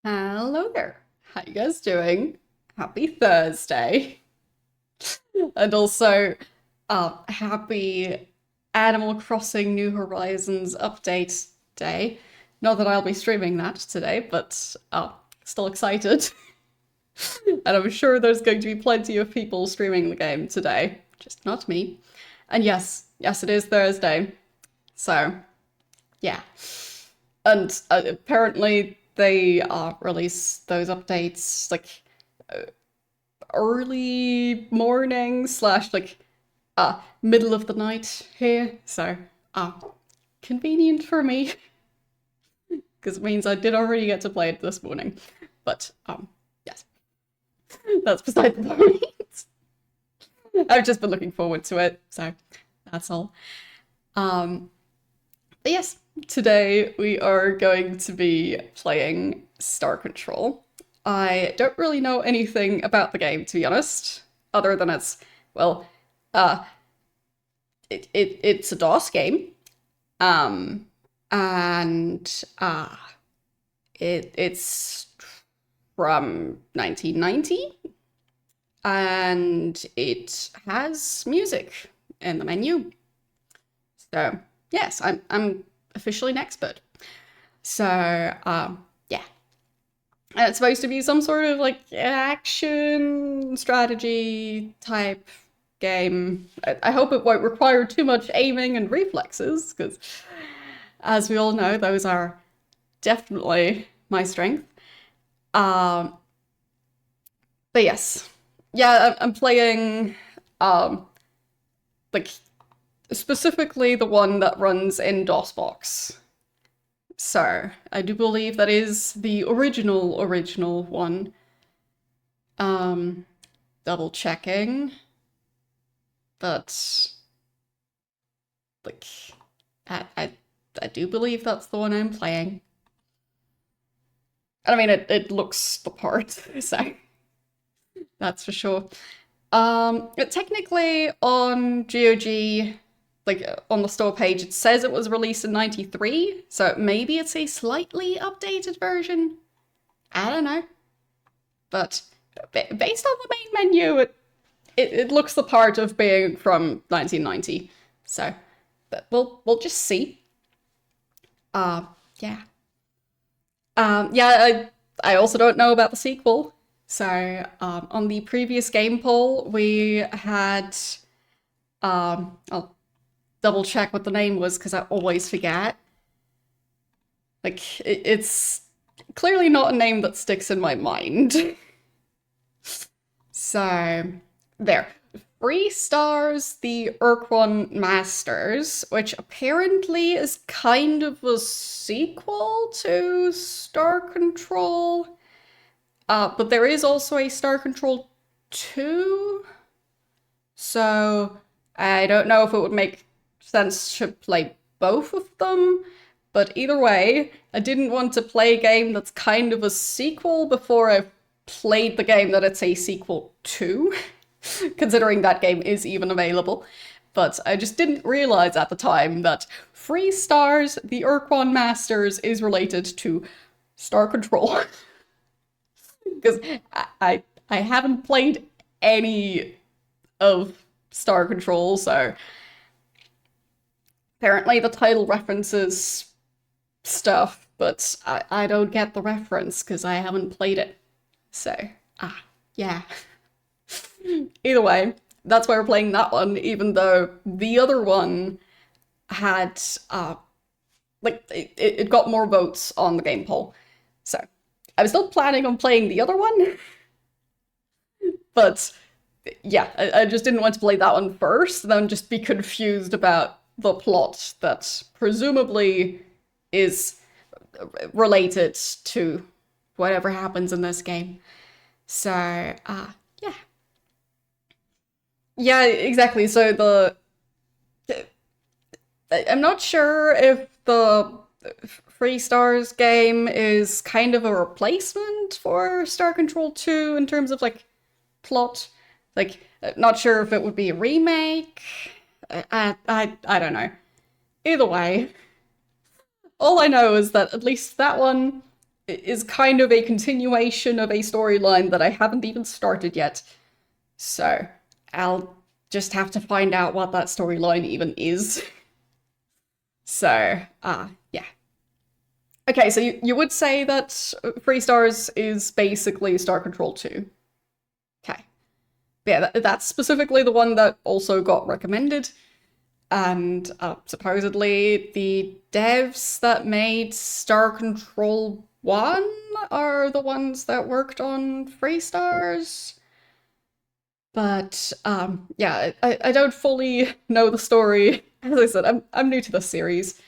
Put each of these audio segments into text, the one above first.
Hello there. How you guys doing? Happy Thursday. And also, happy Animal Crossing New Horizons update day. Not that I'll be streaming that today, but still excited. And I'm sure there's going to be plenty of people streaming the game today, just not me. And yes, it is Thursday. So, yeah. And apparently they release those updates like early morning slash like middle of the night here. So convenient for me because it means I did already get to play it this morning. But yes, that's beside the point. I've just been looking forward to it, so that's all. Um, but yes, today we are going to be playing Star Control. I don't really know anything about the game, to be honest, other than well, uh, it's a DOS game, um, and it's from 1990, and it has music in the menu. So yes, I'm officially an expert. So yeah, and it's supposed to be some sort of like action strategy type game. I hope it won't require too much aiming and reflexes, because as we all know, those are definitely my strength. Um, but yes, yeah, I'm playing like specifically the one that runs in DOSBox. So I do believe that is the original one. Um, Double checking, but like I I, I do believe that's the one I'm playing. I mean, it looks the part, so that's for sure. Technically on GOG, like on the store page, it says it was released in '93, so maybe it's a slightly updated version. I don't know, but based on the main menu, it looks the part of being from 1990. So, but we'll just see. Yeah. Yeah, I also don't know about the sequel. So, on the previous game poll, we had, I'll double check what the name was because I always forget. Like, it's clearly not a name that sticks in my mind. So, there. Free Stars, the Urquan Masters, which apparently is kind of a sequel to Star Control. But there is also a Star Control 2. So I don't know if it would make sense to play both of them. But either way, I didn't want to play a game that's kind of a sequel before I've played the game that it's a sequel to, considering that game is even available. But I just didn't realize at the time that Free Stars, the Urquan Masters, is related to Star Control. Because I haven't played any of Star Control, so apparently the title references stuff, but I don't get the reference because I haven't played it. So, yeah. Either way, that's why we're playing that one, even though the other one had, like, it got more votes on the game poll. So, I was still planning on playing the other one, but yeah, I just didn't want to play that one first, then just be confused about the plot that presumably is related to whatever happens in this game. So, yeah. Yeah, exactly. So I'm not sure if the Free Stars game is kind of a replacement for Star Control 2 in terms of like plot. Like, not sure if it would be a remake. I don't know. Either way, all I know is that at least that one is kind of a continuation of a storyline that I haven't even started yet. So I'll just have to find out what that storyline even is. So, yeah. Okay, so you would say that Free Stars is basically Star Control 2. Okay. Yeah, that's specifically the one that also got recommended. And supposedly the devs that made Star Control 1 are the ones that worked on Free Stars. But yeah, I don't fully know the story. As I said, I'm new to the series.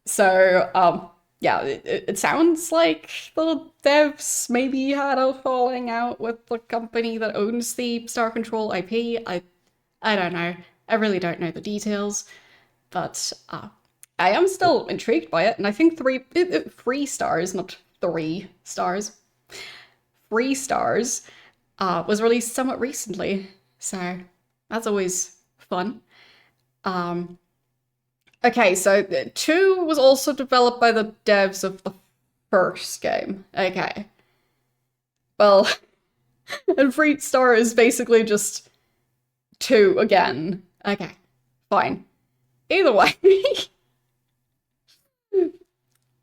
So yeah, it sounds like the devs maybe had a falling out with the company that owns the Star Control IP. I don't know. I really don't know the details, but I am still intrigued by it, and I think Free Stars, not 3 stars, Free Stars was released somewhat recently, so that's always fun. Okay, so 2 was also developed by the devs of the first game. Okay. Well, and Free Star is basically just 2 again. Okay, fine. Either way,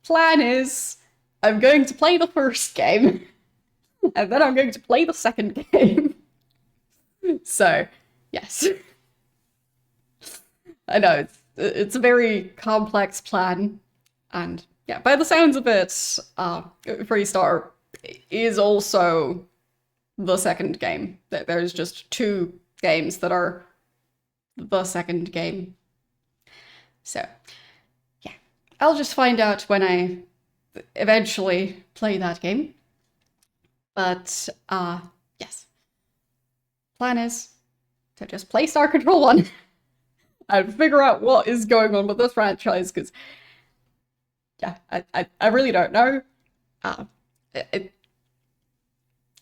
plan is I'm going to play the first game, and then I'm going to play the second game. So, yes. I know, it's a very complex plan, and yeah, by the sounds of it, Free Star is also the second game. There's just 2 games that are the second game. So, yeah. I'll just find out when I eventually play that game. But, yes. Plan is to just play Star Control 1 and figure out what is going on with this franchise, because, yeah, I really don't know. I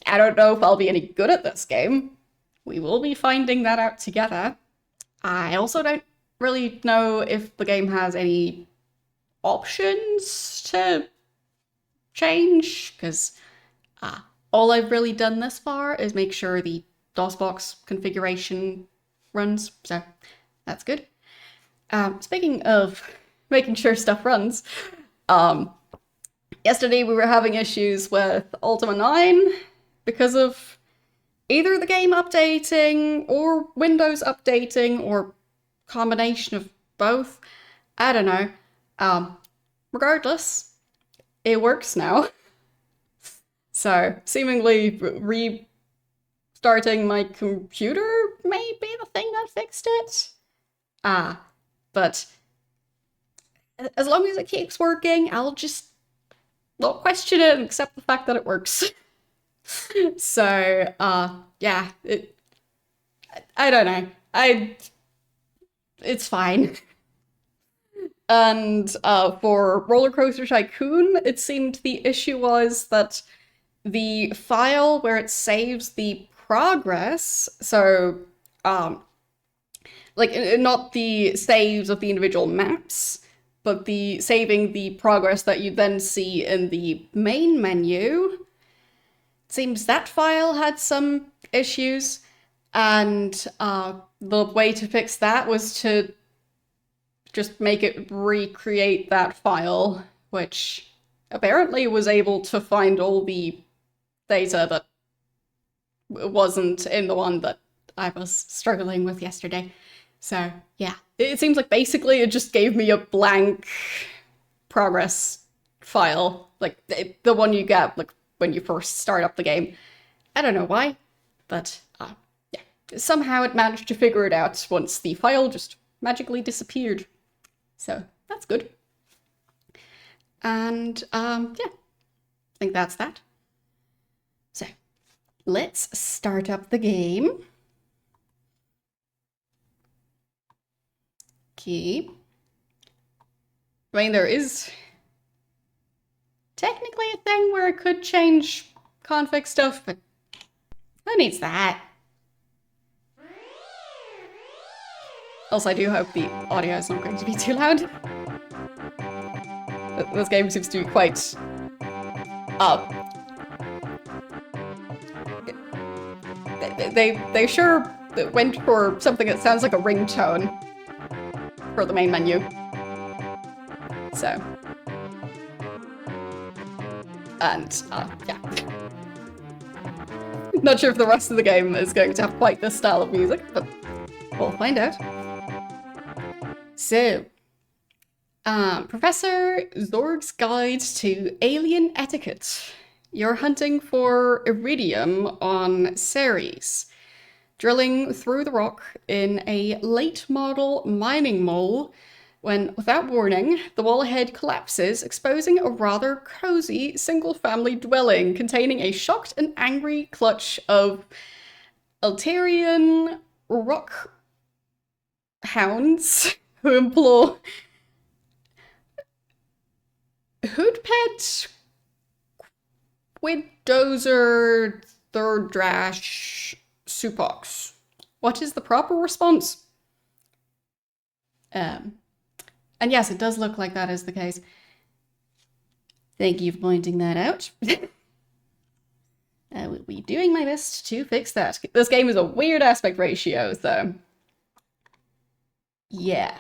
don't know if I'll be any good at this game. We will be finding that out together. I also don't really know if the game has any options to change, because all I've really done this far is make sure the DOSBox configuration runs, so that's good. Speaking of making sure stuff runs, yesterday we were having issues with Ultima 9 because of either the game updating or Windows updating or combination of both. I don't know. Regardless, it works now. So, seemingly restarting my computer may be the thing that fixed it. But as long as it keeps working, I'll just not question it and accept the fact that it works. So, yeah, I don't know. It's fine. And for Roller Coaster Tycoon, it seemed the issue was that the file where it saves the progress, so like not the saves of the individual maps, but the saving the progress that you then see in the main menu, it seems that file had some issues, and the way to fix that was to just make it recreate that file, which apparently was able to find all the data that wasn't in the one that I was struggling with yesterday. So, yeah. It seems like basically it just gave me a blank progress file, like the one you get like when you first start up the game. I don't know why, but yeah. Somehow it managed to figure it out once the file just magically disappeared. So, that's good. And, yeah. I think that's that. So, let's start up the game. Okay. I mean, there is technically a thing where I could change config stuff, but who needs that? Also, I do hope the audio is not going to be too loud. This game seems to be quite Uh, they sure went for something that sounds like a ringtone for the main menu. So, and yeah. Not sure if the rest of the game is going to have quite this style of music, but we'll find out. So, Professor Zorg's Guide to Alien Etiquette. You're hunting for iridium on Ceres, drilling through the rock in a late model mining mole when, without warning, the wall ahead collapses, exposing a rather cozy single-family dwelling containing a shocked and angry clutch of Altarian rock hounds who implore Hoodpet Quiddozer Third Dash Supox. What is the proper response? And yes, it does look like that is the case. Thank you for pointing that out. I will be doing my best to fix that. This game is a weird aspect ratio, so... yeah.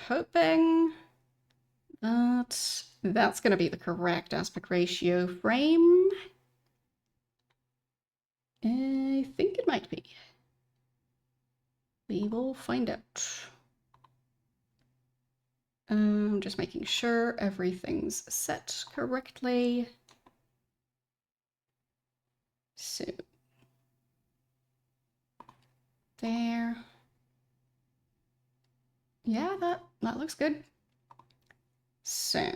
Hoping that that's going to be the correct aspect ratio frame. I think it might be. We will find out. Just making sure everything's set correctly. So, there. Yeah, that looks good. So,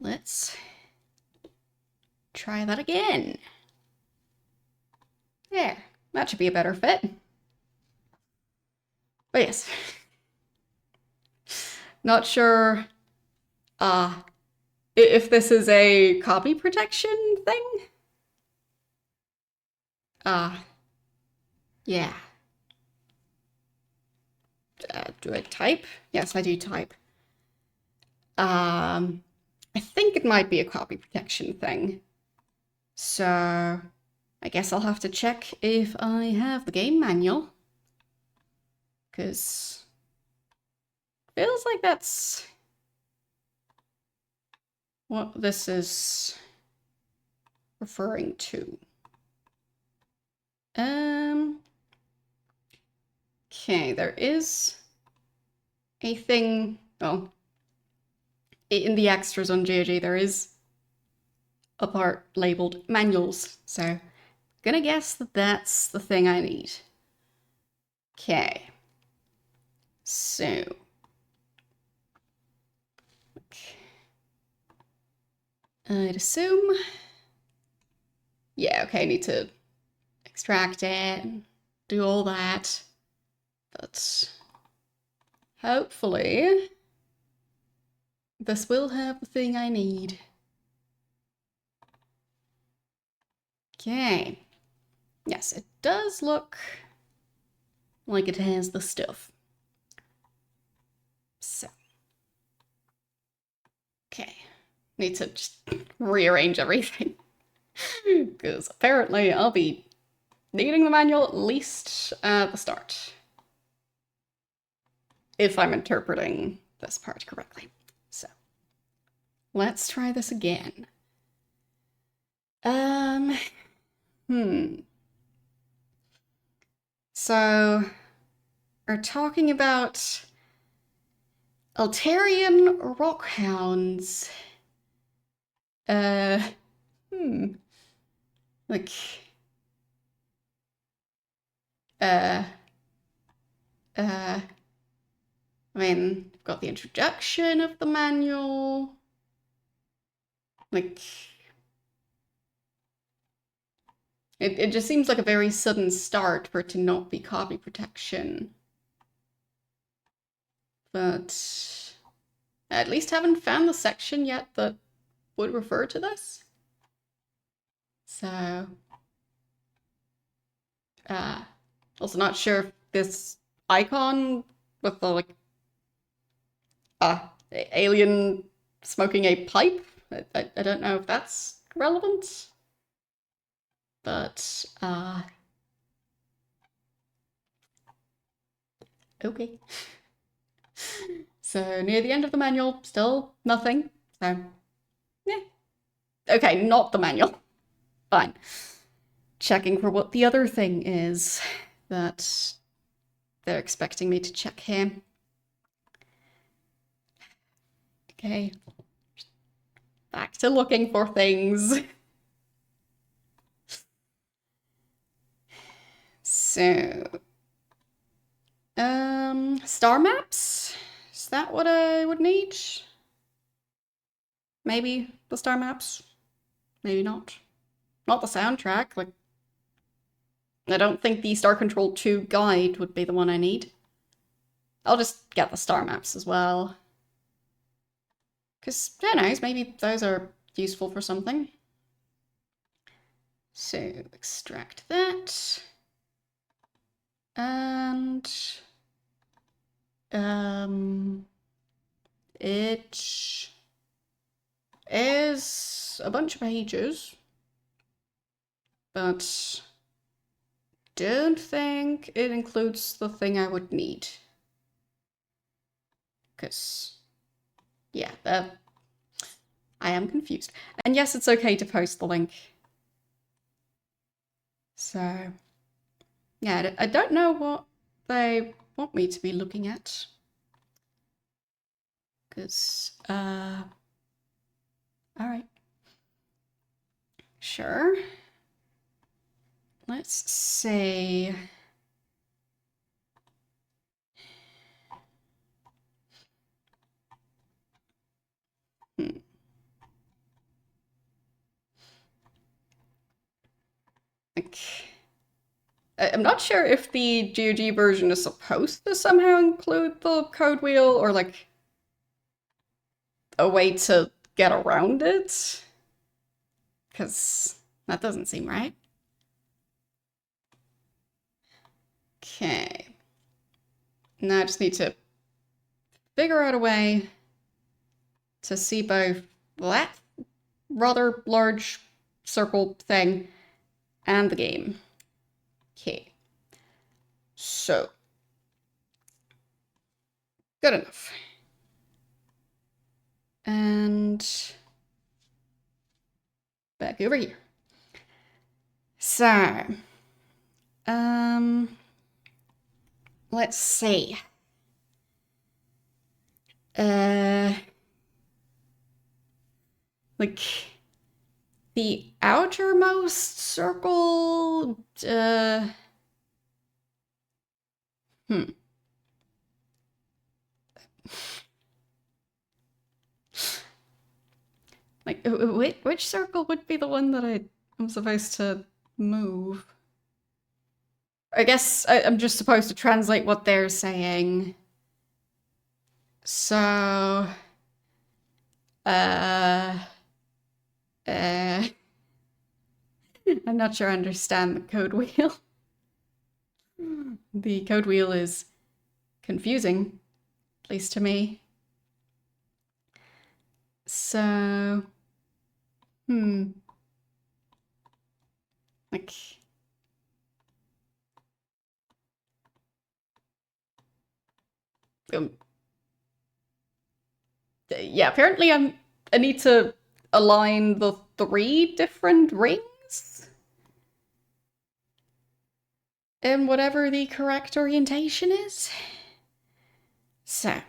let's try that again. There, that should be a better fit. But yes, not sure if this is a copy protection thing. Yeah. Do I type? Yes, I do type. I think it might be a copy protection thing. So I guess I'll have to check if I have the game manual. Because feels like that's what this is referring to. Okay, there is a thing, oh, in the extras on GOG, there is a part labeled manuals, so gonna guess that that's the thing I need. Okay, so, I'd assume, yeah, okay, I need to extract it and do all that, but hopefully this will have the thing I need. Okay. Yes, it does look like it has the stuff. So. Okay. Need to just rearrange everything. Because apparently I'll be needing the manual at least at the start. If I'm interpreting this part correctly. So. Let's try this again. So, we're talking about Altarian rockhounds. Like, I mean, I've got the introduction of the manual. Like, it just seems like a very sudden start for it to not be copy protection. But I at least haven't found the section yet that would refer to this. So, also not sure if this icon with the like Alien smoking a pipe? I don't know if that's relevant, but, okay. So, near the end of the manual, still nothing. So, yeah. Okay, not the manual. Fine. Checking for what the other thing is that they're expecting me to check here. Okay. Back to looking for things. So, star maps? Is that what I would need? Maybe the star maps? Maybe not. Not the soundtrack, like, I don't think the Star Control 2 guide would be the one I need. I'll just get the star maps as well. Because, who knows, maybe those are useful for something. So, extract that. And... it is a bunch of pages, but don't think it includes the thing I would need. Because, yeah, I am confused. And yes, it's okay to post the link. So, yeah, I don't know what they want me to be looking at. Because, alright. Sure. Let's say... Like, I'm not sure if the GOG version is supposed to somehow include the code wheel or like a way to get around it. Because that doesn't seem right. Okay. Now I just need to figure out a way to see both that rather large circle thing and the game. Okay. So. Good enough. And back over here. So, let's see. Like the outermost circle, Like, which circle would be the one that I'm supposed to move? I guess I'm just supposed to translate what they're saying. So, uh, I'm not sure I understand the code wheel. The code wheel is confusing, at least to me. So, like, yeah, apparently I need to align the 3 different rings in whatever the correct orientation is. So,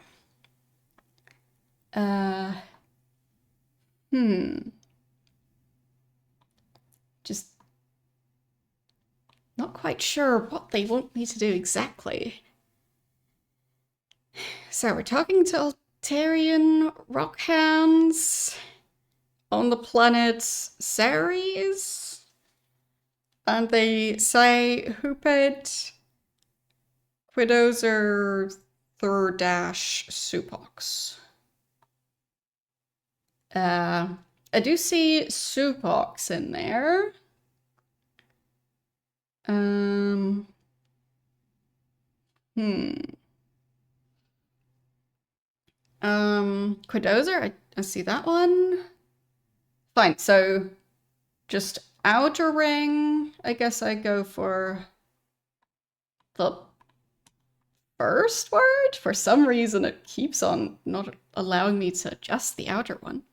just not quite sure what they want me to do exactly. So we're talking to Altarian rockhounds on the planet Ceres, and they say Hooped, Quidozer, Thur-Dash, Supox. I do see Supox in there. Credozer, I see that one. Fine, so just outer ring. I guess I go for the first word. For some reason, it keeps on not allowing me to adjust the outer one.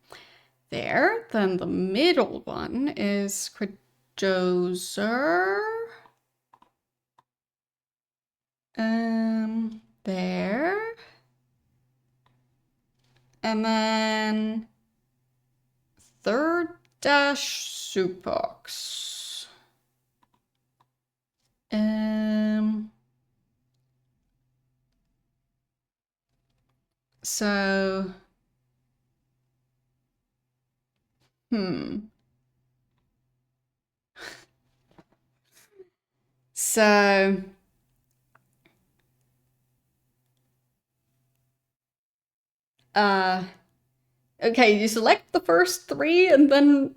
There. Then the middle one is Credozer. There. And then third dash Supox. So, So, okay, you select the first three and then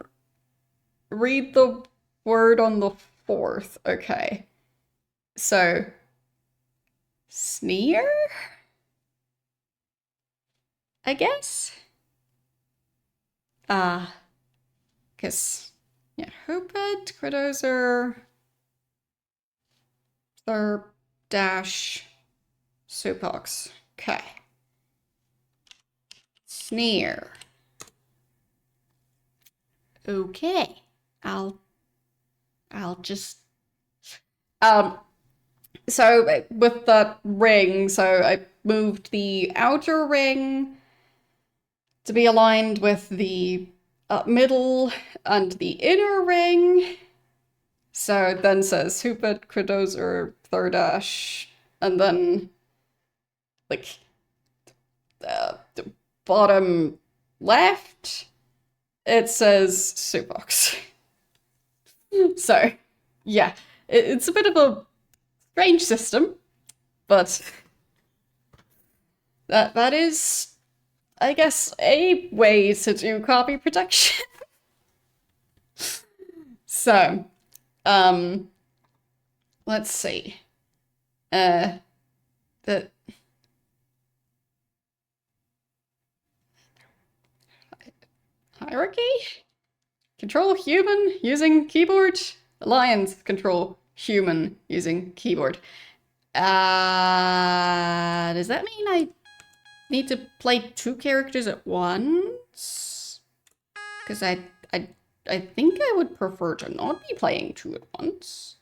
read the word on the fourth. Okay. So, sneer? I guess? Because, yeah, Hooped, Credozer, Thurb, Dash, Supox. Okay. Sneer. Okay. I'll just so with that ring, so I moved the outer ring to be aligned with the middle and the inner ring. So it then says Hooped, Credozer, Thurdash, and then like the bottom left, it says Subox. So yeah, it's a bit of a strange system, but that is, I guess, a way to do copy protection. So, let's see. The hierarchy? Control human using keyboard. Alliance control human using keyboard. Does that mean I need to play two characters at once? Because I think I would prefer to not be playing two at once.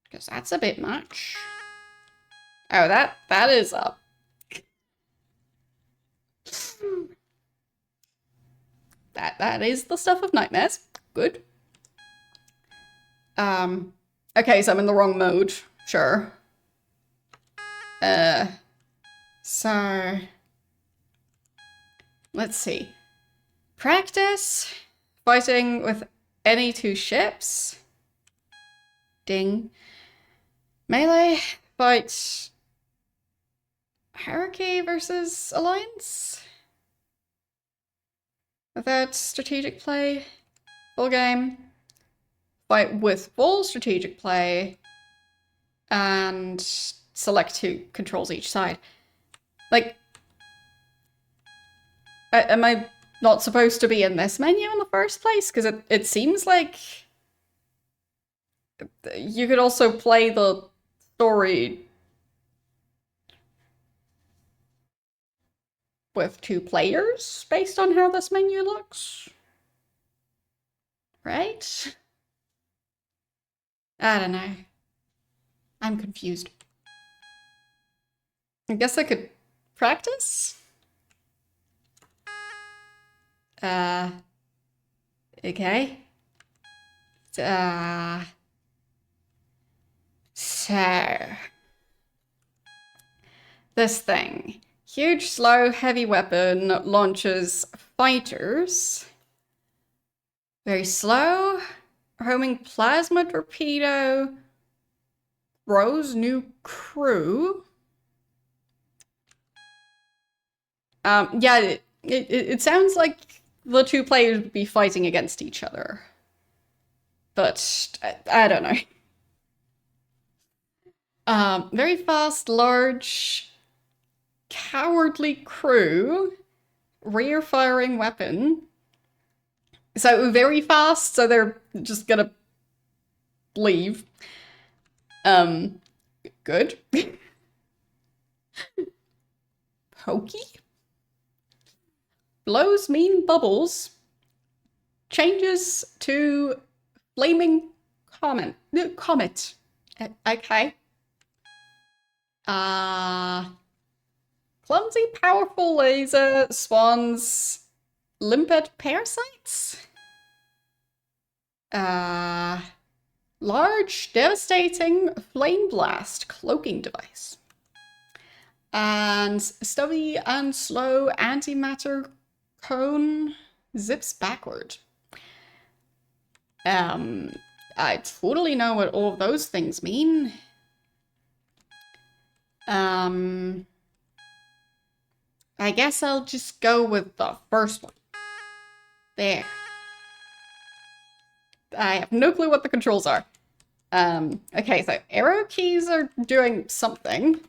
Because that's a bit much. Oh, that is up. That is the stuff of nightmares. Good. Okay, so I'm in the wrong mode. Sure. So let's see. Practice fighting with any two ships. Ding. Melee fight hierarchy versus alliance. Without strategic play. Full game. Fight with full strategic play. And select who controls each side. Like, am I not supposed to be in this menu in the first place? Because it seems like you could also play the story with two players based on how this menu looks. Right? I don't know. I'm confused. I guess I could practice? Okay. So this thing. Huge, slow, heavy weapon launches fighters. Very slow. Homing plasma torpedo. Throws new crew. Yeah, it sounds like the two players would be fighting against each other. But I don't know. Very fast, large, cowardly crew, rear firing weapon. So very fast, so they're just gonna leave. Good. Pokey? Blows mean bubbles. Changes to flaming comet. Okay. Clumsy, powerful laser spawns limpet parasites. Large, devastating flame blast cloaking device. And stubby and slow antimatter cone zips backward. I totally know what all of those things mean. I guess I'll just go with the first one. There. I have no clue what the controls are. Okay, so arrow keys are doing something.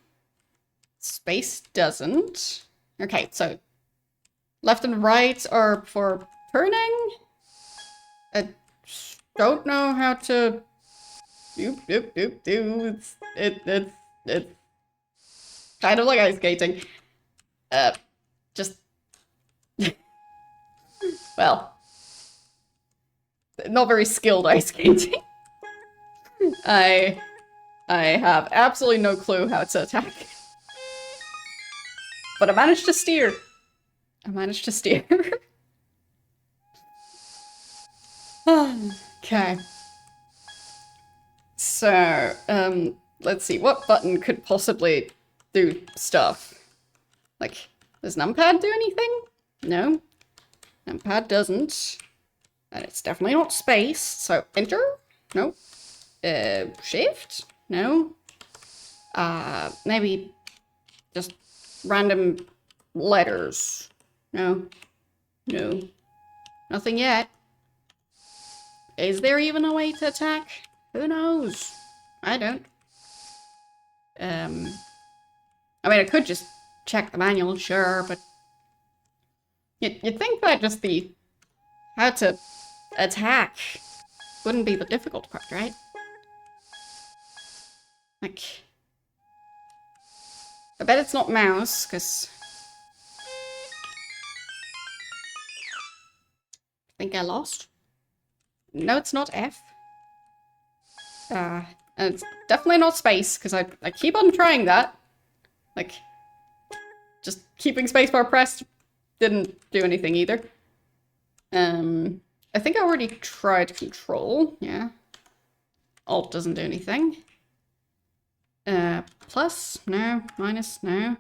Space doesn't. Okay, so left and right are for turning. I don't know how to do. It's kind of like ice skating. Just well, not very skilled ice skating. I have absolutely no clue how to attack. But I managed to steer. Okay. So, let's see. What button could possibly do stuff? Like, does numpad do anything? No. Numpad doesn't. And it's definitely not space. So, enter? No. Shift? No. Maybe just random letters. No. No. Nothing yet. Is there even a way to attack? Who knows? I don't. I mean, I could just check the manual, sure, but you'd think that just the how to attack wouldn't be the difficult part, right? Like, I bet it's not mouse, because I think I lost. No, it's not F. And it's definitely not space, because I keep on trying that. Like, just keeping spacebar pressed didn't do anything either. I think I already tried control, yeah. Alt doesn't do anything. Plus, no. Minus, no.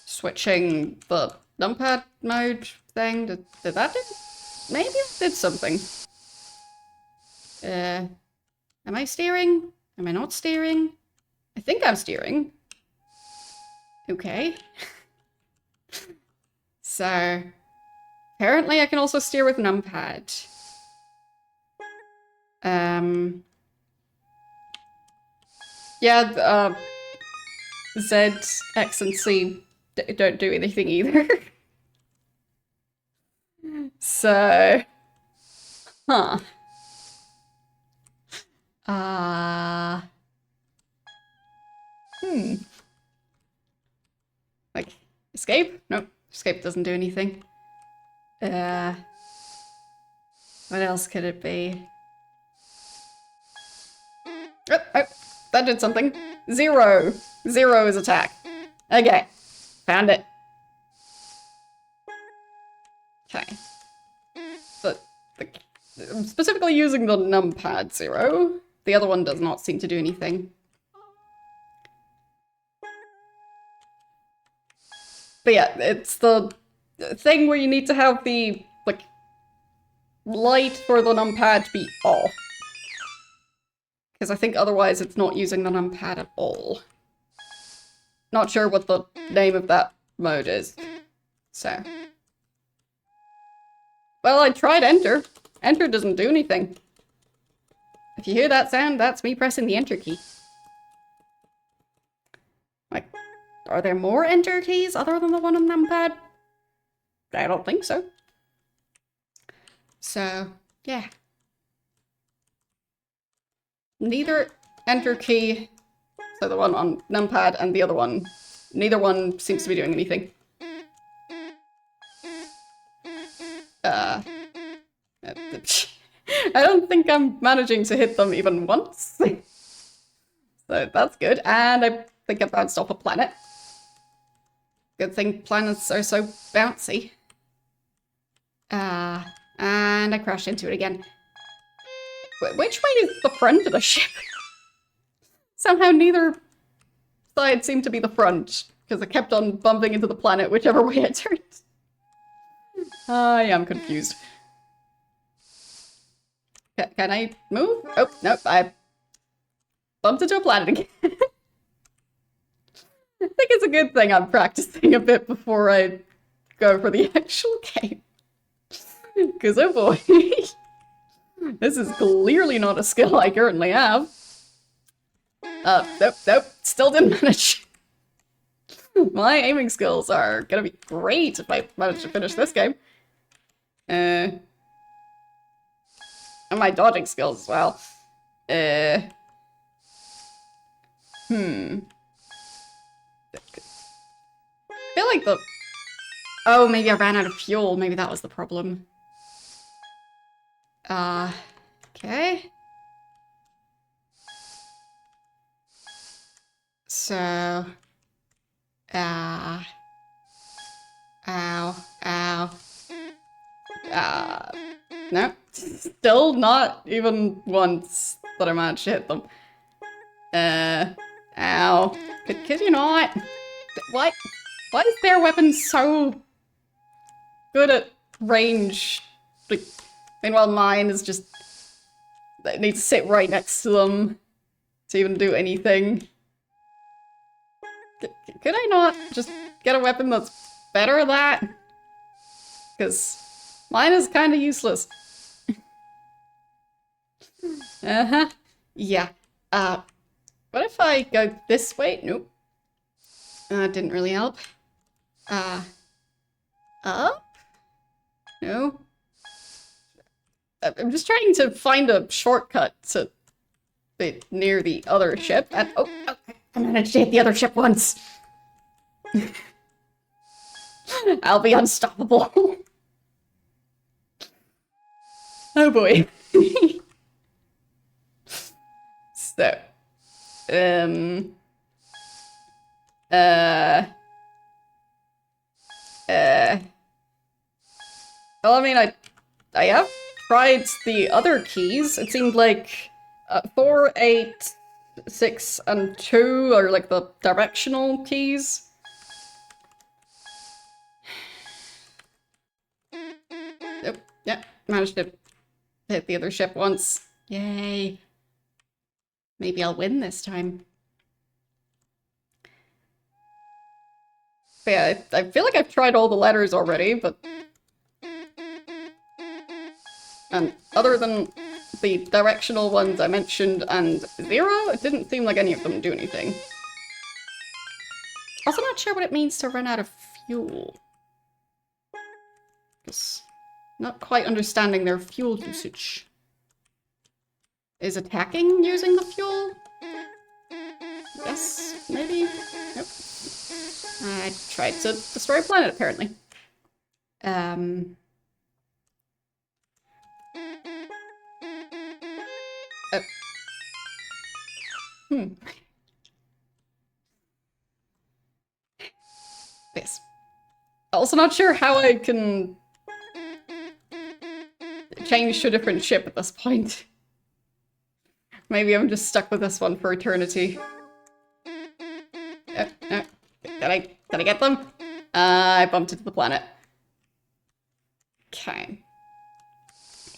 Switching the numpad mode thing, did that do? Maybe it did something. Am I steering? Am I not steering? I think I'm steering. Okay. So, apparently I can also steer with numpad. Yeah, Z, X, and C don't do anything either. So, huh. Like, escape? Nope, escape doesn't do anything. What else could it be? Oh, that did something. Zero. Zero is attack. Okay, found it. Okay. But I'm specifically using the numpad 0. The other one does not seem to do anything. But yeah, it's the thing where you need to have the, like, light for the numpad to be off. Because I think otherwise it's not using the numpad at all. Not sure what the name of that mode is. So. Well, I tried enter. Enter doesn't do anything. If you hear that sound, that's me pressing the enter key. Are there more enter keys other than the one on the numpad? I don't think so. So, yeah. Neither enter key, so the one on numpad and the other one, neither one seems to be doing anything. I don't think I'm managing to hit them even once. So that's good. And I think I bounced off a planet. Good thing planets are so bouncy. And I crashed into it again. Which way is the front of the ship? Somehow neither side seemed to be the front, because I kept on bumping into the planet whichever way I turned. I am confused. Can I move? Oh, nope, I bumped into a planet again. I think it's a good thing I'm practicing a bit before I go for the actual game. Because, oh boy, this is clearly not a skill I currently have. Nope, still didn't manage. My aiming skills are gonna be great if I manage to finish this game. And my dodging skills as well. I feel like the... Oh, maybe I ran out of fuel. Maybe that was the problem. Okay. So... Ow. No. Still not even once that I managed to hit them. Ow. Could you not? Why is their weapon so good at range? Like, meanwhile mine is just... I need to sit right next to them to even do anything. Could I not just get a weapon that's better at that? Because mine is kind of useless. Yeah. What if I go this way? Nope. Didn't really help. Up? No. I'm just trying to find a shortcut to be near the other ship, and oh, I managed to hit the other ship once. I'll be unstoppable. Oh boy. So, well, I mean, I have tried the other keys. It seemed like 4, 8, 6, and 2 are like the directional keys. Yep, yeah, managed to hit the other ship once. Yay. Maybe I'll win this time. But yeah, I feel like I've tried all the letters already, but... And other than the directional ones I mentioned and 0, it didn't seem like any of them do anything. Also not sure what it means to run out of fuel. Just not quite understanding their fuel usage. Is attacking using the fuel? Yes, maybe? Nope. I tried to destroy a planet, apparently. Yes. Also not sure how I can change to a different ship at this point. Maybe I'm just stuck with this one for eternity. No. Did I get them? I bumped into the planet. Okay.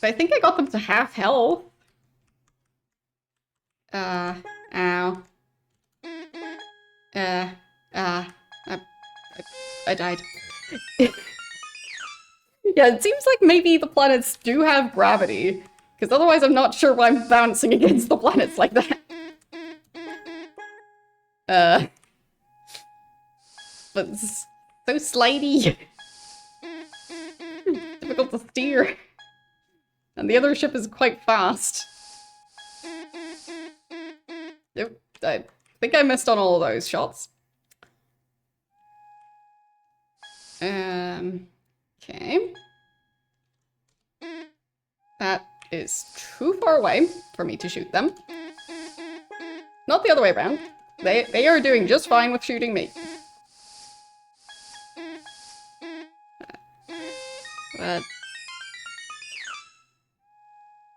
But I think I got them to half health. Ow. I died. Yeah, it seems like maybe the planets do have gravity, because otherwise I'm not sure why I'm bouncing against the planets like that. but it's so slidey. Difficult to steer. And the other ship is quite fast. Yep, I think I missed on all of those shots. Okay. That is too far away for me to shoot them. Not the other way around. They are doing just fine with shooting me. But...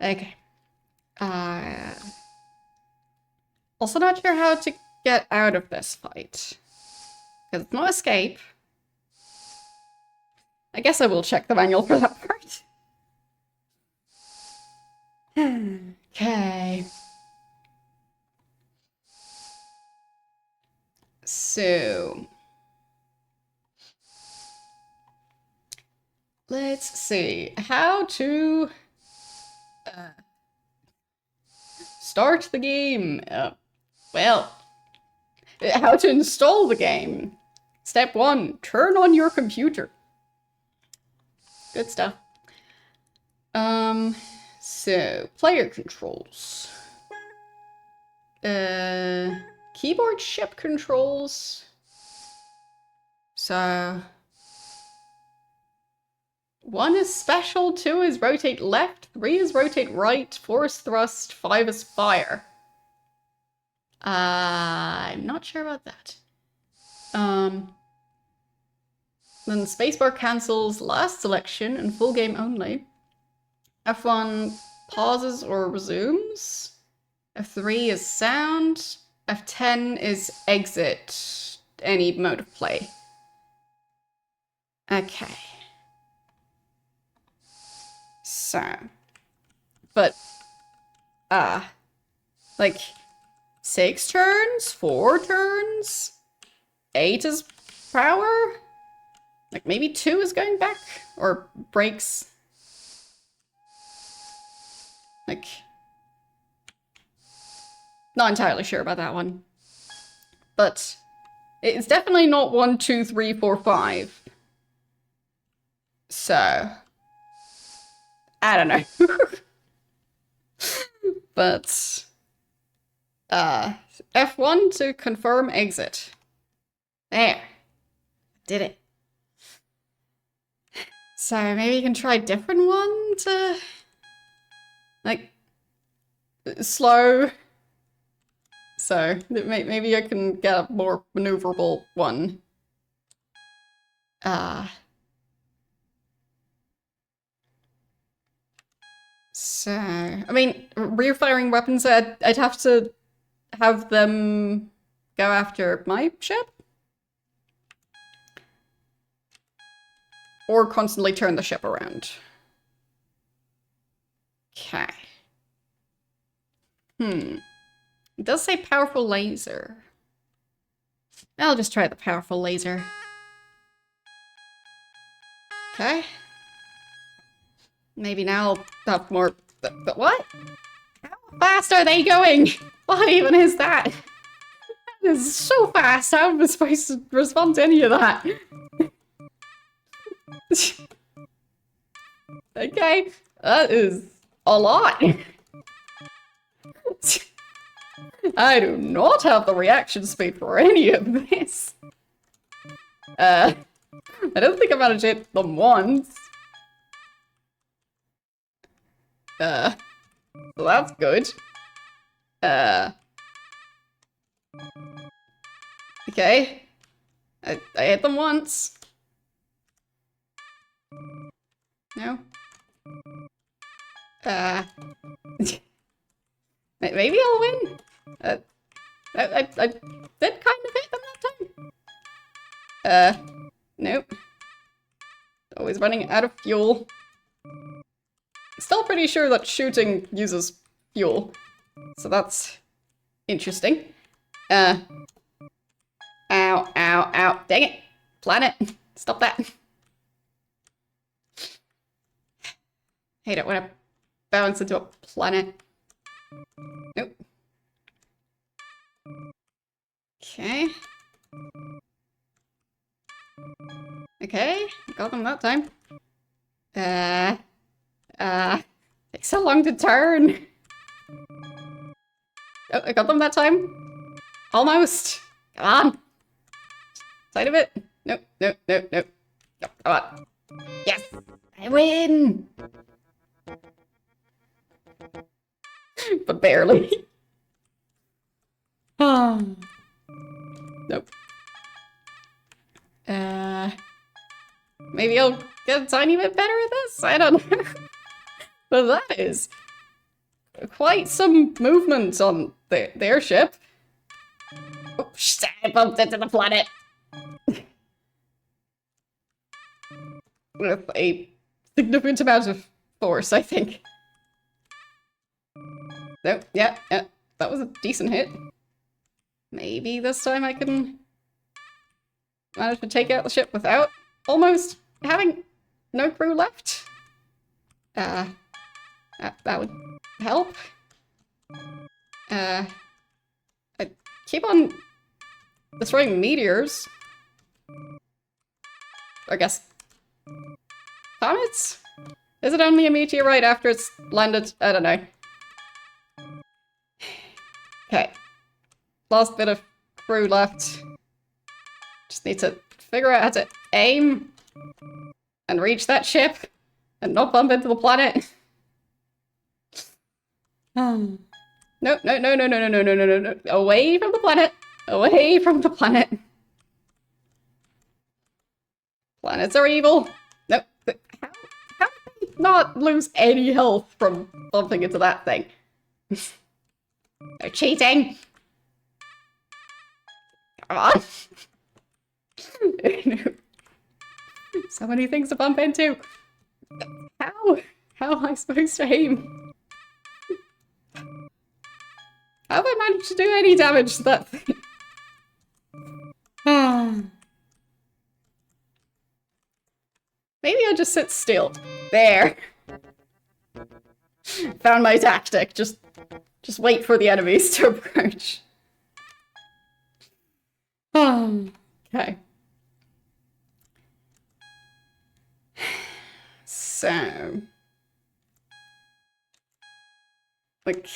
okay. Also not sure how to get out of this fight. Because it's no escape. I guess I will check the manual for that part. Okay. So... let's see. How to... start the game. Well... how to install the game. Step 1. Turn on your computer. Good stuff. So, player controls. Keyboard ship controls. So... 1 is special, 2 is rotate left, 3 is rotate right, 4 is thrust, 5 is fire. I'm not sure about that. Then spacebar cancels last selection and full game only. F1 pauses or resumes. F3 is sound. F10 is exit any mode of play. Okay. So. But, like, 6 turns? 4 turns? 8 is power? Like, maybe 2 is going back? Or breaks? Like... not entirely sure about that one. But... it's definitely not 1, 2, 3, 4, 5. So... I don't know. But... F1 to confirm exit. There. Did it. So maybe you can try a different one to... like... slow. So maybe I can get a more maneuverable one. So... I mean, rear-firing weapons, I'd have to have them go after my ship? Or constantly turn the ship around. Okay. It does say powerful laser. I'll just try the powerful laser. Okay. Maybe now I'll have more... but what? How fast are they going? What even is that? That is so fast. How am I supposed to respond to any of that? Okay, that is a lot. I do not have the reaction speed for any of this. I don't think I managed to hit them once. So that's good. Okay. I hit them once. No? Maybe I'll win? I did kind of hit them that time. Nope. Always running out of fuel. Still pretty sure that shooting uses fuel. So that's interesting. Ow, ow, ow. Dang it. Planet. Stop that. Hate it when I bounce into a planet. Nope. Okay. Okay, got them that time. Takes so long to turn. Oh, I got them that time. Almost. Come on. Side of it. Nope, nope, nope, nope. Come on. Yes! I win! But barely. Nope. Maybe I'll get a tiny bit better at this? I don't know. But that is quite some movement on the airship. Oh, shit, I bumped into the planet. With a significant amount of force, I think. No, yeah, that was a decent hit. Maybe this time I can manage to take out the ship without almost having no crew left. That would help. I keep on destroying meteors. I guess comets? Is it only a meteorite after it's landed? I don't know. Okay. Last bit of crew left. Just need to figure out how to aim and reach that ship and not bump into the planet. No, no, no, no, no, no, no, no, no, no. Away from the planet. Away from the planet. Planets are evil. No. How did I not lose any health from bumping into that thing? They're cheating. Come on. So many things to bump into. How? How am I supposed to aim? How have I managed to do any damage to that thing? Maybe I just sit still. There. Found my tactic. Just wait for the enemies to approach. Okay. So. Like.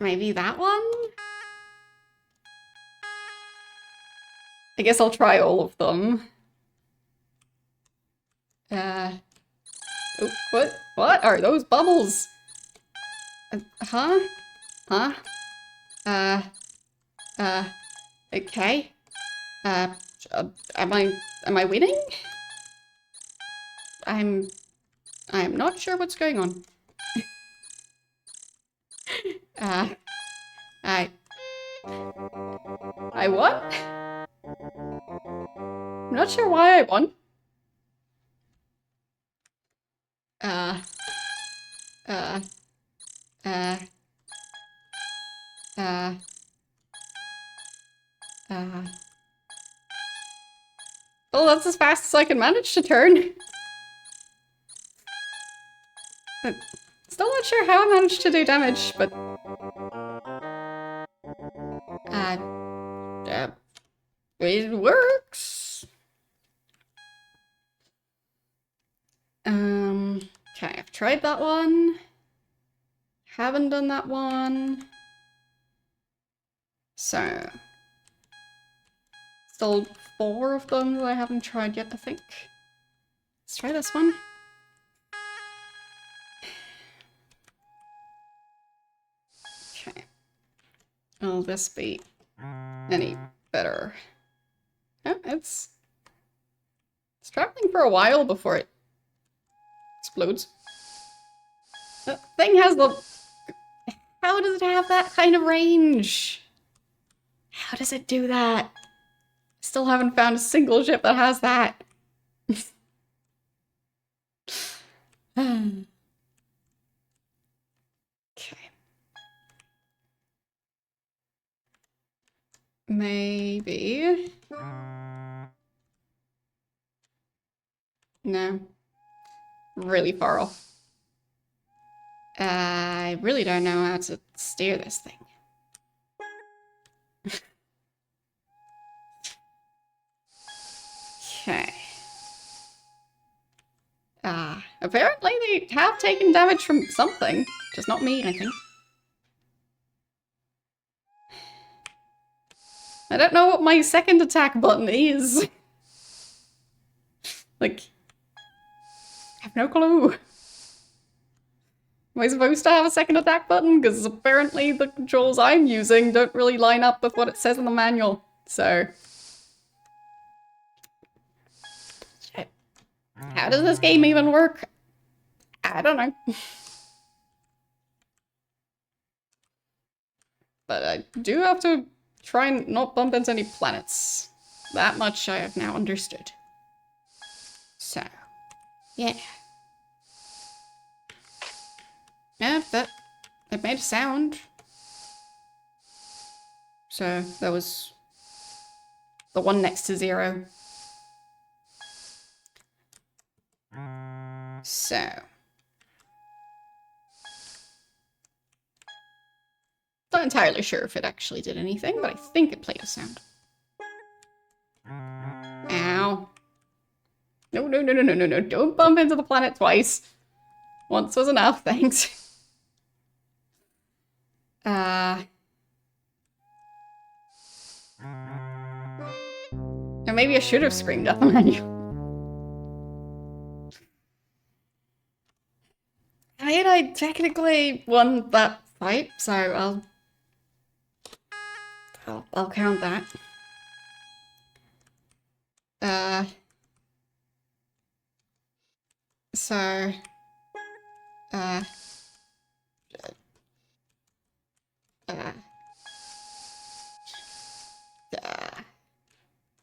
Maybe that one? I guess I'll try all of them. Oh, what are those bubbles? Huh? Huh? Okay. Am I winning? I'm not sure what's going on. I won? I'm not sure why I won. Well, that's as fast as I can manage to turn. Still not sure how I managed to do damage, but... it works. Okay, I've tried that one. Haven't done that one. So... still 4 of them that I haven't tried yet, I think. Let's try this one. Okay. Will this be any better? Oh, it's traveling for a while before it explodes. That thing has the... How does it have that kind of range? How does it do that? Still haven't found a single ship that has that. Okay. Maybe. No. Really far off. I really don't know how to steer this thing. apparently they have taken damage from something. Just not me, I think. I don't know what my second attack button is. Like, I have no clue. Am I supposed to have a second attack button? Because apparently the controls I'm using don't really line up with what it says in the manual. So... shit. How does this game even work? I don't know. But I do have to try and not bump into any planets. That much I have now understood. So, yeah. Yeah, it made a sound. So, that was the one next to 0. So. Not entirely sure if it actually did anything, but I think it played a sound. Ow. No, no, no, no, no, no, no. Don't bump into the planet twice. Once was enough, thanks. Or maybe I should have screamed at the menu. I mean, I technically won that fight, so I'll count that. So,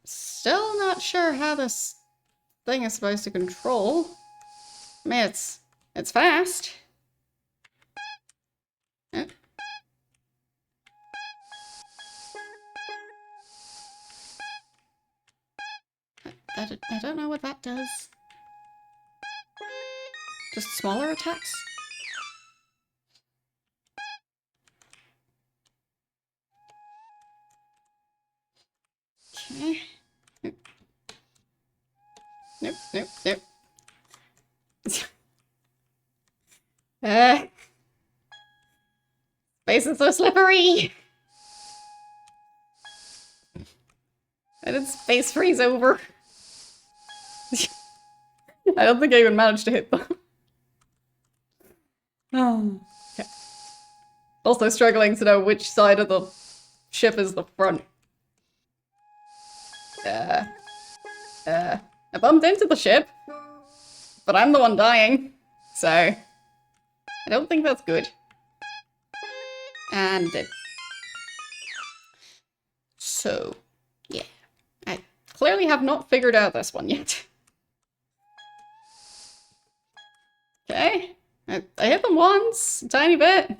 still not sure how this thing is supposed to control. I mean, it's fast. I don't know what that does. Just smaller attacks? Okay. Nope, nope, nope. Space is so slippery! I did space freeze over. I don't think I even managed to hit them. Oh. Okay. Also struggling to know which side of the ship is the front. I bumped into the ship, but I'm the one dying, so I don't think that's good. And so, yeah. I clearly have not figured out this one yet. Okay. I hit them once, a tiny bit.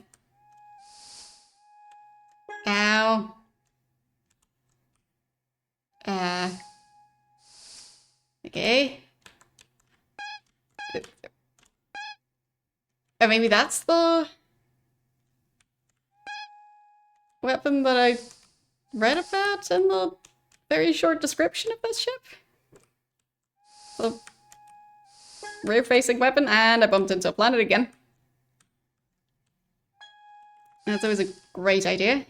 Ow. Okay. Oh, maybe that's the weapon that I read about in the very short description of this ship? The rear-facing weapon, and I bumped into a planet again. That's always a great idea.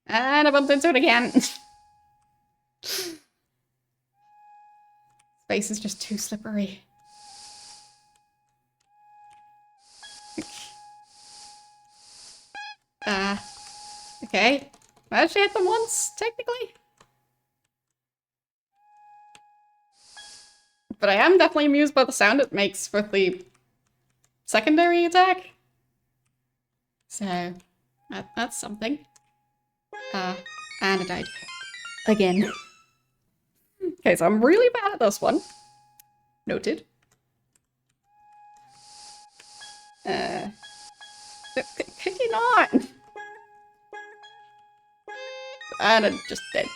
And I bumped into it again. Space is just too slippery. Okay. I actually hit them once, technically. But I am definitely amused by the sound it makes with the secondary attack. So, that's something. And I died. Again. Okay, so I'm really bad at this one. Noted. Could you not? And I'm just dead.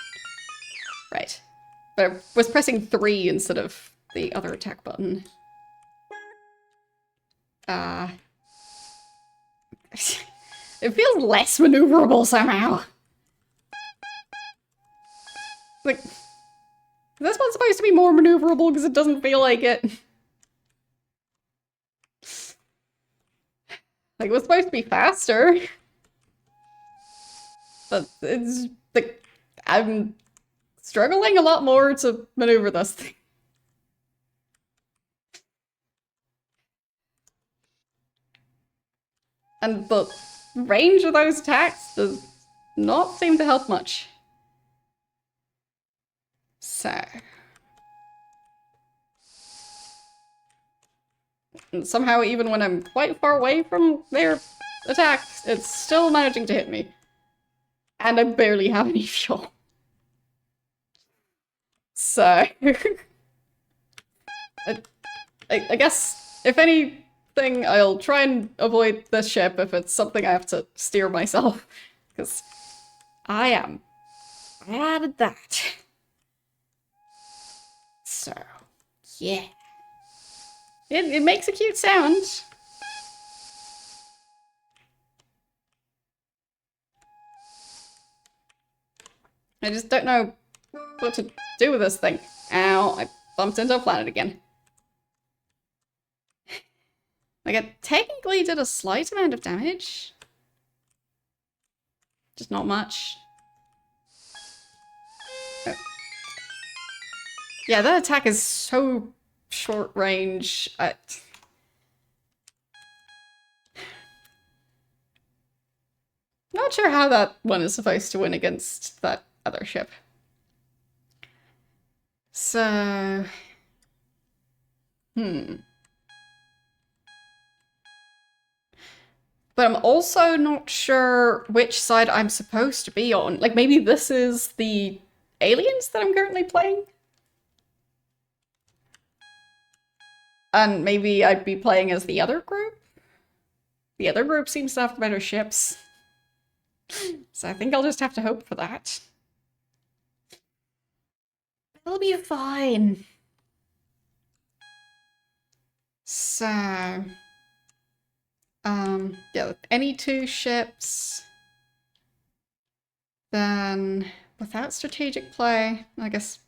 Right. But I was pressing 3 instead of the other attack button. It feels less maneuverable somehow. Like, this one's supposed to be more maneuverable because it doesn't feel like it. Like, it was supposed to be faster. But it's like, I'm struggling a lot more to maneuver this thing. And the range of those attacks does not seem to help much. So. And somehow, even when I'm quite far away from their attacks, it's still managing to hit me. And I barely have any fuel. So. I guess, if anything, I'll try and avoid this ship if it's something I have to steer myself. Because I am bad at that. So, yeah. It makes a cute sound. I just don't know what to do with this thing. Ow, I bumped into a planet again. Like, it technically did a slight amount of damage. Just not much. Oh. Yeah, that attack is so short range. Not sure how that one is supposed to win against that other ship. So... But I'm also not sure which side I'm supposed to be on. Like, maybe this is the aliens that I'm currently playing? And maybe I'd be playing as the other group? The other group seems to have better ships. So I think I'll just have to hope for that. It'll be fine. So... yeah, with any two ships, then without strategic play, I guess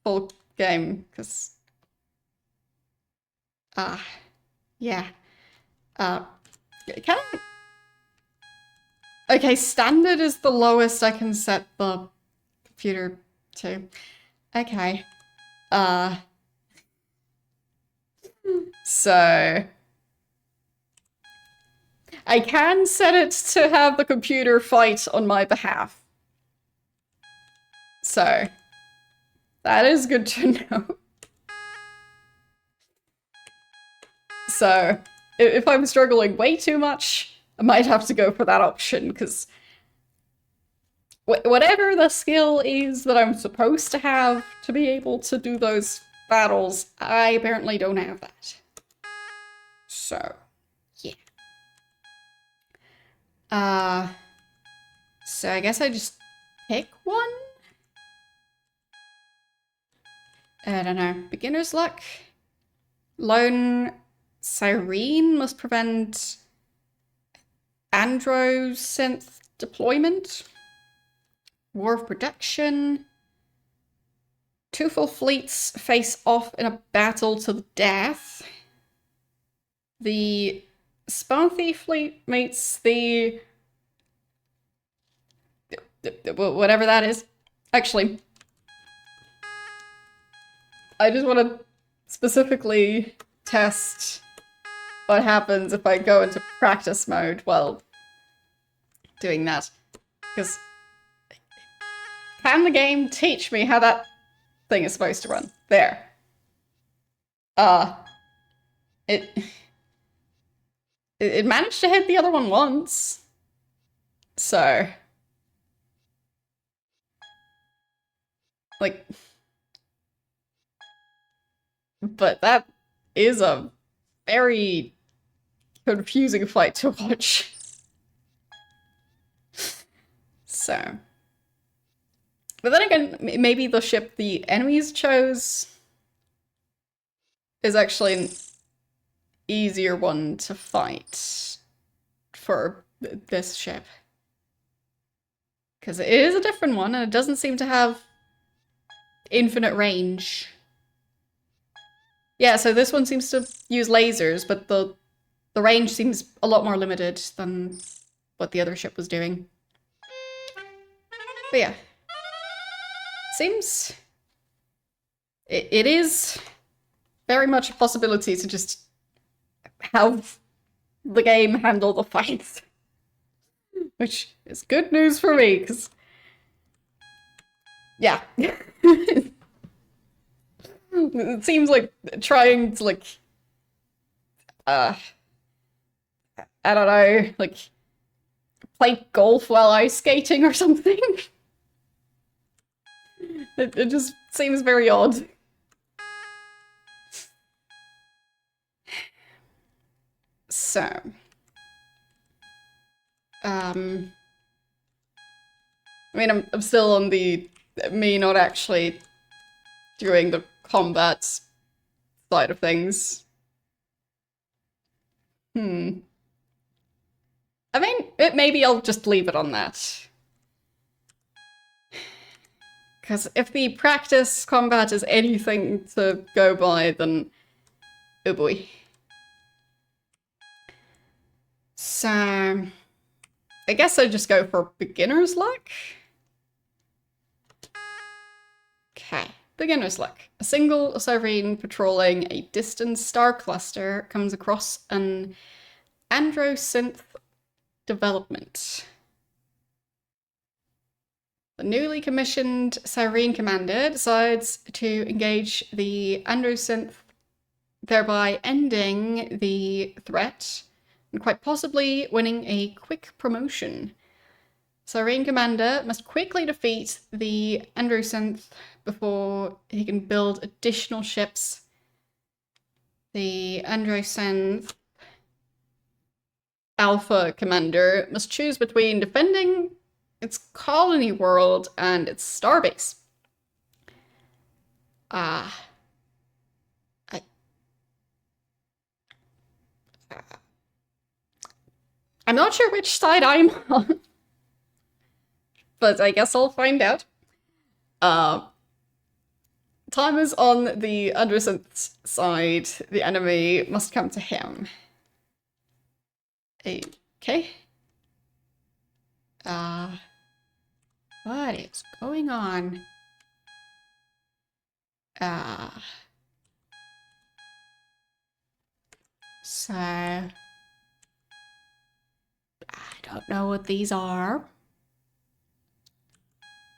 full game, because, yeah. Can I? Okay, standard is the lowest I can set the computer to. Okay. So... I can set it to have the computer fight on my behalf. So, that is good to know. So, if I'm struggling way too much, I might have to go for that option, because whatever the skill is that I'm supposed to have to be able to do those battles, I apparently don't have that. So, yeah. So I guess I just pick one? I don't know. Beginner's luck? Lone Siren must prevent Androsynth deployment. War of Production. Two full fleets face off in a battle to the death. The Sparthy fleet meets the... whatever that is. Actually, I just want to specifically test what happens if I go into practice mode while doing that. Because can the game teach me how that thing is supposed to run? There. It managed to hit the other one once. So... like... but that is a very confusing fight to watch. So... but then again, maybe the ship the enemies chose is actually an easier one to fight for this ship. Because it is a different one, and it doesn't seem to have infinite range. Yeah, so this one seems to use lasers, but the The range seems a lot more limited than what the other ship was doing. But yeah. Seems... It is very much a possibility to just have the game handle the fights. Which is good news for me, because... Yeah. It seems like trying to, like... I don't know, like... play golf while ice skating or something. It just seems very odd. So... I mean, I'm still on the me not actually doing the combat side of things. I mean, maybe I'll just leave it on that. Because if the practice combat is anything to go by, then... oh boy. So... I guess I'd just go for beginner's luck. Okay, beginner's luck. A single Cyrene patrolling a distant star cluster comes across an androsynth development. The newly commissioned Cyrene commander decides to engage the androsynth, thereby ending the threat and quite possibly winning a quick promotion. Cyrene commander must quickly defeat the androsynth before he can build additional ships. The androsynth alpha commander must choose between defending its colony world and its starbase. I'm not sure which side I'm on, but I guess I'll find out. Time is on the androsynth's side. The enemy must come to him. Okay. What is going on? So... I don't know what these are.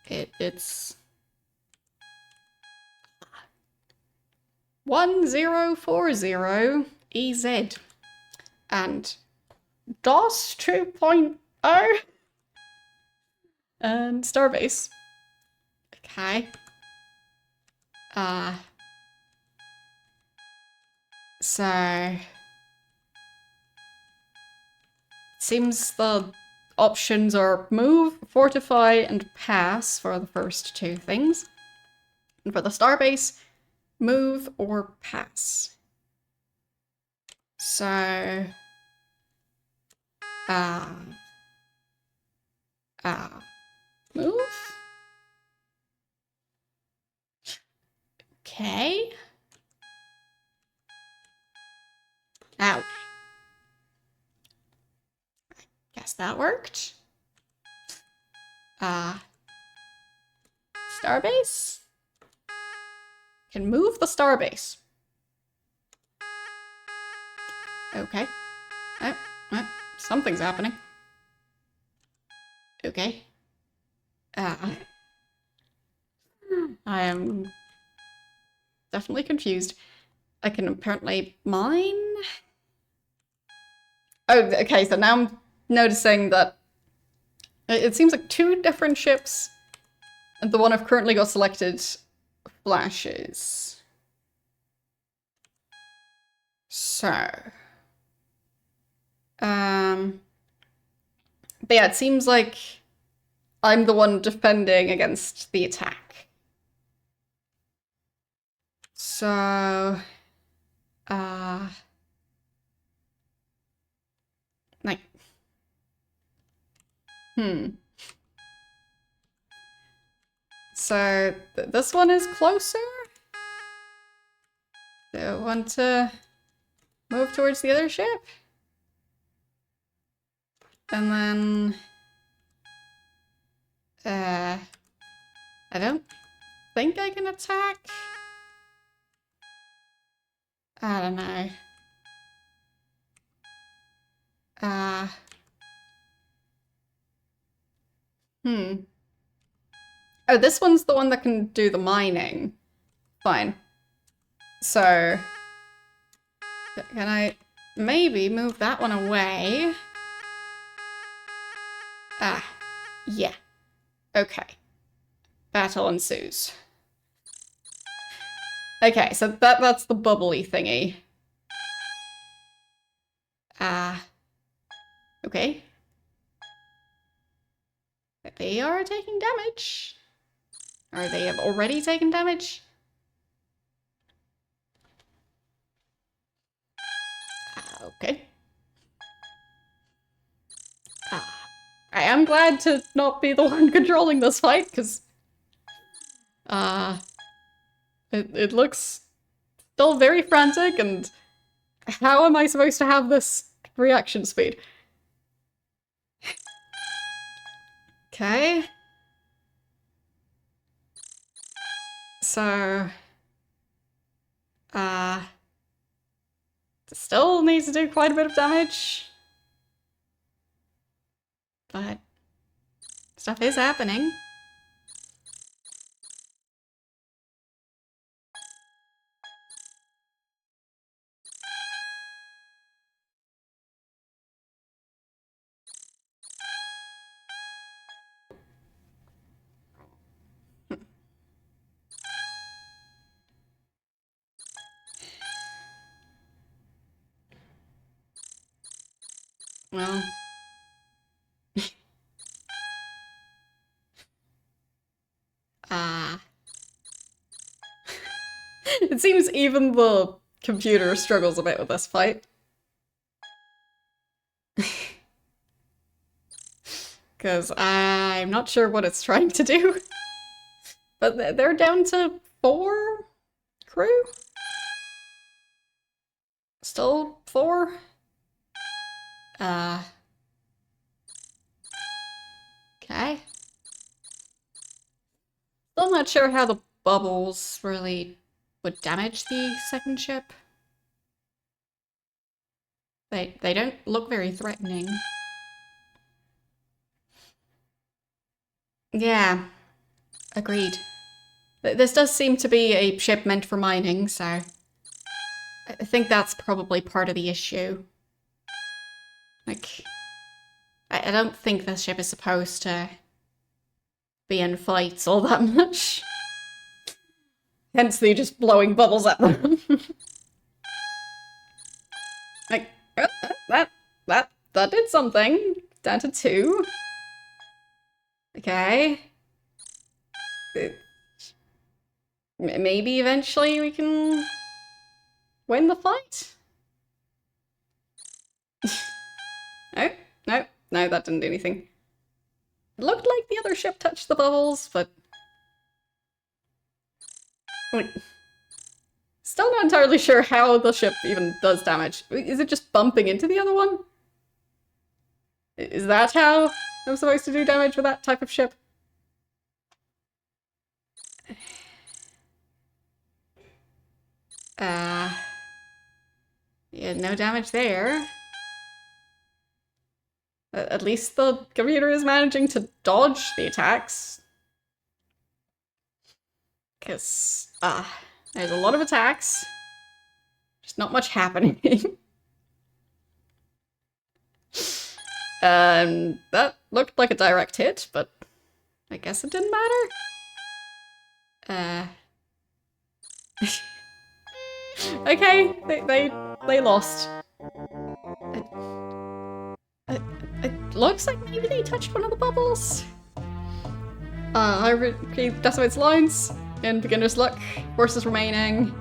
It's... 1040 EZ. And DOS 2.0. And Starbase. Okay. So... seems the options are move, fortify, and pass for the first two things. And for the starbase, move or pass. So... move? Okay. Ow. Guess that worked. Starbase? Can move the starbase. Okay. Something's happening. Okay. I am definitely confused. I can apparently mine? Oh, okay, so now I'm noticing that it seems like two different ships, and the one I've currently got selected flashes. So... but yeah, it seems like I'm the one defending against the attack. So... like... So, this one is closer? Do I want to move towards the other ship? And then... I don't think I can attack. I don't know. Oh, this one's the one that can do the mining. Fine. So... Can I maybe move that one away? Ah, yeah. Okay. Battle ensues. Okay, so that's the bubbly thingy. Okay. They are taking damage. Or they have already taken damage. Okay. I am glad to not be the one controlling this fight, because... it looks still very frantic, and how am I supposed to have this reaction speed? Okay. So... still needs to do quite a bit of damage. But... stuff is happening. Well... It seems even the computer struggles a bit with this fight. Because I'm not sure what it's trying to do. But they're down to 4 crew? Still 4? Okay. Still not sure how the bubbles really would damage the second ship. They don't look very threatening. Yeah, agreed. This does seem to be a ship meant for mining, so I think that's probably part of the issue. Like, I don't think this ship is supposed to be in fights all that much. Hence the just blowing bubbles at them. Like, that did something. Down to 2. Okay. Maybe eventually we can win the fight? No, no, no, that didn't do anything. It looked like the other ship touched the bubbles, but... Wait. Still not entirely sure how the ship even does damage. Is it just bumping into the other one? Is that how I'm supposed to do damage with that type of ship? Yeah, no damage there. At least the computer is managing to dodge the attacks. Because, there's a lot of attacks. Just not much happening. That looked like a direct hit, but I guess it didn't matter. Okay, they lost. It looks like maybe they touched one of the bubbles. I read Decimate's lines in beginner's luck. Forces remaining.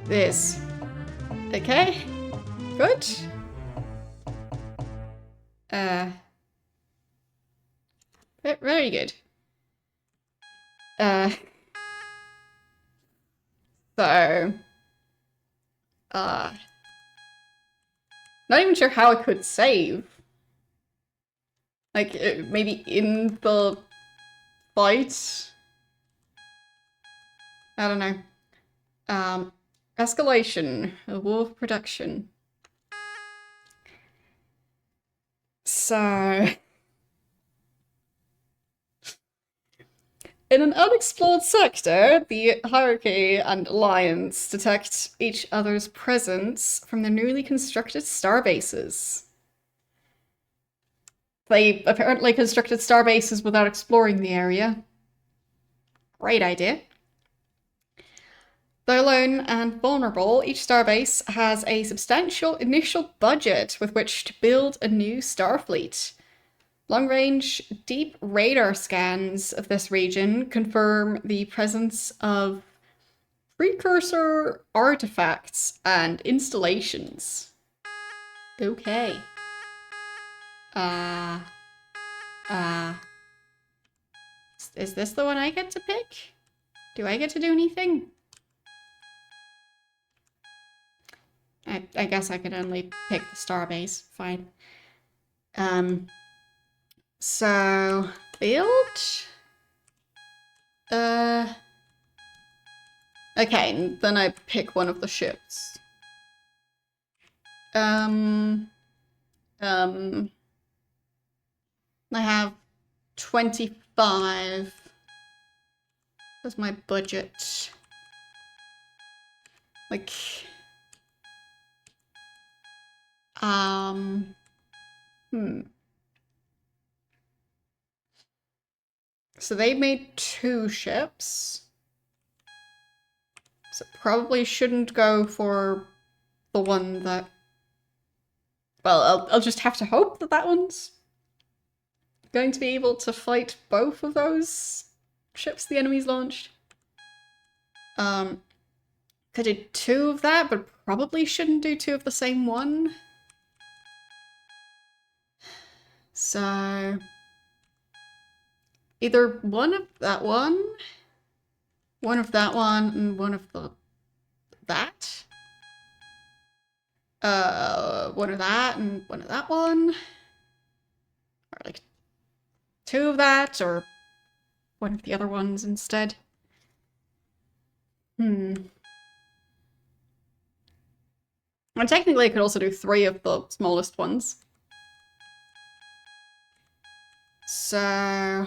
This. Okay. Good. Very good. So, Not even sure how I could save. Like, maybe in the fight? I don't know. Escalation. A wolf production. So... In an unexplored sector, the Hierarchy and Alliance detect each other's presence from their newly constructed starbases. They apparently constructed starbases without exploring the area. Great idea. Though alone and vulnerable, each starbase has a substantial initial budget with which to build a new starfleet. Long-range, deep radar scans of this region confirm the presence of precursor artifacts and installations. Okay. Is this the one I get to pick? Do I get to do anything? I guess I could only pick the starbase. Fine. So, build? Okay, then I pick one of the ships. I have 25. That's my budget. Like, So they made 2 ships. So probably shouldn't go for the one that... Well, I'll just have to hope that that one's going to be able to fight both of those ships the enemy's launched. Could do 2 of that, but probably shouldn't do 2 of the same one. So... either one of that one of that one, and one of that. One of that and one of that one. Or like 2 of that, or one of the other ones instead. And technically I could also do 3 of the smallest ones. So...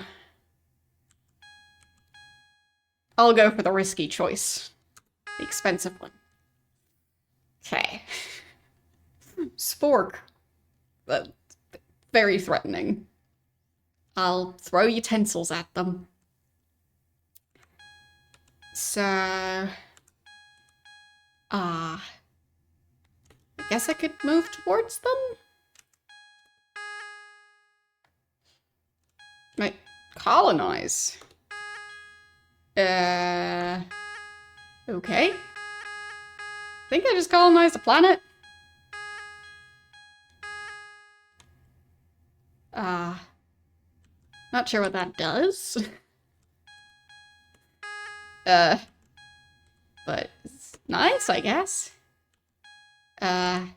I'll go for the risky choice. The expensive one. Okay. Spork. Very threatening. I'll throw utensils at them. So... I guess I could move towards them? Might colonize. Okay. I think I just colonized a planet. Not sure what that does. But it's nice, I guess. I'll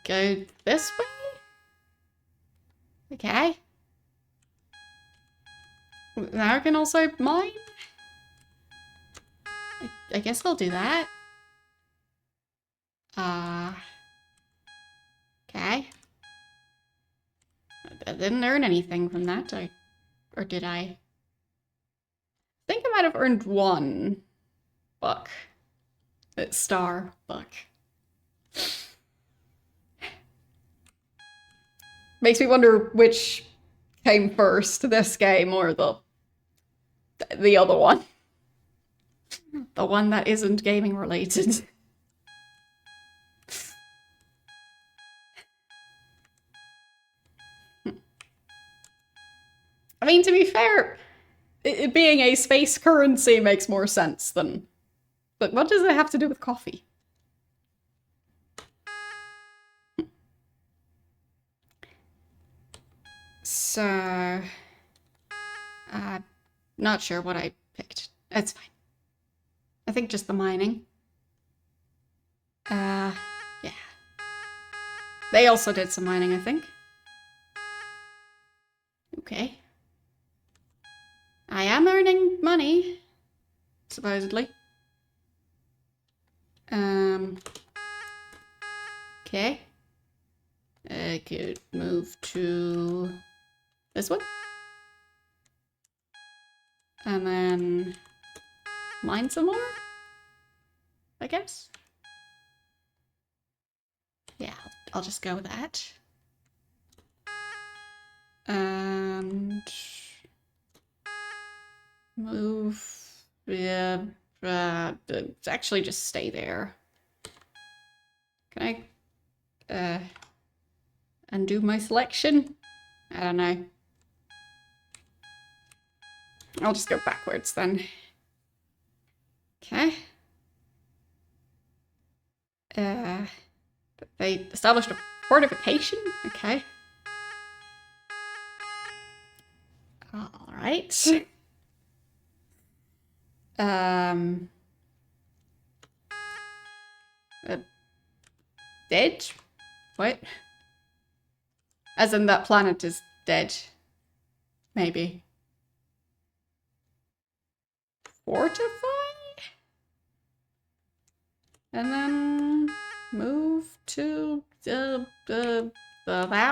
go this way? Okay. Now I can also mine? I guess I'll do that. Okay. I didn't earn anything from that, or did I? I think I might have earned 1 buck. Star buck. Makes me wonder which came first, this game or the other one. The one that isn't gaming related. I mean, to be fair, it being a space currency makes more sense than... But what does it have to do with coffee? So... not sure what I picked. It's fine. I think just the mining. Yeah. They also did some mining, I think. Okay. I am earning money, supposedly. Okay. I could move to this one. And then mine some more, I guess. Yeah, I'll just go with that. And move, yeah, actually just stay there. Can I, undo my selection? I don't know. I'll just go backwards then. Okay. They established a fortification? Okay. Alright. Dead? What? As in that planet is dead. Maybe. Fortify? And then move to that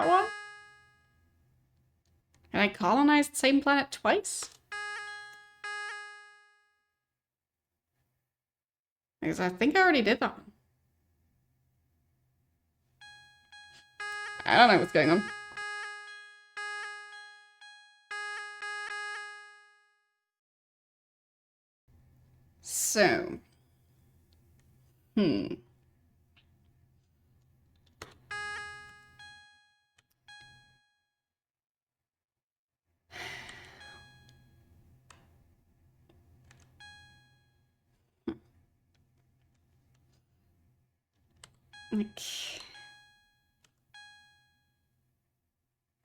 one? Can I colonize the same planet twice? Because I think I already did that one. I don't know what's going on. So. Okay.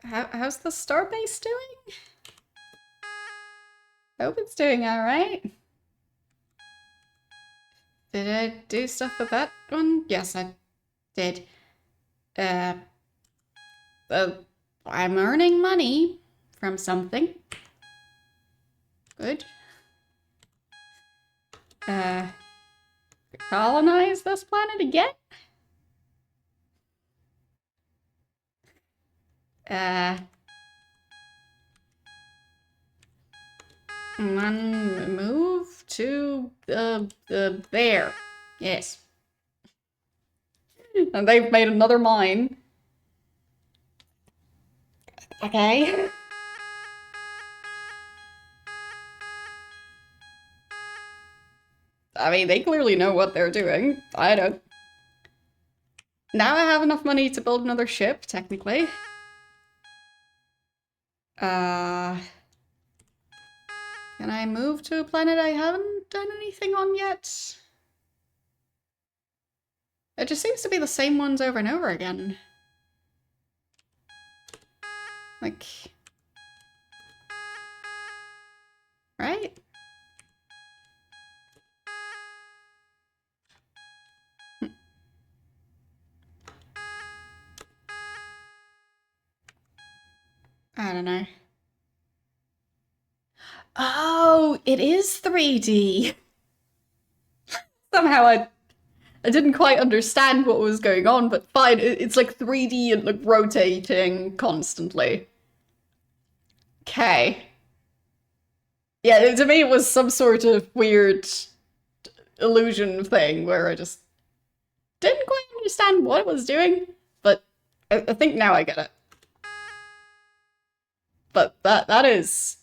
How's the starbase doing? Hope it's doing alright. Did I do stuff with that one? Yes, I did. I'm earning money from something. Good. Colonize this planet again? And then move to there. Yes. And they've made another mine. Okay. I mean, they clearly know what they're doing. I don't. Now I have enough money to build another ship, technically. Can I move to a planet I haven't done anything on yet? It just seems to be the same ones over and over again. Like... Right? I don't know. Oh, it is 3D! Somehow I didn't quite understand what was going on, but fine, it's like 3D and like rotating constantly. Okay. Yeah, to me it was some sort of weird illusion thing where I just didn't quite understand what it was doing, but I think now I get it. But that is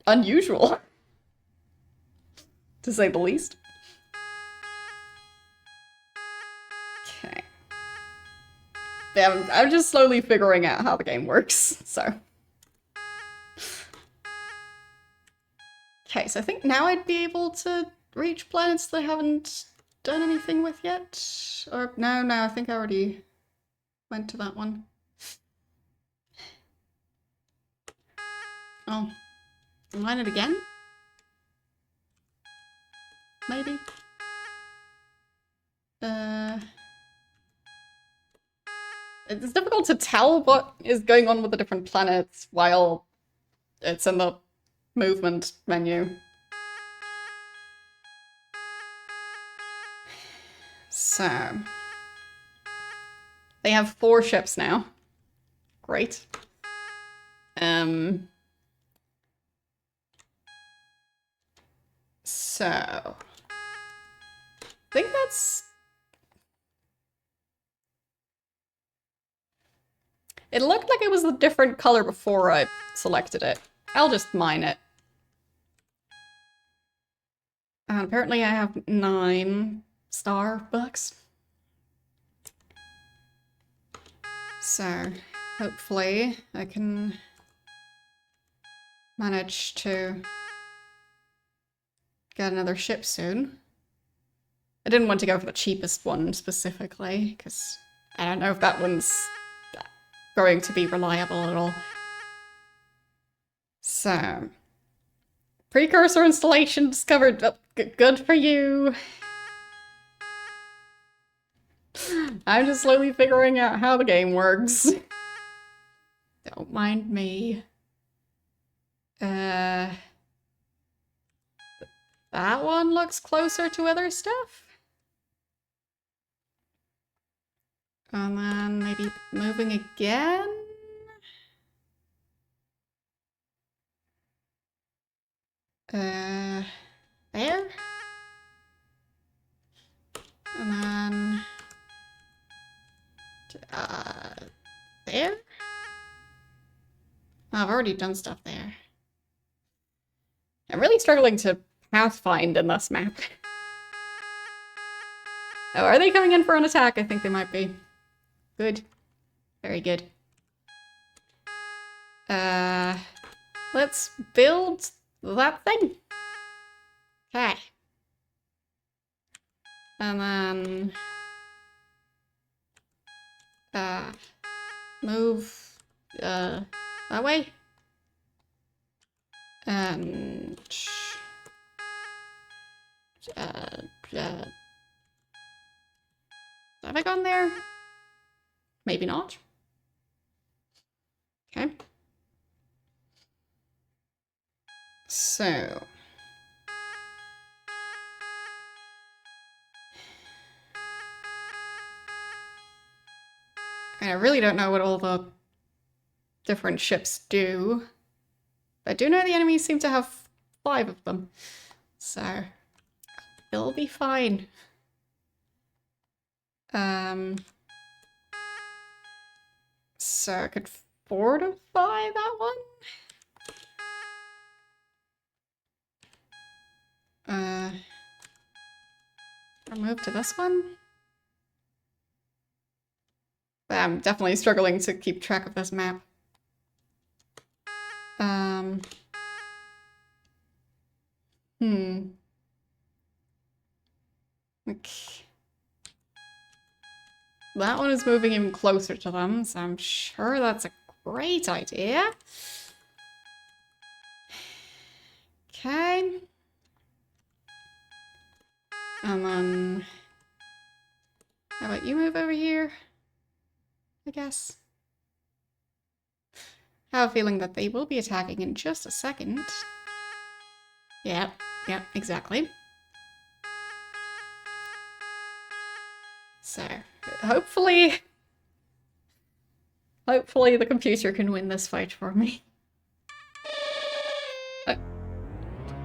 unusual, to say the least. Okay. Yeah, I'm just slowly figuring out how the game works, so. Okay, so I think now I'd be able to reach planets that I haven't done anything with yet. Or no, I think I already went to that one. Oh, mine it again? Maybe? It's difficult to tell what is going on with the different planets while it's in the movement menu. So, they have 4 ships now. Great. So, I think that's... It looked like it was a different color before I selected it. I'll just mine it. And apparently I have 9 Starbucks. So, hopefully I can manage to get another ship soon. I didn't want to go for the cheapest one specifically, because I don't know if that one's going to be reliable at all. So, precursor installation discovered. Oh, good for you. I'm just slowly figuring out how the game works. Don't mind me. That one looks closer to other stuff. And then maybe moving again? There? And then... there? Oh, I've already done stuff there. I'm really struggling to pathfind in this map. Oh, are they coming in for an attack? I think they might be. Good. Very good. Let's build that thing. Okay. And then... move... that way? And... have I gone there? Maybe not. Okay. So... I really don't know what all the different ships do. But I do know the enemies seem to have 5 of them. So... it'll be fine. So I could fortify that one? I'll move to this one. But I'm definitely struggling to keep track of this map. Okay. That one is moving even closer to them, so I'm sure that's a great idea. Okay. And then... how about you move over here? I guess. I have a feeling that they will be attacking in just a second. Yep, exactly. So, hopefully the computer can win this fight for me.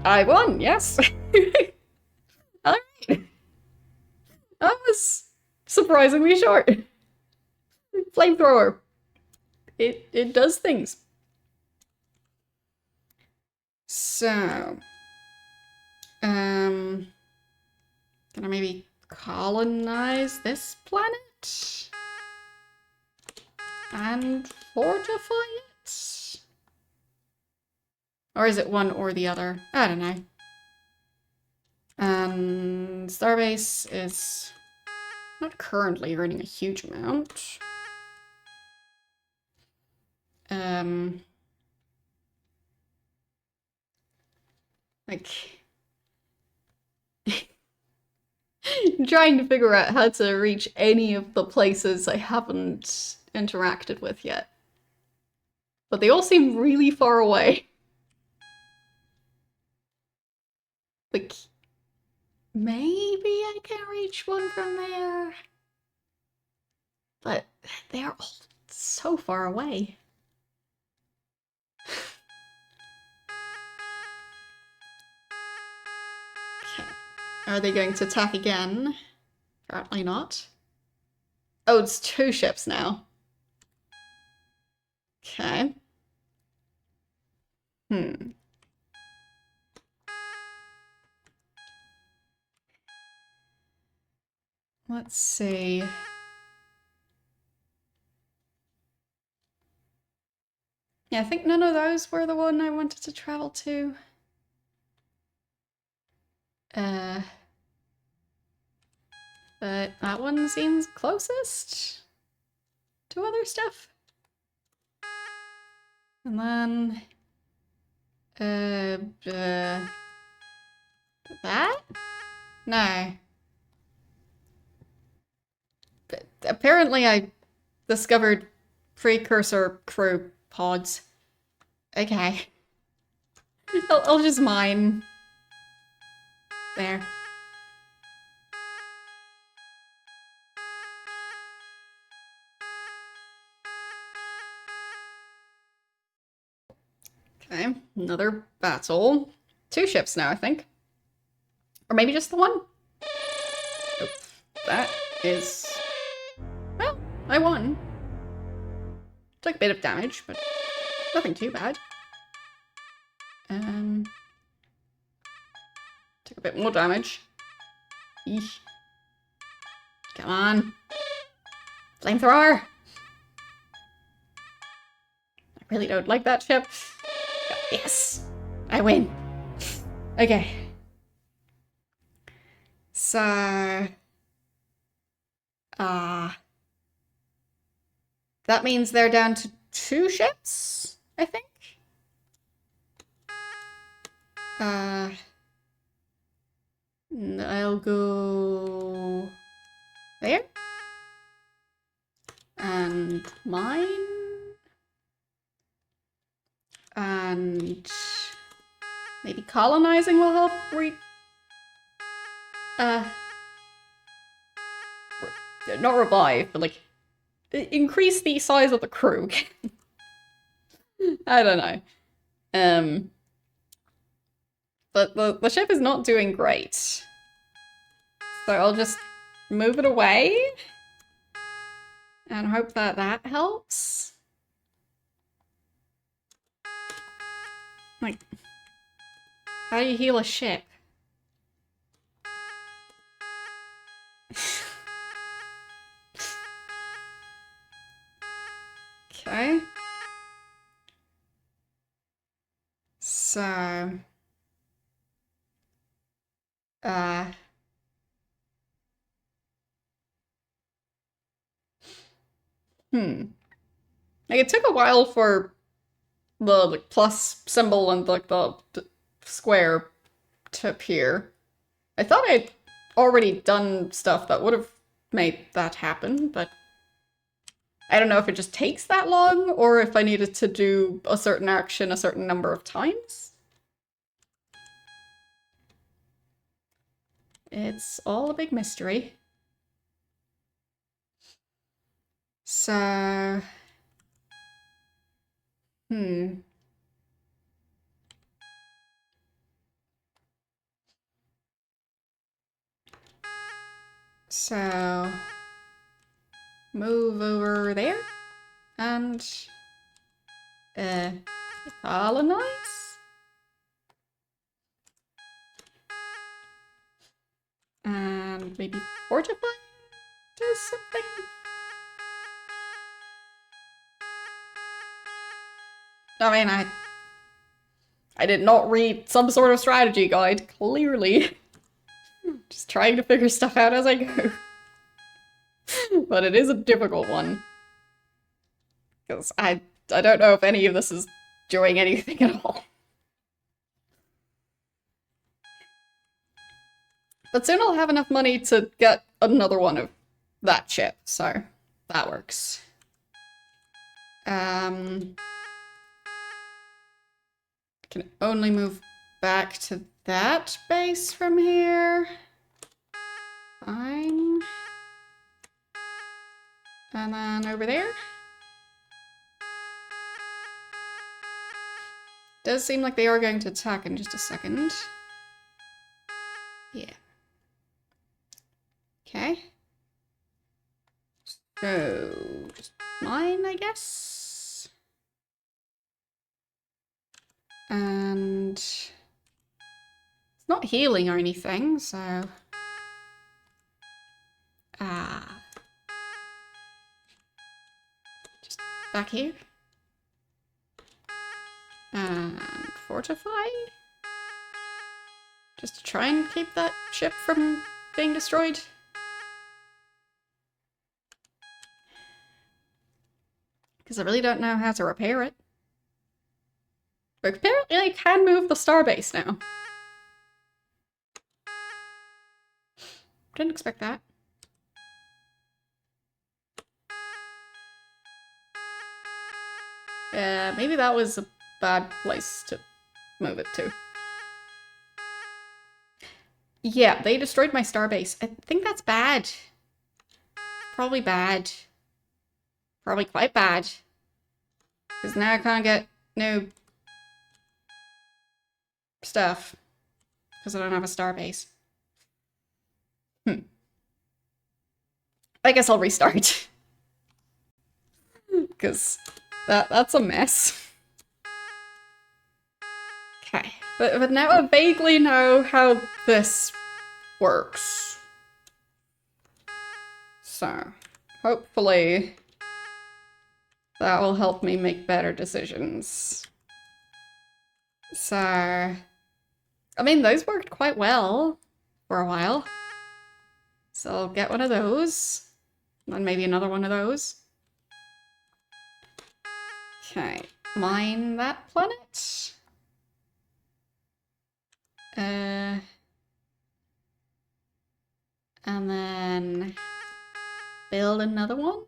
I won, yes! Alright. That was surprisingly short. Flamethrower. It does things. So, can I maybe colonize this planet? And fortify it? Or is it one or the other? I don't know. And Starbase is not currently earning a huge amount. Like... I'm trying to figure out how to reach any of the places I haven't interacted with yet. But they all seem really far away. Like, maybe I can reach one from there. But they're all so far away. Okay. Are they going to attack again? Apparently not. Oh, it's 2 ships now. Okay. Let's see. Yeah, I think none of those were the one I wanted to travel to. But that one seems closest to other stuff. And then, that? No. But apparently I discovered precursor crew pods. Okay. I'll just mine. There. Okay, another battle. 2 ships now, I think. Or maybe just the one? Oh, that is... Well, I won. Took a bit of damage, but nothing too bad. Took a bit more damage. Eesh. Come on. Flamethrower! I really don't like that ship. Yes! I win! Okay. So... that means they're down to 2 ships, I think? I'll go... there? And mine? And... maybe colonizing will help not revive, but like... increase the size of the crew. I don't know. But the ship is not doing great. So I'll just move it away. And hope that that helps. Like, how do you heal a ship? Okay. So... Like, it took a while for the like, plus symbol and like the square to appear. I thought I'd already done stuff that would have made that happen, but I don't know if it just takes that long or if I needed to do a certain action a certain number of times. It's all a big mystery. So... So... move over there? And... colonize? And maybe fortify? Do something? I mean, I did not read some sort of strategy guide, clearly. Just trying to figure stuff out as I go. But it is a difficult one. Because I don't know if any of this is doing anything at all. But soon I'll have enough money to get another one of that ship, so that works. I can only move back to that base from here. Fine. And then over there. Does seem like they are going to attack in just a second. Yeah. Okay. So, just mine, I guess. And it's not healing or anything, so... Just back here. And fortify. Just to try and keep that ship from being destroyed. Because I really don't know how to repair it. But apparently I can move the starbase now. Didn't expect that. Maybe that was a bad place to move it to. Yeah, they destroyed my starbase. I think that's bad. Probably bad. Probably quite bad. Because now I can't get new stuff. Because I don't have a starbase. I guess I'll restart. Because that's a mess. Okay. But now I vaguely know how this works. So, hopefully that will help me make better decisions. So, I mean, those worked quite well for a while. So I'll get one of those. And maybe another one of those. Okay, mine that planet. And then build another one.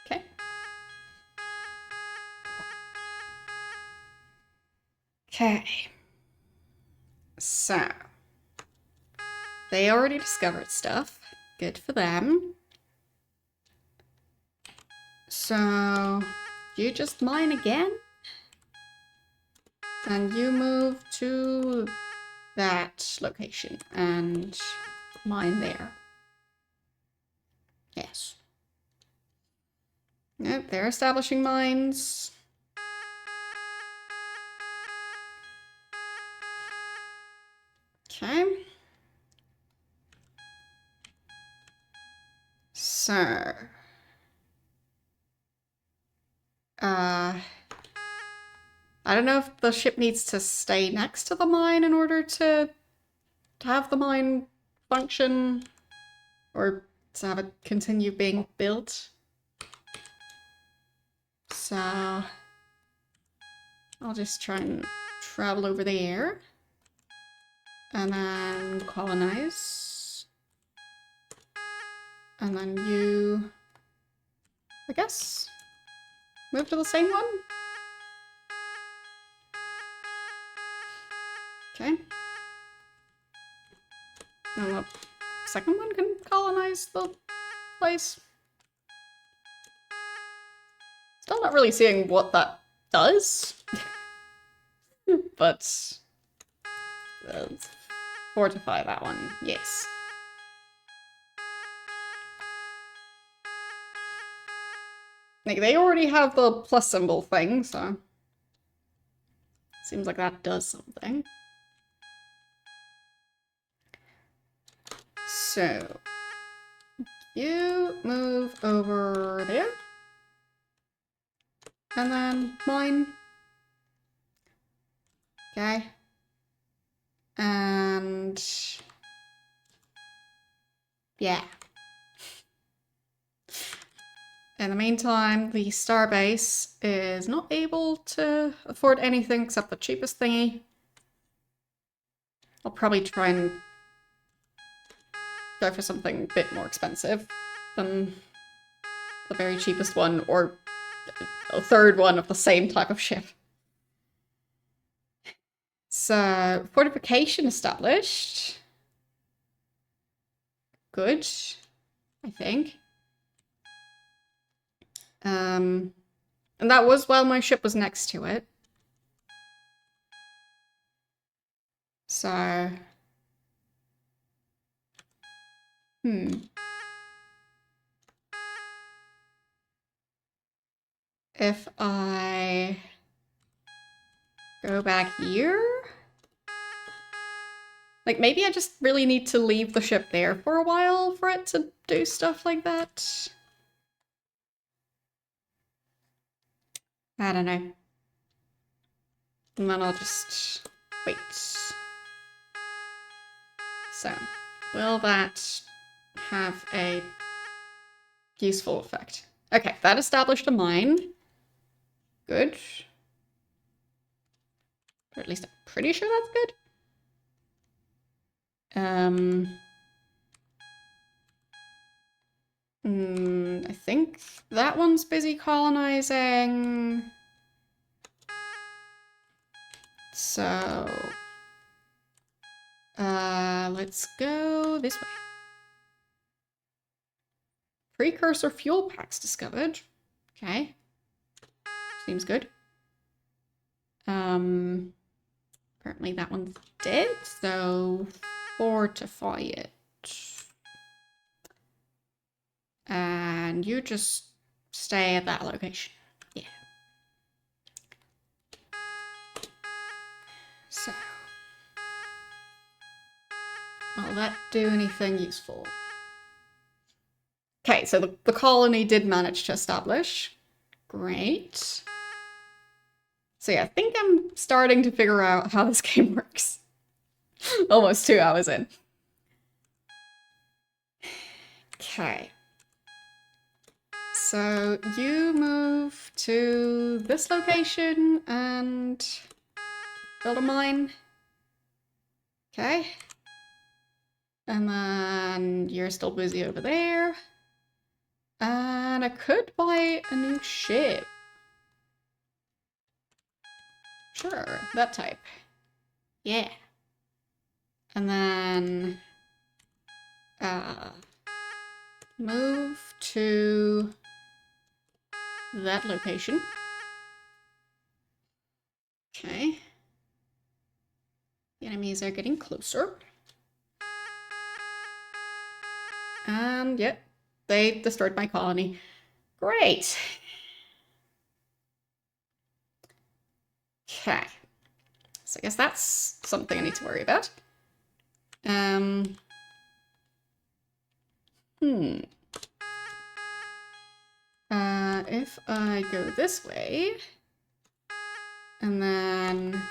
Okay. Okay. So, they already discovered stuff. Good for them. So, you just mine again? And you move to that location and mine there. Yes. Yep, they're establishing mines. Okay. So. I don't know if the ship needs to stay next to the mine in order to have the mine function, or to have it continue being built. So I'll just try and travel over there and then colonize. And then you, I guess, move to the same one? Okay. And the second one can colonize the place. Still not really seeing what that does. But let's fortify that one, yes. Like, they already have the plus symbol thing, so seems like that does something. So, you move over there. And then mine. Okay. And yeah. In the meantime, the starbase is not able to afford anything except the cheapest thingy. I'll probably try and go for something a bit more expensive than the very cheapest one, or a third one of the same type of ship. So, fortification established. Good, I think. And that was while my ship was next to it. So... If I go back here? Like, maybe I just really need to leave the ship there for a while for it to do stuff like that. I don't know. And then I'll just wait. So, will that have a useful effect? Okay, that established a mine. Good. Or at least I'm pretty sure that's good. I think that one's busy colonizing. So, let's go this way. Precursor fuel packs discovered. Okay. Seems good. Apparently that one's dead, so fortify it. And you just stay at that location. Yeah. So, will that do anything useful? Okay, so the colony did manage to establish. Great. So yeah, I think I'm starting to figure out how this game works. Almost 2 hours in. Okay. So you move to this location and build a mine. Okay. And then you're still busy over there. And I could buy a new ship. Sure, that type. Yeah. And then move to that location. Okay. The enemies are getting closer. And yep, they destroyed my colony. Great. Okay. So I guess that's something I need to worry about. If I go this way, and then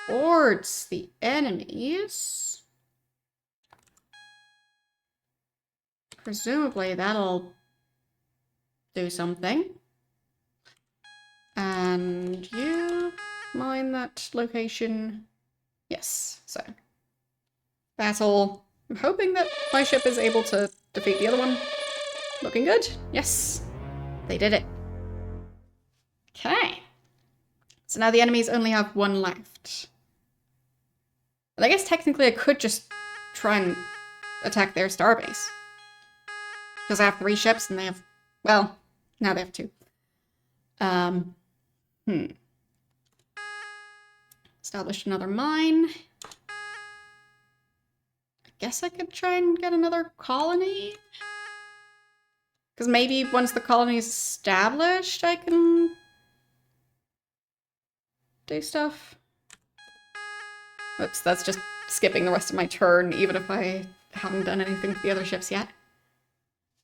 towards the enemies, presumably that'll do something. And you mine that location. Yes, so battle. I'm hoping that my ship is able to defeat the other one. Looking good. Yes, they did it. Okay. So now the enemies only have one left. And I guess technically I could just try and attack their starbase. Because I have 3 ships and they have, well, now they have 2. Established another mine. I guess I could try and get another colony. Because maybe once the colony is established, I can do stuff. Oops, that's just skipping the rest of my turn, even if I haven't done anything with the other ships yet.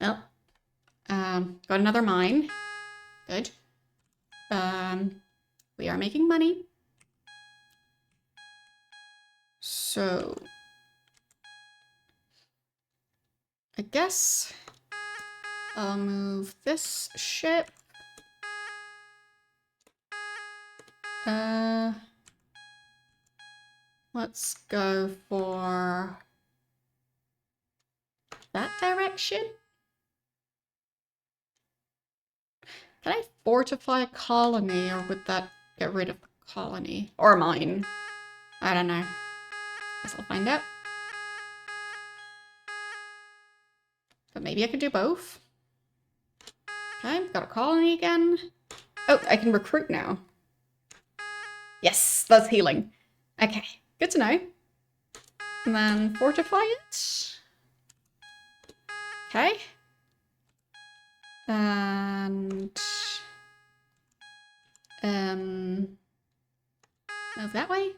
Well, got another mine. Good. We are making money. So, I guess I'll move this ship. Let's go for that direction. Can I fortify a colony, or would that get rid of the colony? Or mine? I don't know. Guess I'll find out. But maybe I could do both. Okay, got a colony again. Oh, I can recruit now. Yes, that's healing. Okay, good to know. And then fortify it. Okay. And move that way.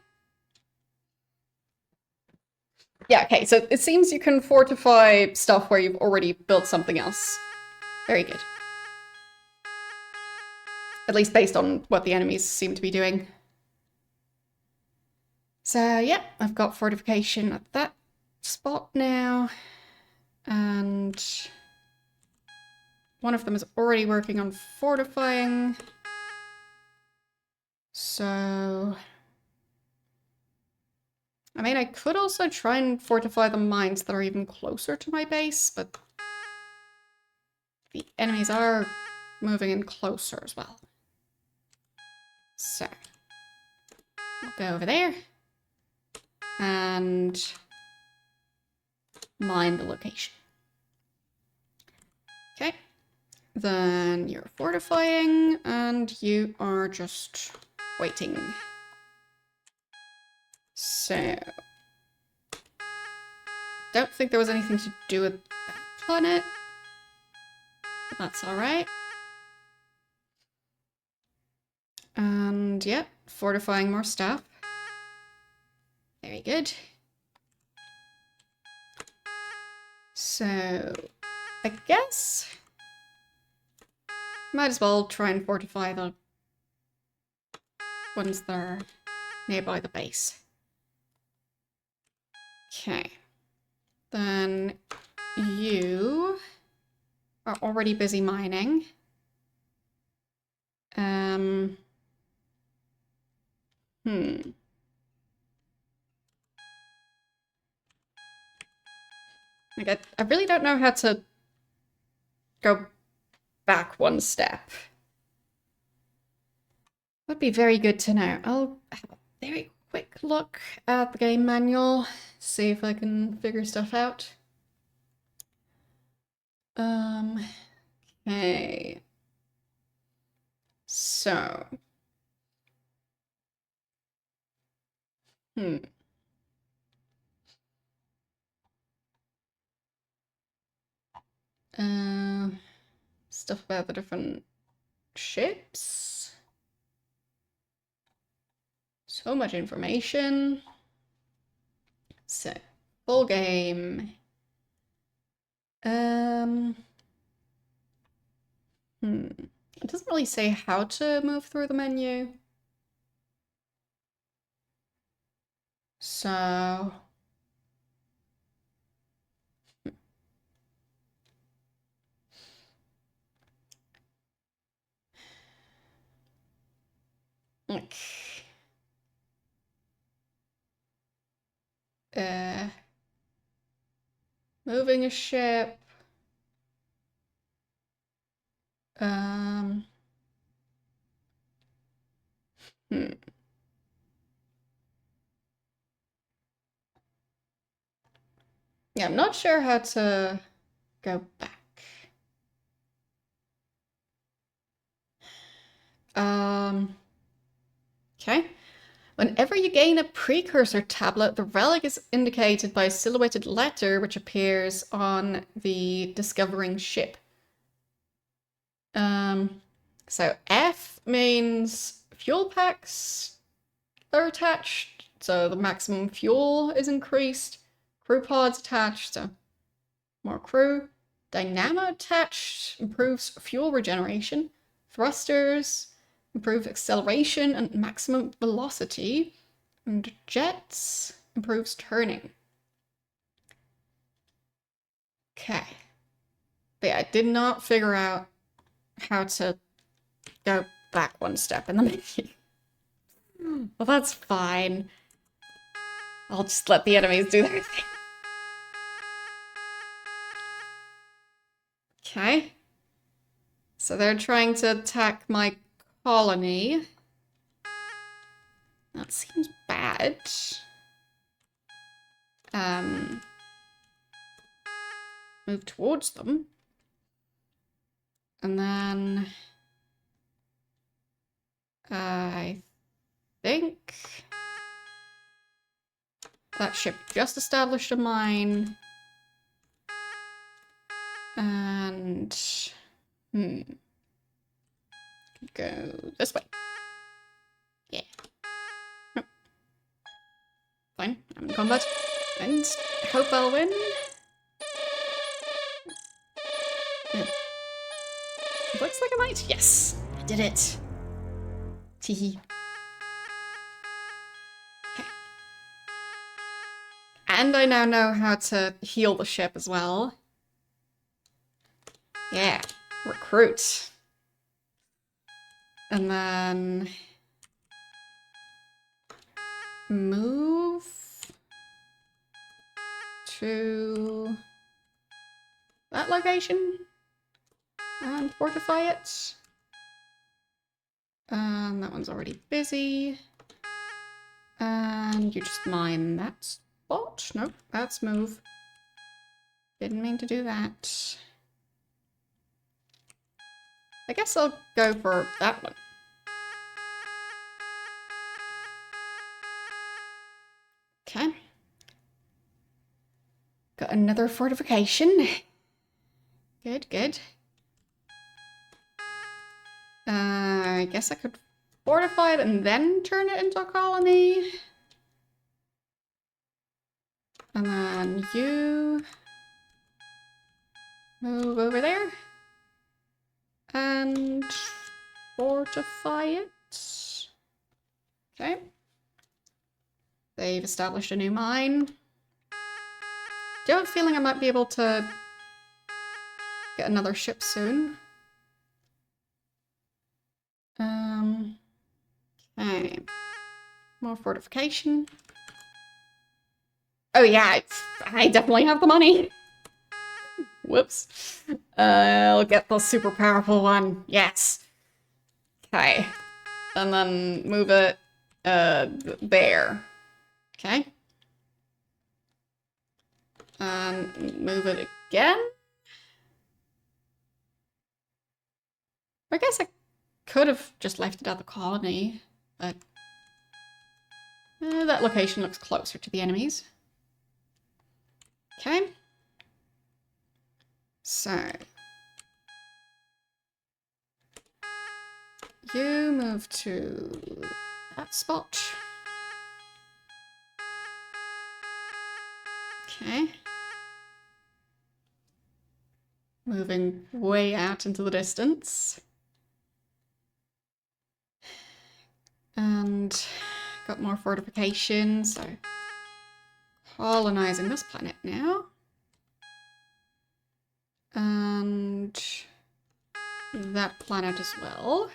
Yeah, okay, so it seems you can fortify stuff where you've already built something else. Very good. At least based on what the enemies seem to be doing. So, yeah, I've got fortification at that spot now. And one of them is already working on fortifying. So, I mean, I could also try and fortify the mines that are even closer to my base, but the enemies are moving in closer as well. So, I'll go over there and mine the location. Okay, then you're fortifying and you are just waiting. So, don't think there was anything to do with that planet, but that's alright. And yeah, fortifying more stuff. Very good. So, I guess might as well try and fortify the ones that are nearby the base. Okay. Then you are already busy mining. Like, I really don't know how to go back one step. Would be very good to know. I'll have a very quick look at the game manual, see if I can figure stuff out. Okay. So. Stuff about the different ships. So much information. So, full game. It doesn't really say how to move through the menu. So... moving a ship. Yeah, I'm not sure how to go back. Okay. Whenever you gain a precursor tablet, the relic is indicated by a silhouetted letter which appears on the discovering ship. So F means fuel packs are attached, so the maximum fuel is increased. Crew pods attached, so more crew. Dynamo attached improves fuel regeneration. Thrusters improve acceleration and maximum velocity. And jets improves turning. Okay. But yeah, I did not figure out how to go back one step in the menu. Well, that's fine. I'll just let the enemies do their thing. Okay. So they're trying to attack my colony. That seems bad. Move towards them. And then I think that ship just established a mine. And go this way. Yeah. Nope. Fine. I'm in combat. And hope I'll win. Yeah. Looks like I might. Yes! I did it. Teehee. Okay. And I now know how to heal the ship as well. Yeah. Recruit. And then move to that location and fortify it. And that one's already busy. And you just mine that spot. Nope, that's move. Didn't mean to do that. I guess I'll go for that one. Okay. Got another fortification. Good, good. I guess I could fortify it and then turn it into a colony. And then you move over there. And fortify it. Okay. They've established a new mine. Do you have a feeling I might be able to get another ship soon? Okay. More fortification. Oh yeah, I definitely have the money. Whoops. I'll get the super powerful one. Yes. Okay. And then move it there. Okay. And move it again. I guess I could have just left it at the colony, but that location looks closer to the enemies. Okay. So you move to that spot. Okay. Moving way out into the distance. And got more fortification, so colonizing this planet now. And that planet as well.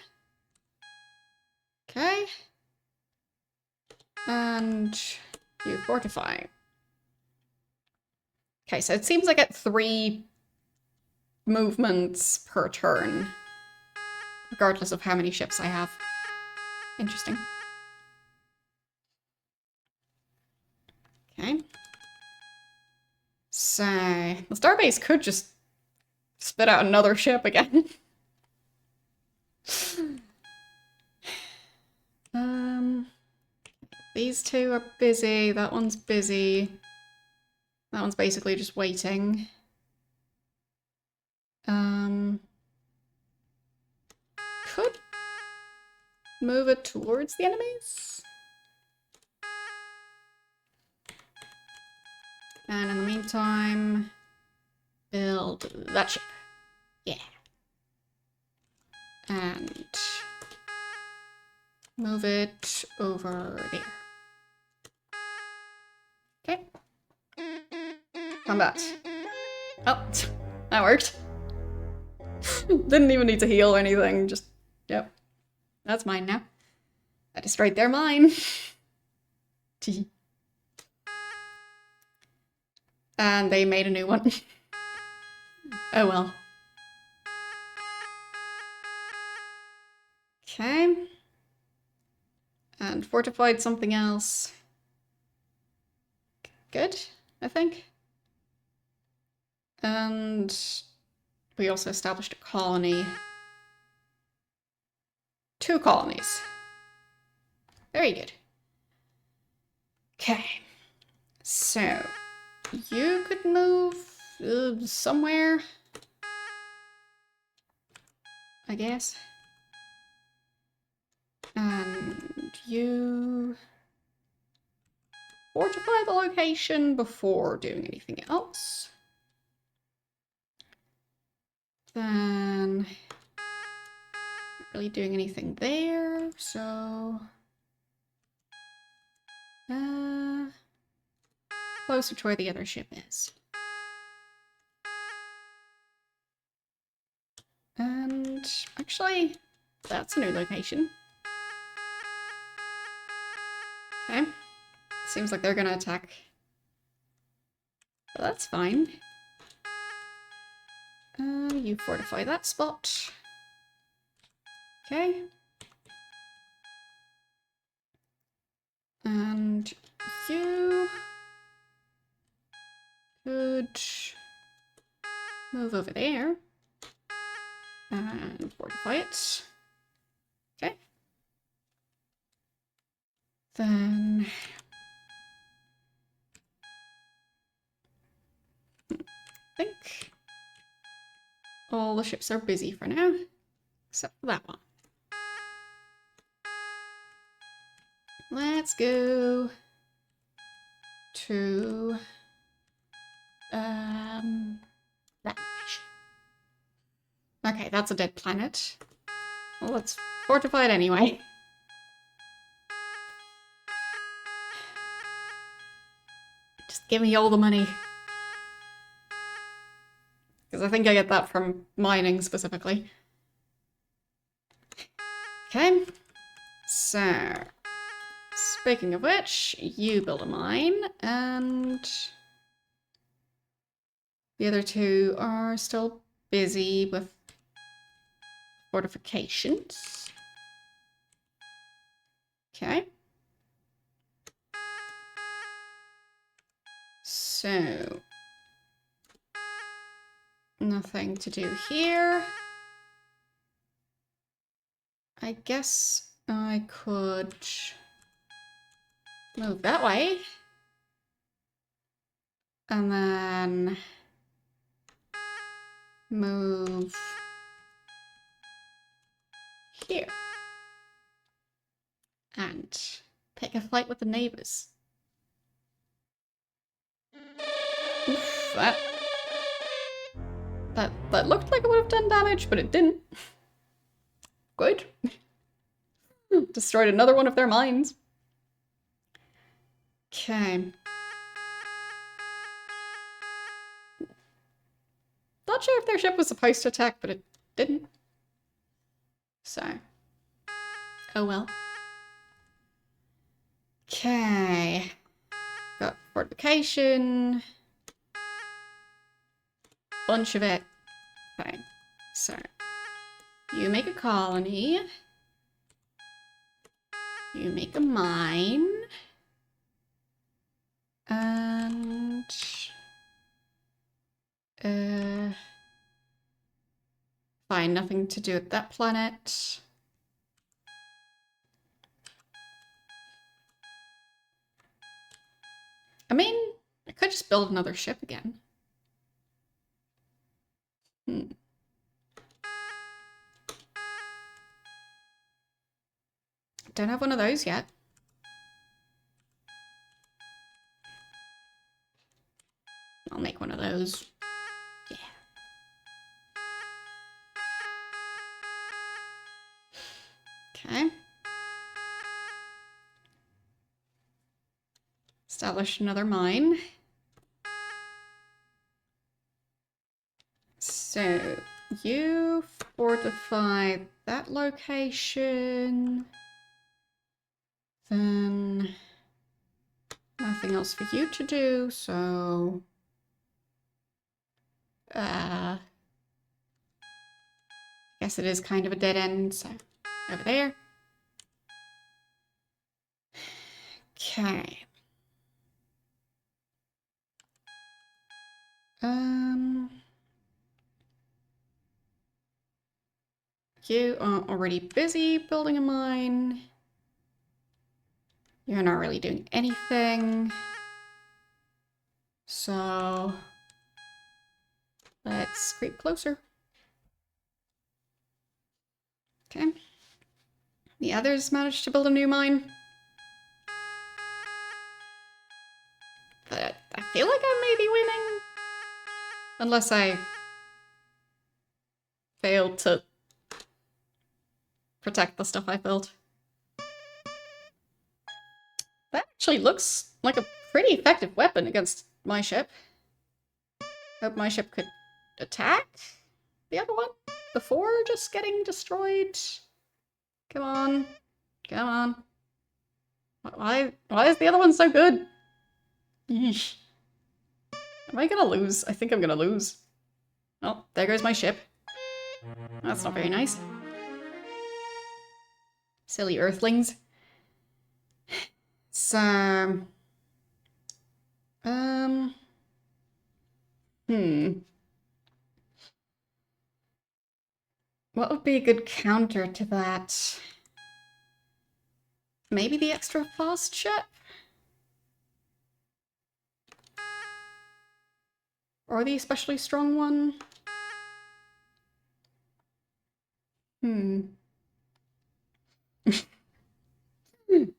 Okay. And you fortify. Okay, so it seems I get 3 movements per turn, regardless of how many ships I have. Interesting. Okay. So, the starbase could just spit out another ship again. These two are busy. That one's busy. That one's basically just waiting. Could move it towards the enemies. And in the meantime, build that ship. Yeah. And move it over there. Okay. Combat. Oh, that worked. Didn't even need to heal or anything, just, yep. That's mine now. I destroyed their mine. And they made a new one. Oh well. Okay. And fortified something else. Good, I think. And we also established a colony. 2 colonies. Very good. Okay. So, you could move somewhere, I guess. And you fortify the location before doing anything else. Then, not really doing anything there, so closer to where the other ship is. And actually, that's a new location. Okay. Seems like they're gonna attack. But that's fine. You fortify that spot. Okay. And you could move over there and fortify it. Okay. Then I think all the ships are busy for now, except for that one. Let's go to that location. Okay, that's a dead planet. Well, let's fortify it anyway. Just give me all the money. Because I think I get that from mining specifically. Okay. So, speaking of which, you build a mine, and the other 2 are still busy with fortifications. Okay. So, nothing to do here. I guess I could move that way. And then move here. And pick a fight with the neighbors. Oof, that looked like it would have done damage, but it didn't. Good. Destroyed another one of their mines. Okay. Not sure if their ship was supposed to attack, but it didn't. So. Oh well. Okay. Got fortification. Bunch of it. Okay. So. You make a colony. You make a mine. And fine, nothing to do with that planet. I mean, I could just build another ship again. Don't have one of those yet. I'll make one of those. Yeah. Okay. Establish another mine. So, you fortify that location. Then nothing else for you to do, so guess it is kind of a dead end, so Over there. Okay. You are already busy building a mine. You're not really doing anything. So let's creep closer. Okay. The others managed to build a new mine. But I feel like I may be winning. Unless I failed to protect the stuff I built. That actually looks like a pretty effective weapon against my ship. Hope my ship could attack the other one before just getting destroyed. Come on. Come on. Why is the other one so good? Yeesh. Am I gonna lose? I think I'm gonna lose. Oh, there goes my ship. That's not very nice. Silly earthlings. So... What would be a good counter to that? Maybe the extra fast ship? Or the especially strong one?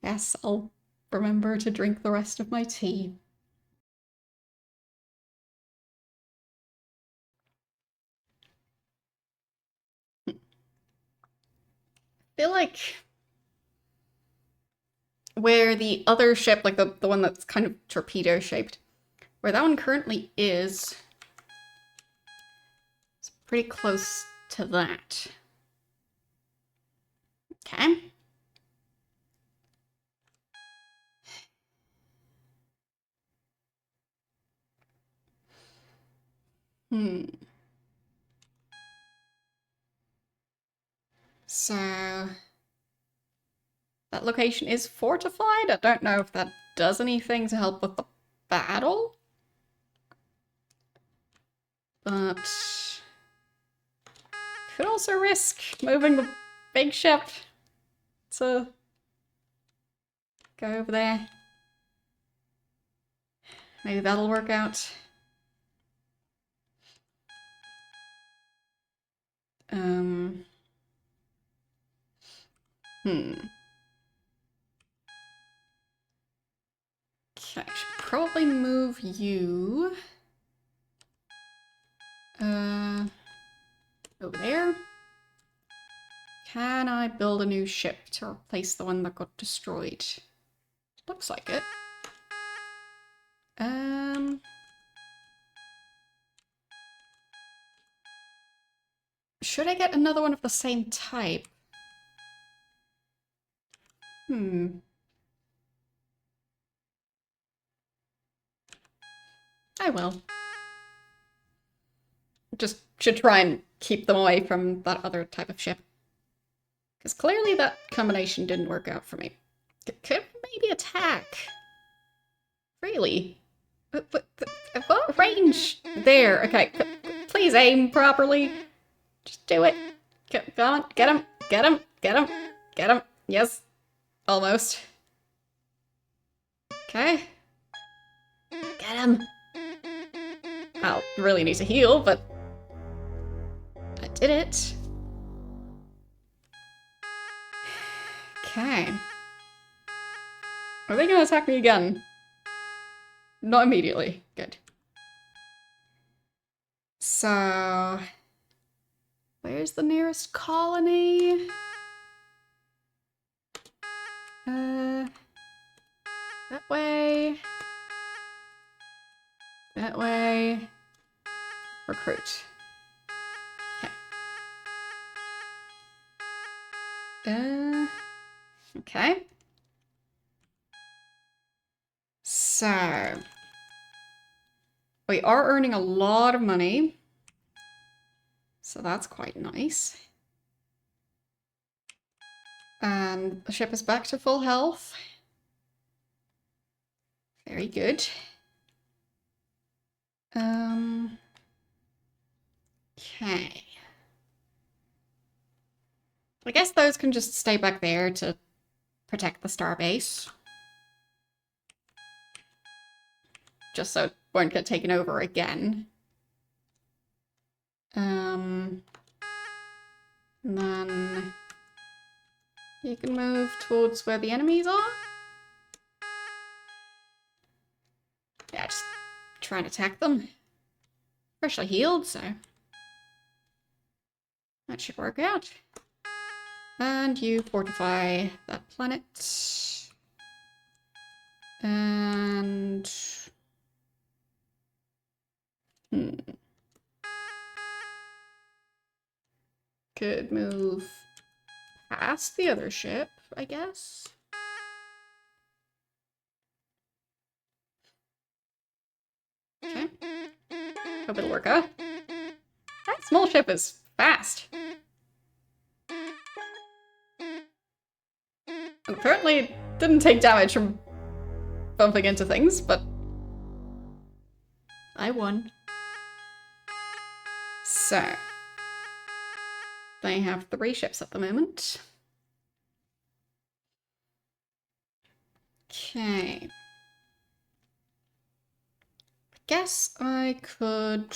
Yes, I'll remember to drink the rest of my tea. I feel like where the other ship, like the one that's kind of torpedo shaped, where that one currently is, it's pretty close to that. Okay. So that location is fortified. I don't know if that does anything to help with the battle. But could also risk moving the big ship to go over there. Maybe that'll work out. Okay, I should probably move you over there. Can I build a new ship to replace the one that got destroyed? Looks like it. Should I get another one of the same type? I will. Just should try and keep them away from that other type of ship. Because clearly that combination didn't work out for me. Could maybe attack. Really? What range? There, okay. Please aim properly. Just do it. Come on, get him, get him, get him, get him. Yes, almost. Okay. Get him. I'll really need to heal, but I did it. Okay. Are they gonna attack me again? Not immediately. Good. So... where's the nearest colony? That way. That way. Recruit. Okay. Okay. So, we are earning a lot of money. So that's quite nice. And the ship is back to full health. Very good. Okay. I guess those can just stay back there to protect the starbase. Just so it won't get taken over again. And then you can move towards where the enemies are. Yeah, just try and attack them. Freshly healed, so that should work out. And you fortify that planet. And... Could move past the other ship, I guess. Okay. Hope it'll work out. That small ship is fast. And apparently it didn't take damage from bumping into things, but I won. So, they have 3 ships at the moment. Okay. I guess I could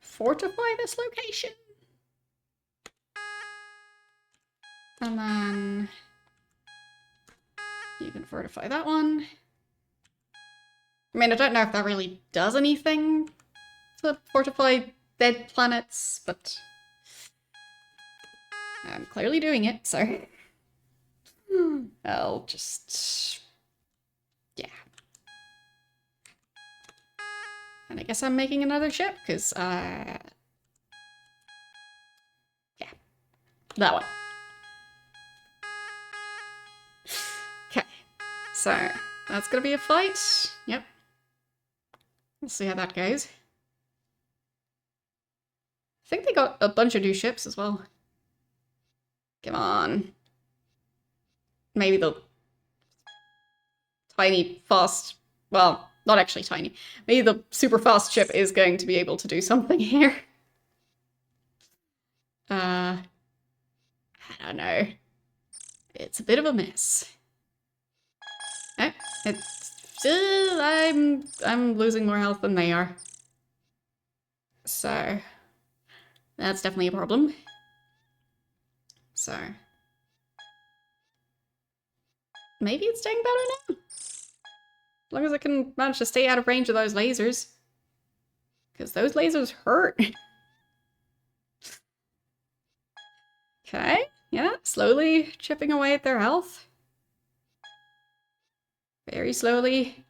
fortify this location. And then you can fortify that one. I mean, I don't know if that really does anything to fortify dead planets, but I'm clearly doing it, so I'll just... yeah. And I guess I'm making another ship, because, yeah. That one. Okay. So, that's gonna be a fight. Yep. We'll see how that goes. I think they got a bunch of new ships as well. Come on. Maybe the tiny, fast... well, not actually tiny. Maybe the super fast ship is going to be able to do something here. I don't know. It's a bit of a mess. Oh, it's... I'm losing more health than they are. So... that's definitely a problem. So... maybe it's doing better now? As long as I can manage to stay out of range of those lasers. Because those lasers hurt. Okay, yeah, slowly chipping away at their health. Very slowly.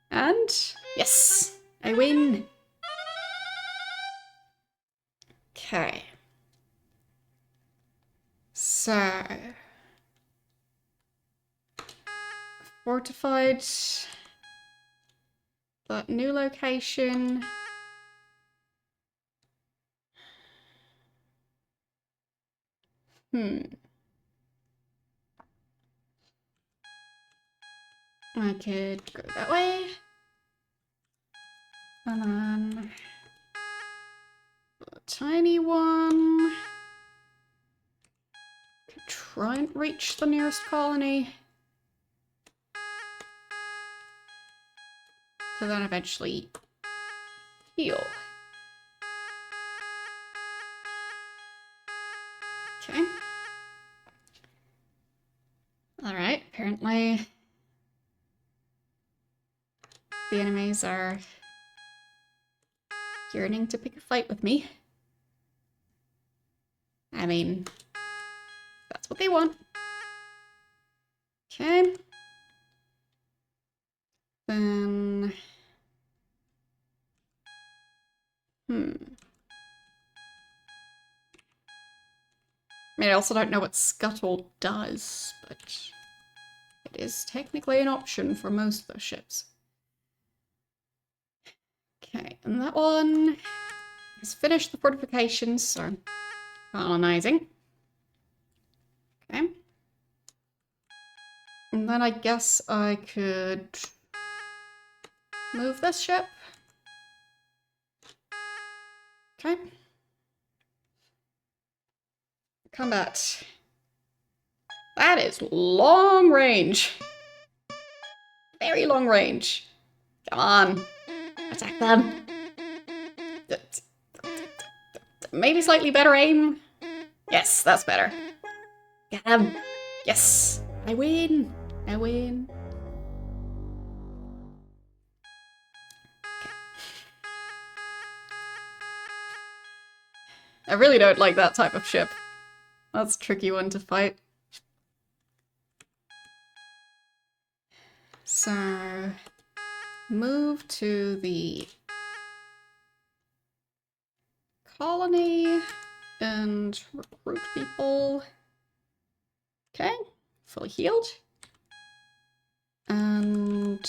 And yes, I win. Okay. So... fortified that new location. I could go that way. And then a tiny one. Could try and reach the nearest colony. To then eventually heal. Okay. Alright, apparently the enemies are yearning to pick a fight with me. I mean, that's what they want. Okay. Then... I mean, I also don't know what Scuttle does, but it is technically an option for most of those ships. Okay, and that one has finished the fortifications, so colonizing. Okay. And then I guess I could move this ship. Okay. Combat. That is long range. Very long range. Come on. Attack them. Maybe slightly better aim. Yes, that's better. Get him. Yes. I win. I win. Okay. I really don't like that type of ship. That's a tricky one to fight. So, move to the colony and recruit people. Okay, fully healed. And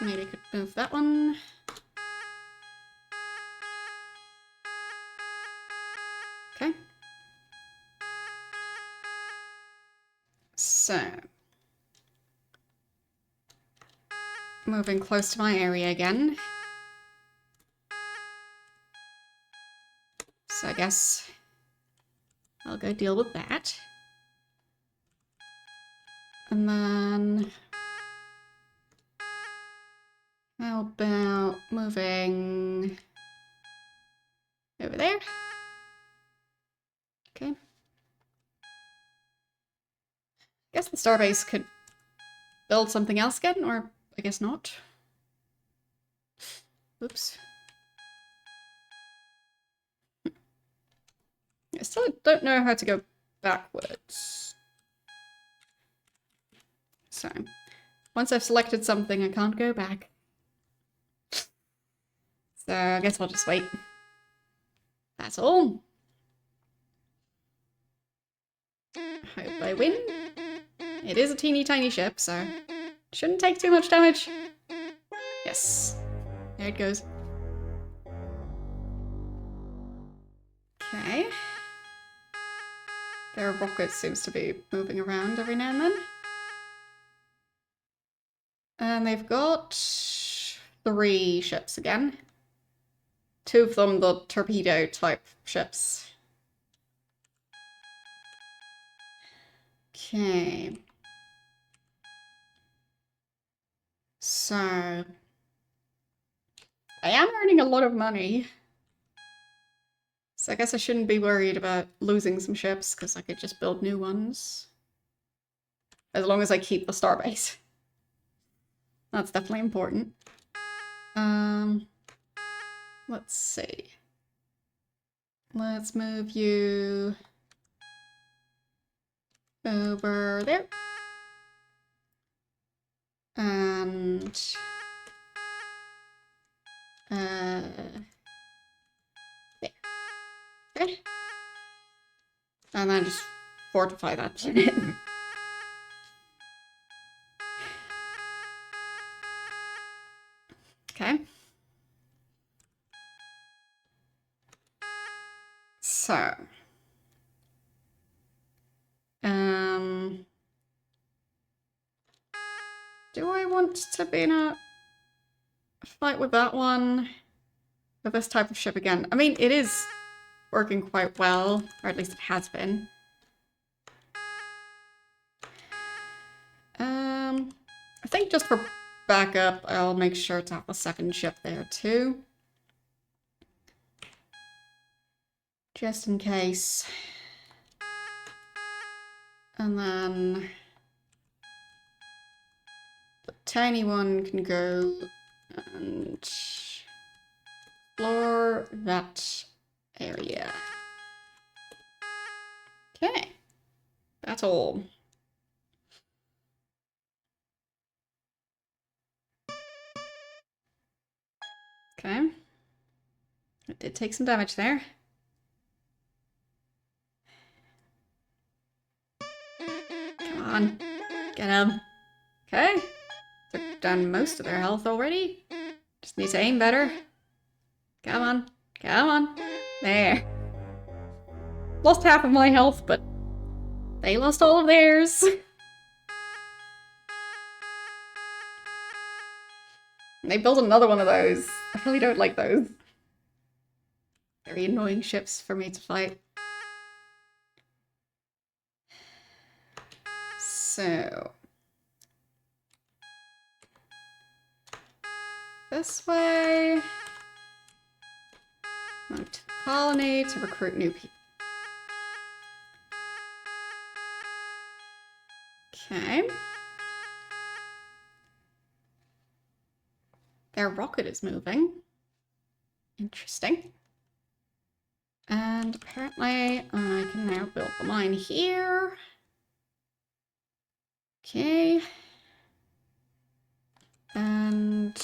maybe I could move that one. Okay. So, moving close to my area again. So I guess I'll go deal with that. And then how about moving over there? Okay. I guess the starbase could build something else again, or I guess not. Oops. I still don't know how to go backwards. So, once I've selected something, I can't go back. So I guess I'll just wait. That's all. Hope I win. It is a teeny tiny ship, so shouldn't take too much damage. Yes. There it goes. Okay. Their rocket seems to be moving around every now and then. And they've got 3 ships again. 2 of them the torpedo type ships. Okay. So I am earning a lot of money. So I guess I shouldn't be worried about losing some ships, because I could just build new ones. As long as I keep the starbase. That's definitely important. Let's see. Let's move you over there. And there. Okay. And then just fortify that unit. Okay. So. Do I want to be in a fight with that one? With this type of ship again? I mean, it is working quite well, or at least it has been. I think just for backup, I'll make sure to have a second ship there too. Just in case. And then the tiny one can go and explore that area. Okay, that's all. Okay, it did take some damage there. Come on, get him. Okay, Took down most of their health already. Just need to aim better. Come on. Come on. There. Lost half of my health, but they lost all of theirs. They built another one of those. I really don't like those. Very annoying ships for me to fight. So... this way... move to the colony to recruit new people. Okay. Their rocket is moving. Interesting. And apparently I can now build the mine here. Okay. And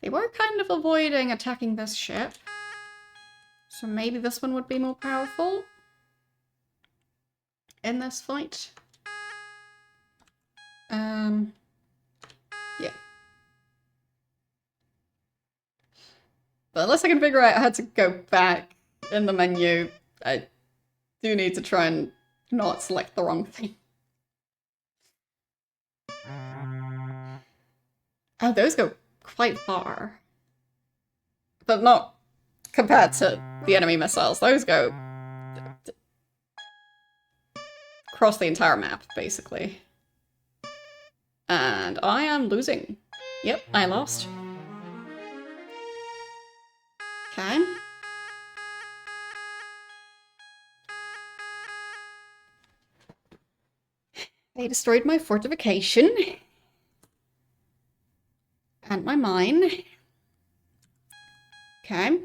they were kind of avoiding attacking this ship. So maybe this one would be more powerful in this fight. Yeah. But unless I can figure out how to go back in the menu, I do need to try and not select the wrong thing. Oh, those go quite far. But not compared to the enemy missiles. Those go across the entire map, basically. And I am losing. Yep, I lost. Okay. They destroyed my fortification. And my mine. Okay.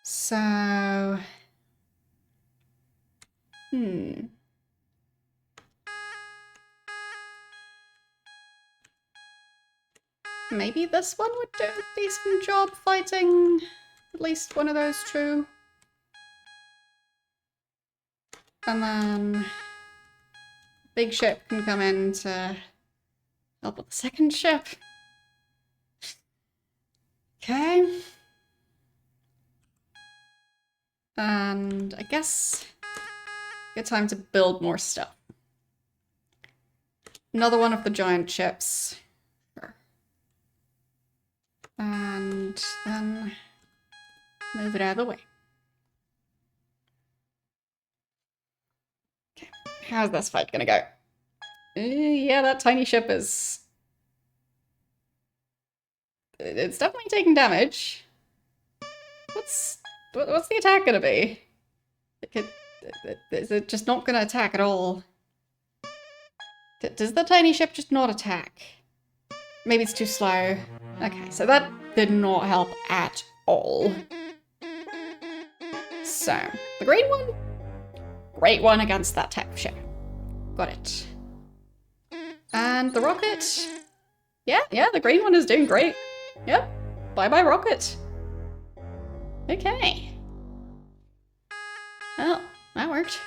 So... maybe this one would do a decent job fighting at least one of those two. And then big ship can come in to help with the second ship. Okay. And I guess good time to build more stuff. Another one of the giant ships. Sure. And then move it out of the way. Okay, how's this fight gonna go? Yeah, that tiny ship is... it's definitely taking damage. What's the attack gonna be? Is it just not gonna attack at all? Does the tiny ship just not attack? Maybe it's too slow. Okay, so that did not help at all. So, the green one? Great one against that type of ship. Got it. And the rocket? Yeah, the green one is doing great. Yep. Bye-bye rocket. Okay. Well, that worked.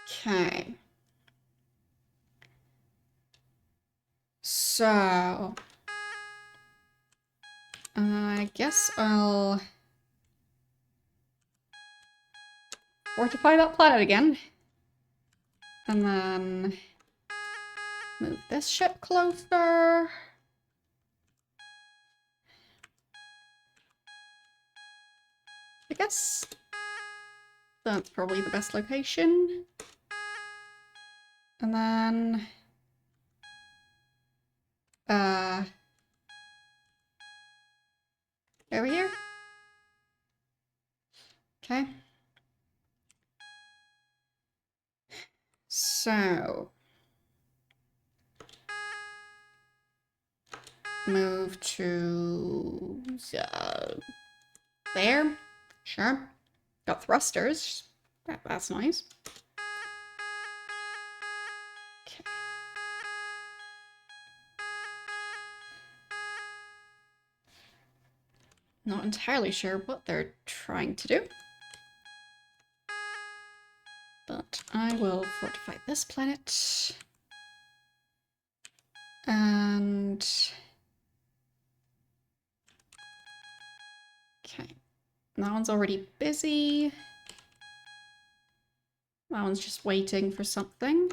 Okay. So... I guess I'll... fortify that planet again. And then... move this ship closer. I guess that's probably the best location. And then... over here? Okay. So... move to... there? Sure. Got thrusters. That's nice. Okay. Not entirely sure what they're trying to do. But I will fortify this planet. And... okay. That one's already busy. That one's just waiting for something.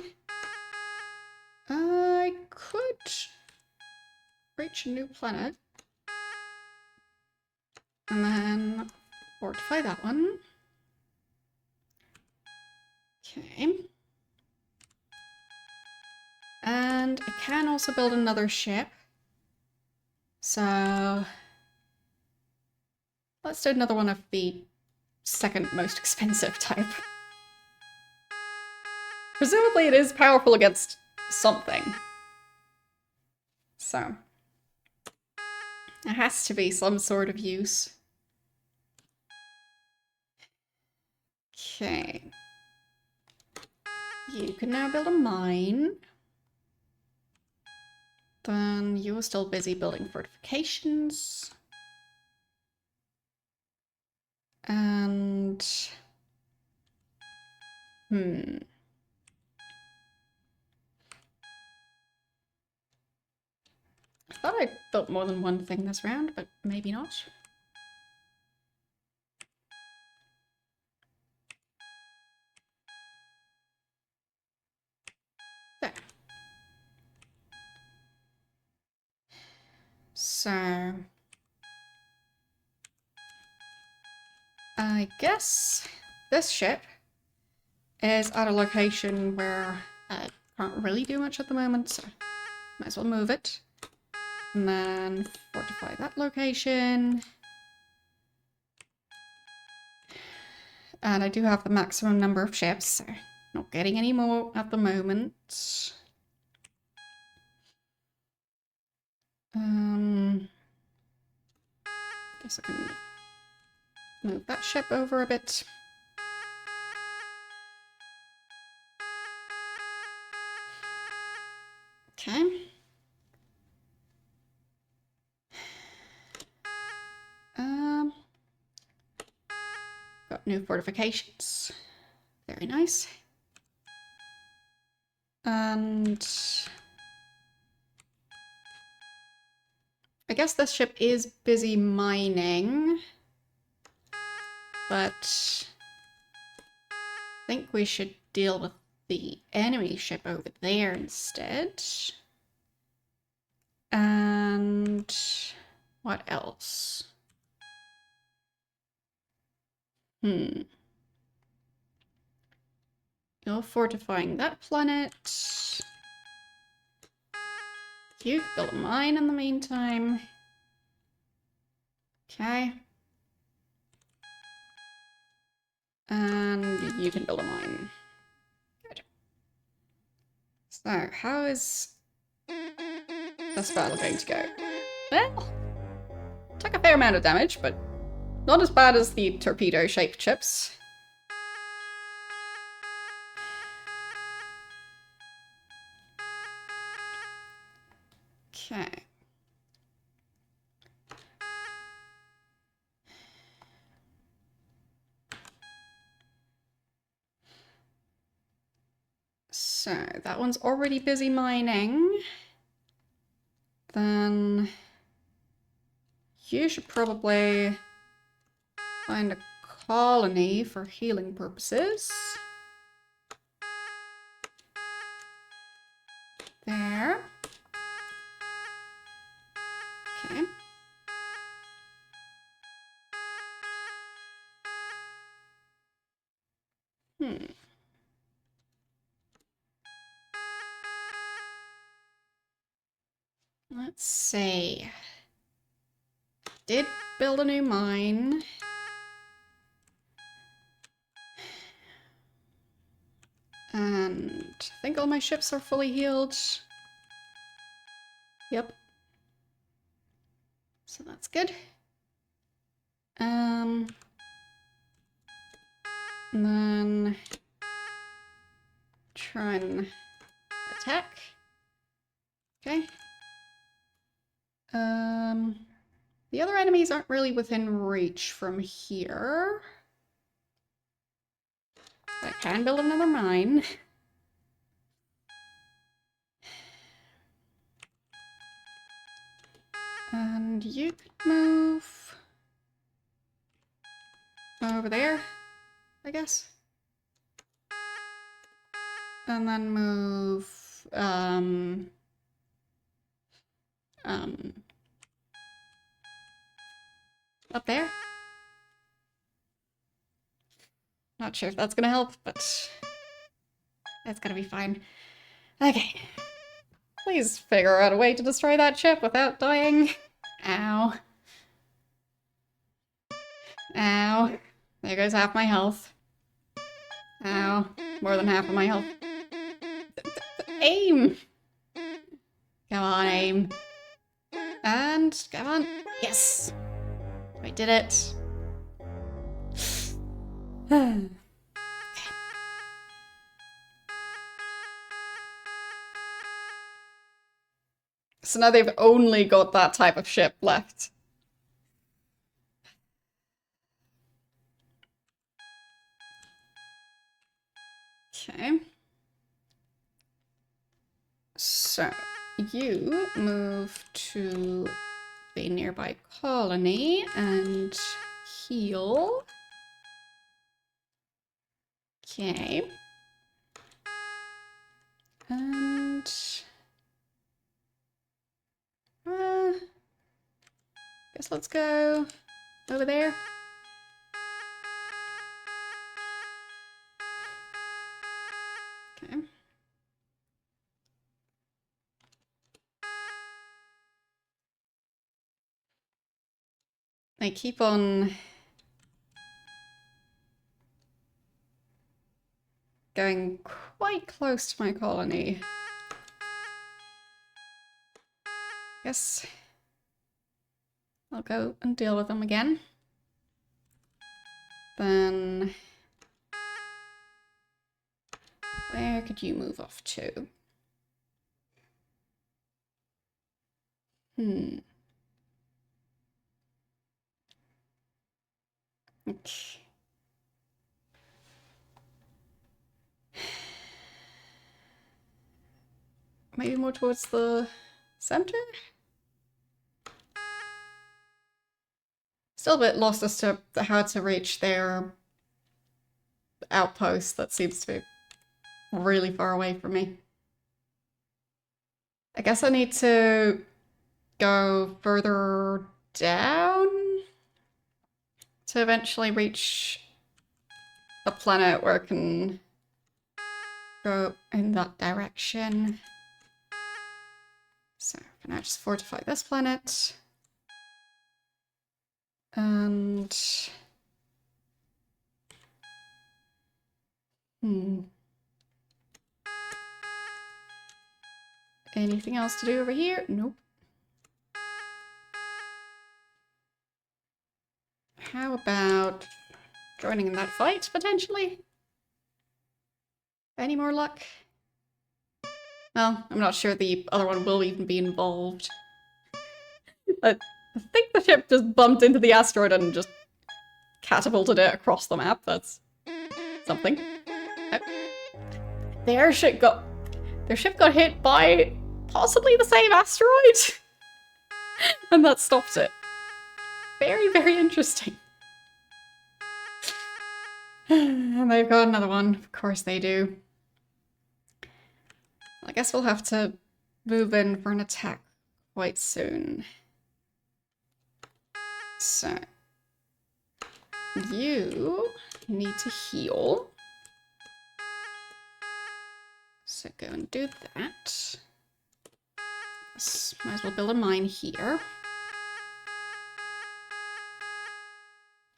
I could reach a new planet. And then fortify that one. Okay. And I can also build another ship. So let's do another one of the second most expensive type. Presumably it is powerful against something. So there has to be some sort of use. Okay. You can now build a mine. Then you're still busy building fortifications. And... I thought I built more than one thing this round, but maybe not. There. So... I guess this ship is at a location where I can't really do much at the moment, so might as well move it. And then fortify that location. And I do have the maximum number of ships, so not getting any more at the moment. Guess I can move that ship over a bit. Okay. Got new fortifications. Very nice. And I guess this ship is busy mining, but I think we should deal with the enemy ship over there instead. And what else? You're fortifying that planet. You can build a mine in the meantime. Okay. And you can build a mine. Good. So, how is this battle going to go? Well, took a fair amount of damage, but not as bad as the torpedo-shaped chips. Okay. So, that one's already busy mining. Then you should probably find a colony for healing purposes. There. Okay. Let's see. Did build a new mine. And I think all my ships are fully healed. Yep. So that's good. And then try and attack. Okay. The other enemies aren't really within reach from here. But I can build another mine. And you could move over there, I guess. And then move, up there. Not sure if that's gonna help, but that's gonna be fine. Okay. Please figure out a way to destroy that ship without dying. Ow. Ow. There goes half my health. Ow. More than half of my health. Aim! Come on, aim. And, come on. Yes! I did it. So now they've only got that type of ship left. Okay. So, you move to a nearby colony and heal. Okay. And... guess let's go over there. Okay. I keep on going quite close to my colony. Guess I'll go and deal with them again. Then where could you move off to? Okay. Maybe more towards the center? Still a bit lost as to how to reach their outpost. That seems to be really far away from me. I guess I need to go further down to eventually reach a planet where I can go in that direction. So for now, just fortify this planet. And... anything else to do over here? Nope. How about joining in that fight, potentially? Any more luck? Well, I'm not sure the other one will even be involved. I think the ship just bumped into the asteroid and just catapulted it across the map. That's something. Their ship got hit by possibly the same asteroid, and that stopped it. Very, very interesting. And they've got another one. Of course they do. I guess we'll have to move in for an attack quite soon. So, you need to heal. So go and do that. Might as well build a mine here.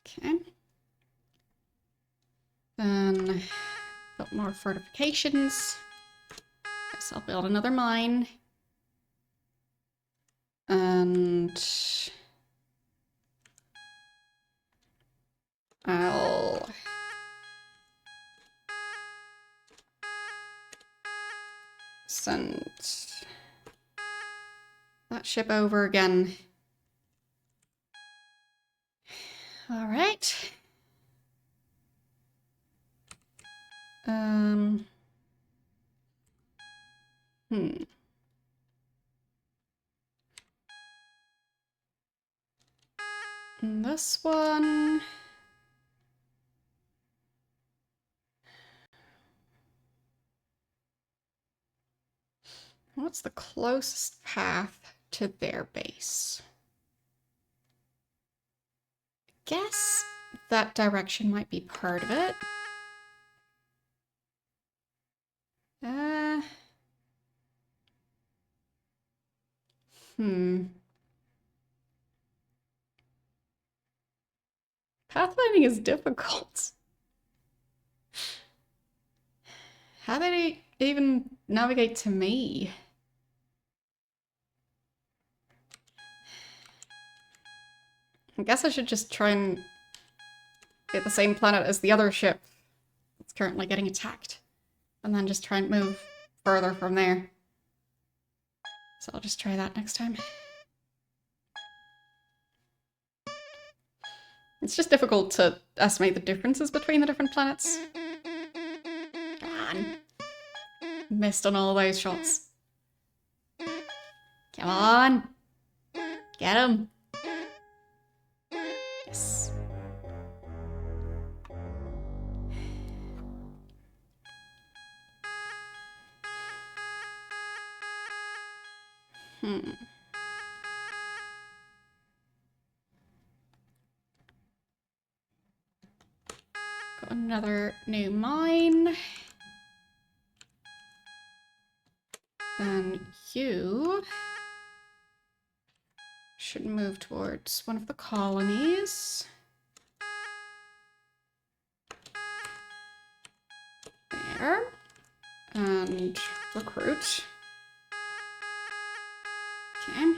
Okay. Then got more fortifications. Guess I'll build another mine. And I'll send that ship over again. All right. Um. Hmm. And this one. What's the closest path to their base? Guess that direction might be part of it. Uh. Hmm. Pathfinding is difficult. How did he even navigate to me? I guess I should just try and get the same planet as the other ship that's currently getting attacked. And then just try and move further from there. So I'll just try that next time. It's just difficult to estimate the differences between the different planets. Come on. Missed on all those shots. Come on. Get him. Yes. Hmm. Got another new mine. And you should move towards one of the colonies. There. And recruit. Okay.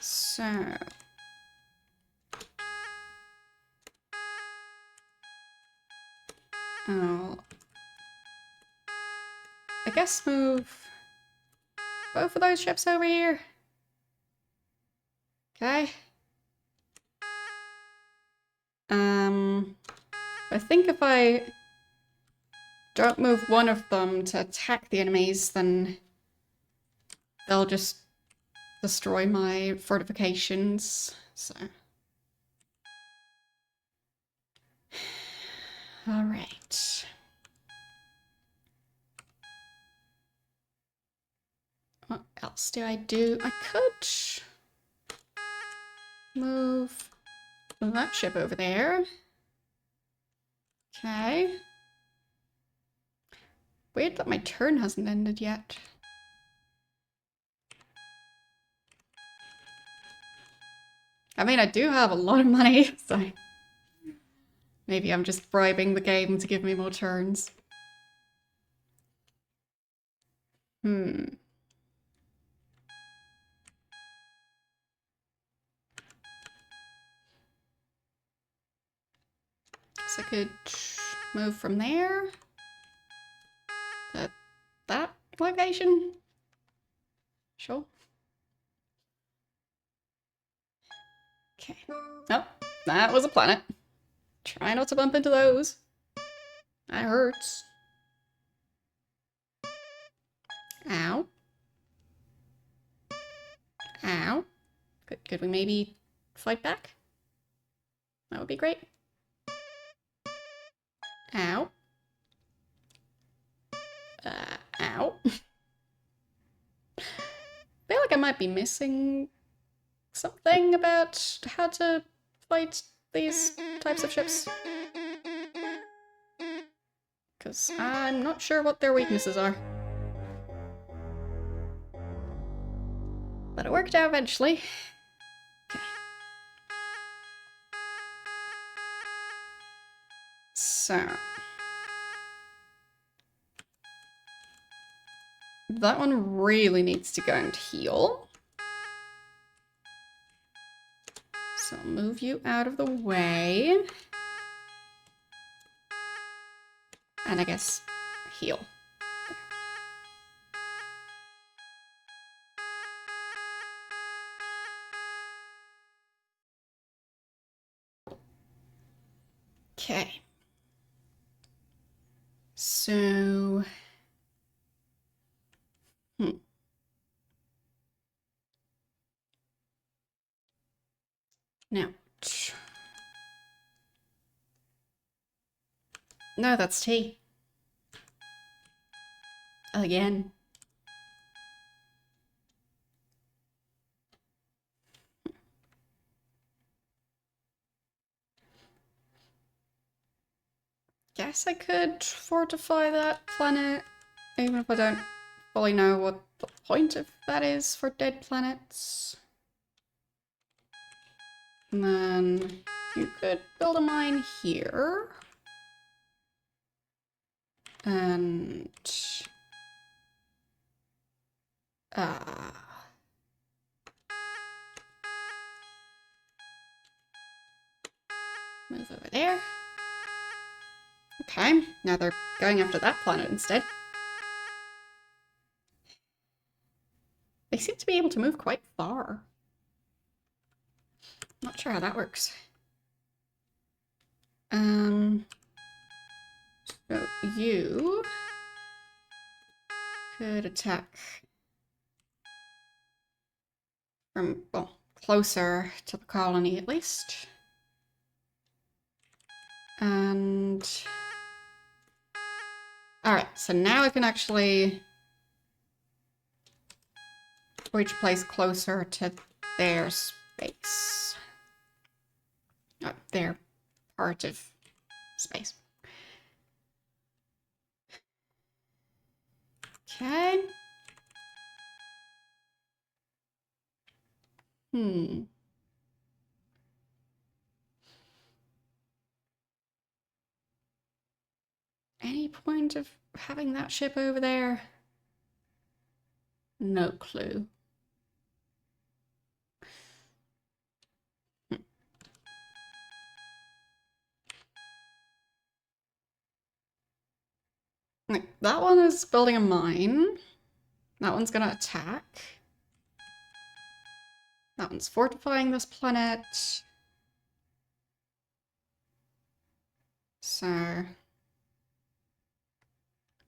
So. Oh. I guess move both of those ships over here. Okay. I think if I don't move one of them to attack the enemies, then they'll just destroy my fortifications, so. Alright. What else do I do? I could move that ship over there. Okay. Weird that my turn hasn't ended yet. I mean, I do have a lot of money, so maybe I'm just bribing the game to give me more turns. Hmm. So I could move from there to that location. Sure. Okay. Oh, that was a planet. Try not to bump into those. That hurts. Ow. Ow. Could we maybe fight back? That would be great. Ow. Ow. I feel like I might be missing something about how to fight these types of ships. Because I'm not sure what their weaknesses are. But it worked out eventually. Okay. So. That one really needs to go and heal. So I'll move you out of the way. And I guess heal. Okay. So... Now... No, that's tea. Again. Guess I could fortify that planet, even if I don't fully know what the point of that is for dead planets. And then you could build a mine here. And... move over there. Okay, now they're going after that planet instead. They seem to be able to move quite far. Not sure how that works. So you could attack from, well, closer to the colony at least. And... Alright, so now I can actually reach a place closer to their space. Their part of space. Okay. Any point of having that ship over there? No clue. That one is building a mine. That one's gonna attack. That one's fortifying this planet. So...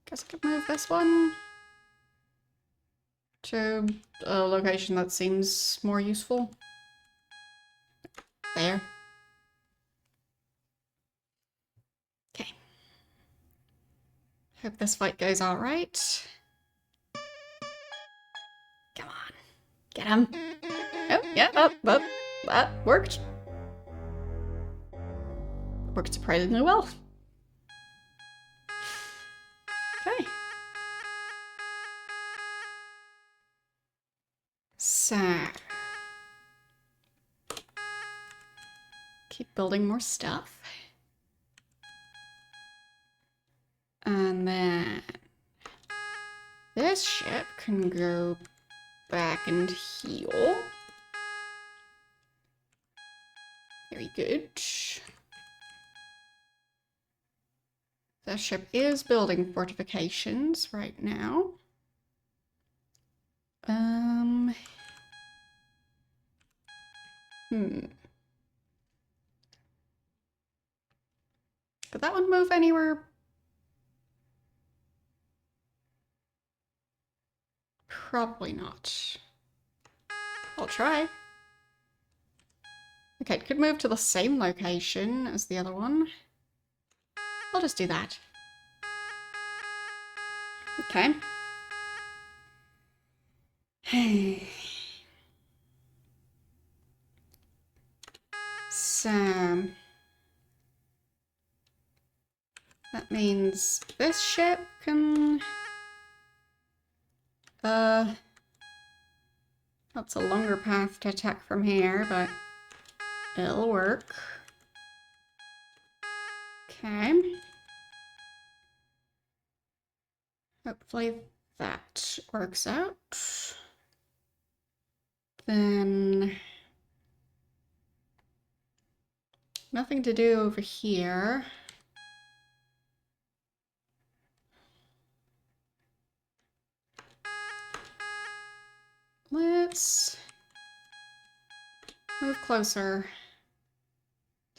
guess I could move this one to a location that seems more useful. There. Okay. Hope this fight goes alright. Come on. Get him. Oh, yeah, that worked. Worked surprisingly well. Okay. So... keep building more stuff. And then... this ship can go back and heal. Very good. The ship is building fortifications right now. Could that one move anywhere? Probably not. I'll try. Okay, it could move to the same location as the other one. I'll just do that. Okay. So... that means this ship can... that's a longer path to attack from here, but it'll work. Okay. Hopefully that works out. Then... nothing to do over here. Let's move closer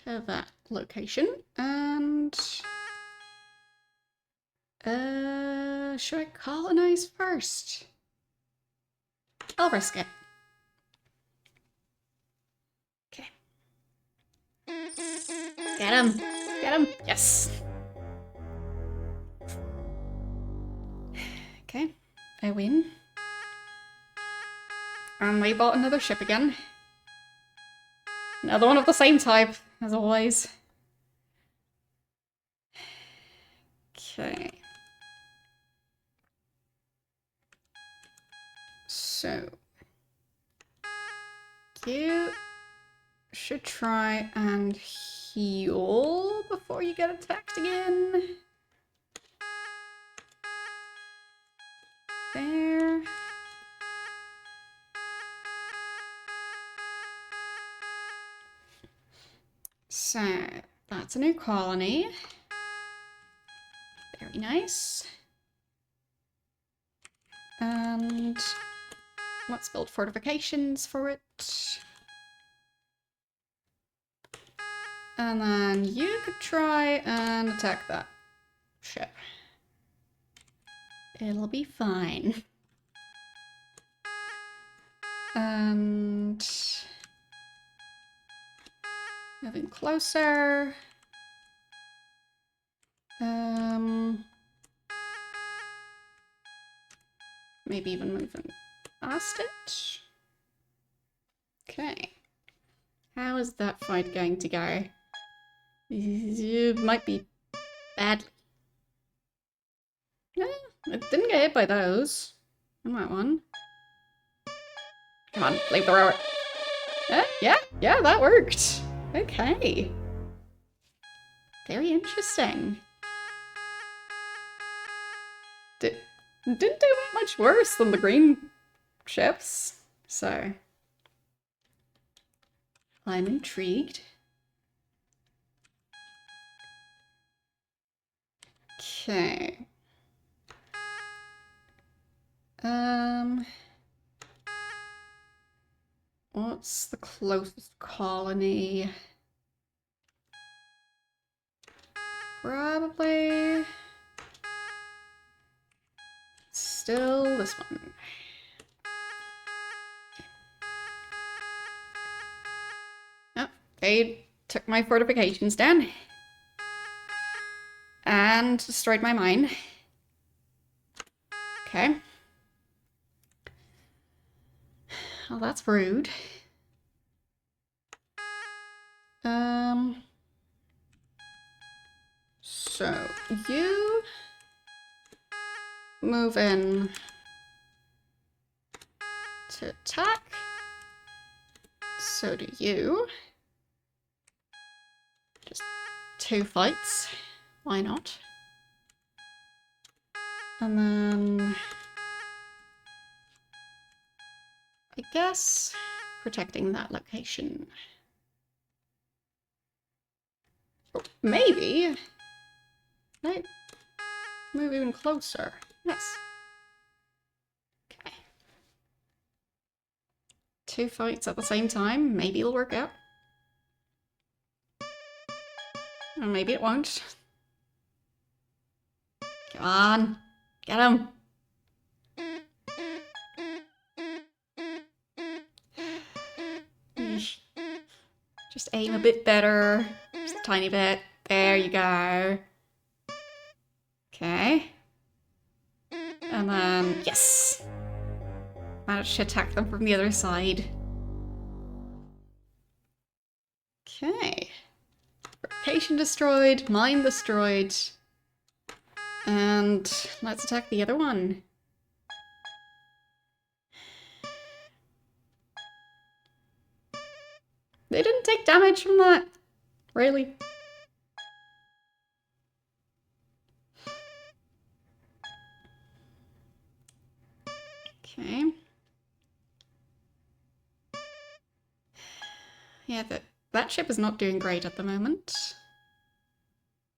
to that location, and should I colonize first? I'll risk it. Okay. Get him! Get him! Yes! Okay, I win. And we bought another ship again. Another one of the same type, as always. Okay. So, you should try and heal before you get attacked again. There. So, that's a new colony. Very nice. And let's build fortifications for it. And then you could try and attack that ship. It'll be fine. And moving closer. Maybe even moving past it. Okay. How is that fight going to go? It might be badly. Yeah, it didn't get hit by those. On that one. Come on, flamethrower. Yeah, that worked. Okay. Very interesting. Didn't do much worse than the green ships, so I'm intrigued. Okay. What's the closest colony? Probably still this one. Oh, they took my fortifications down and destroyed my mine. Okay. Well, that's rude. So you move in to attack. So do you. Just 2 fights. Why not? And then I guess protecting that location. Or maybe I move even closer. Yes. Okay. 2 fights at the same time. Maybe it'll work out. Or maybe it won't. Come on. Get him. Just aim a bit better. Just a tiny bit. There you go. Okay. And then, yes! Managed to attack them from the other side. Okay. Fortification destroyed, mine destroyed. And let's attack the other one. They didn't take damage from that. Really? Okay. Yeah, that ship is not doing great at the moment.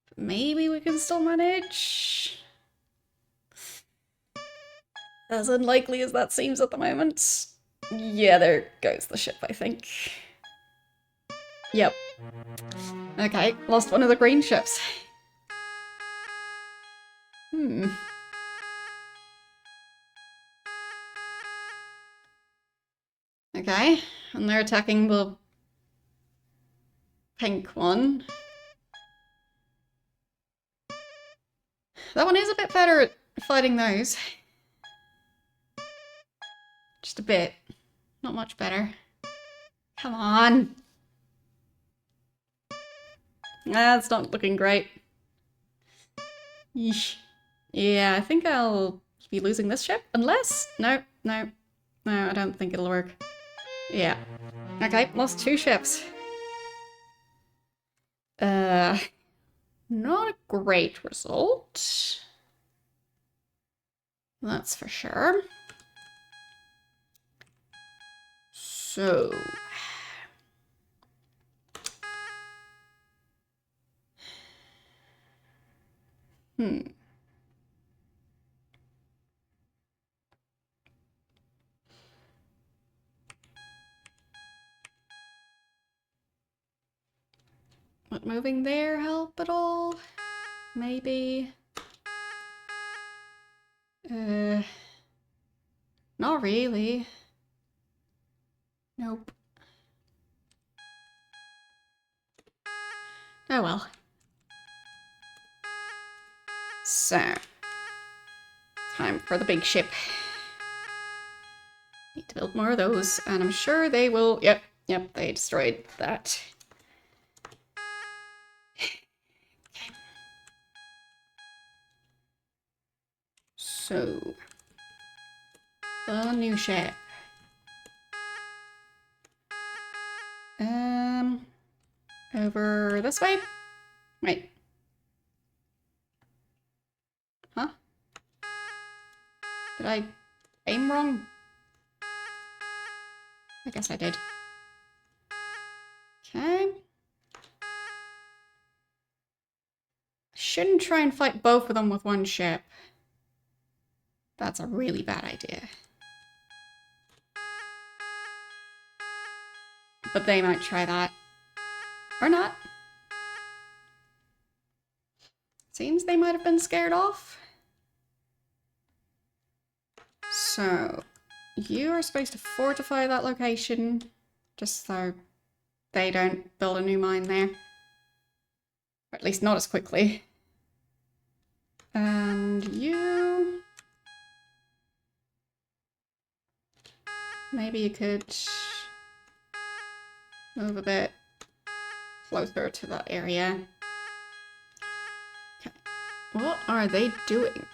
But maybe we can still manage. As unlikely as that seems at the moment. Yeah, there goes the ship, I think. Yep. Okay, lost one of the green ships. Okay, and they're attacking the pink one. That one is a bit better at fighting those. Just a bit. Not much better. Come on. That's not looking great. Yeesh. Yeah, I think I'll be losing this ship. Unless... No, I don't think it'll work. Yeah. Okay, lost 2 ships. Not a great result. That's for sure. So... Would moving there help at all? Maybe? Not really. Nope. Oh well. So, time for the big ship. Need to build more of those, and I'm sure they will... Yep, they destroyed that. Okay. So, the new ship. Over this way? Wait. Huh? Did I aim wrong? I guess I did. Okay. Shouldn't try and fight both of them with one ship. That's a really bad idea. But they might try that. Or not. Seems they might have been scared off. So, you are supposed to fortify that location, just so they don't build a new mine there. Or at least not as quickly. And you... Maybe you could move a bit closer to that area. Okay. What are they doing?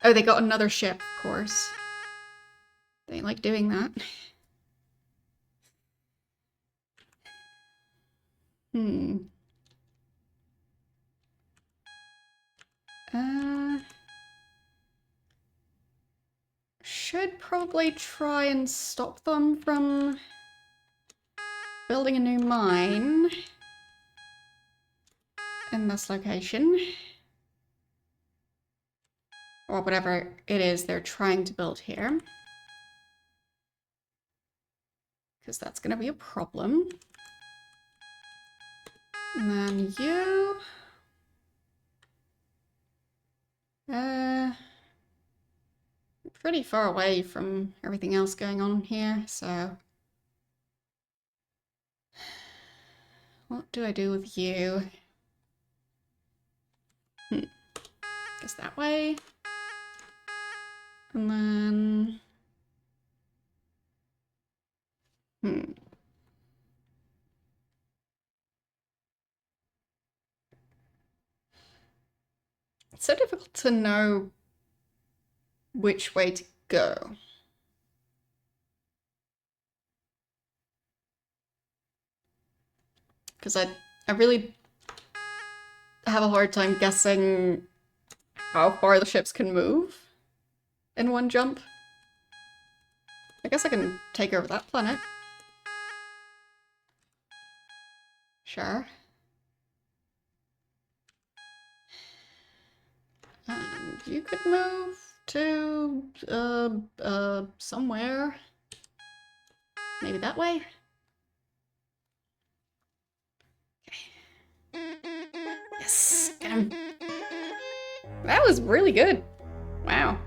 Oh, they got another ship, of course. They like doing that. Should probably try and stop them from building a new mine in this location. Or whatever it is they're trying to build here. Because that's going to be a problem. And then you... pretty far away from everything else going on here, so... What do I do with you? Guess that way. And then... It's so difficult to know which way to go. Because I really have a hard time guessing how far the ships can move in one jump. I guess I can take over that planet. Sure. And you could move to, somewhere. Maybe that way? Okay. That was really good. Wow.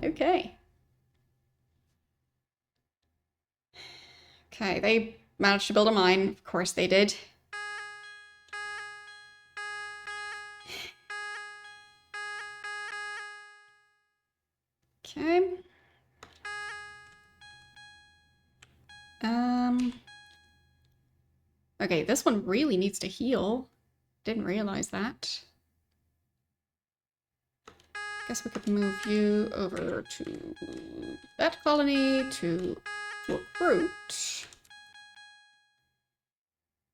Okay. Okay, they managed to build a mine. Of course they did. Okay. Okay, this one really needs to heal. Didn't realize that. Guess we could move you over to that colony to recruit.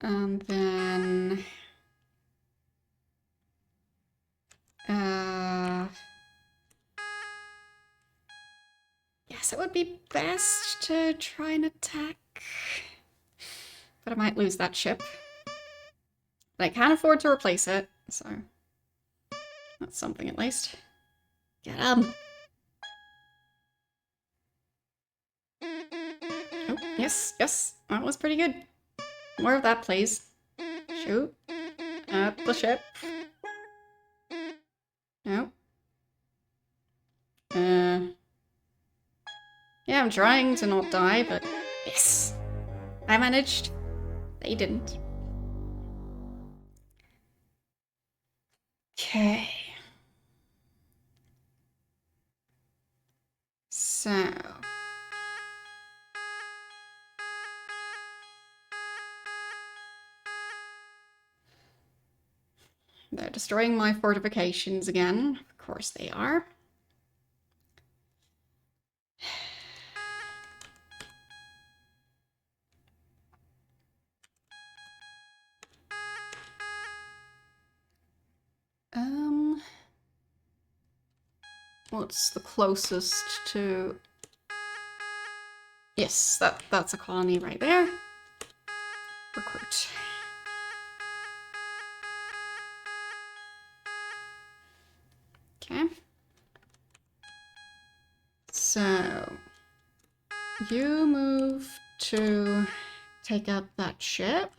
And then... yes, it would be best to try and attack. But I might lose that ship. But I can't afford to replace it, so... that's something at least. Get him! Oh, yes, yes, that was pretty good. More of that, please. Shoot. At the ship. No. Yeah, I'm trying to not die, but yes. I managed. They didn't. Okay. So... they're destroying my fortifications again. Of course they are. What's the closest to... yes, that's a colony right there. Recruit. Okay. So... you move to take out that ship.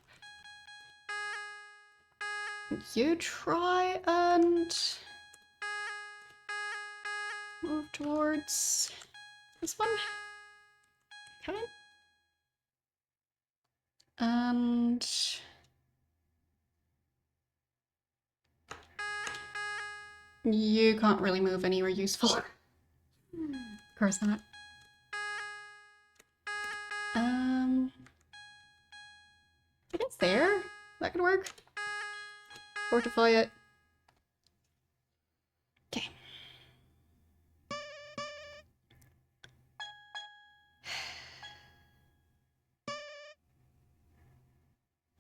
You try and... move towards this one. Okay. And... you can't really move anywhere useful. Of course not. I guess there. That could work. Fortify it. Okay.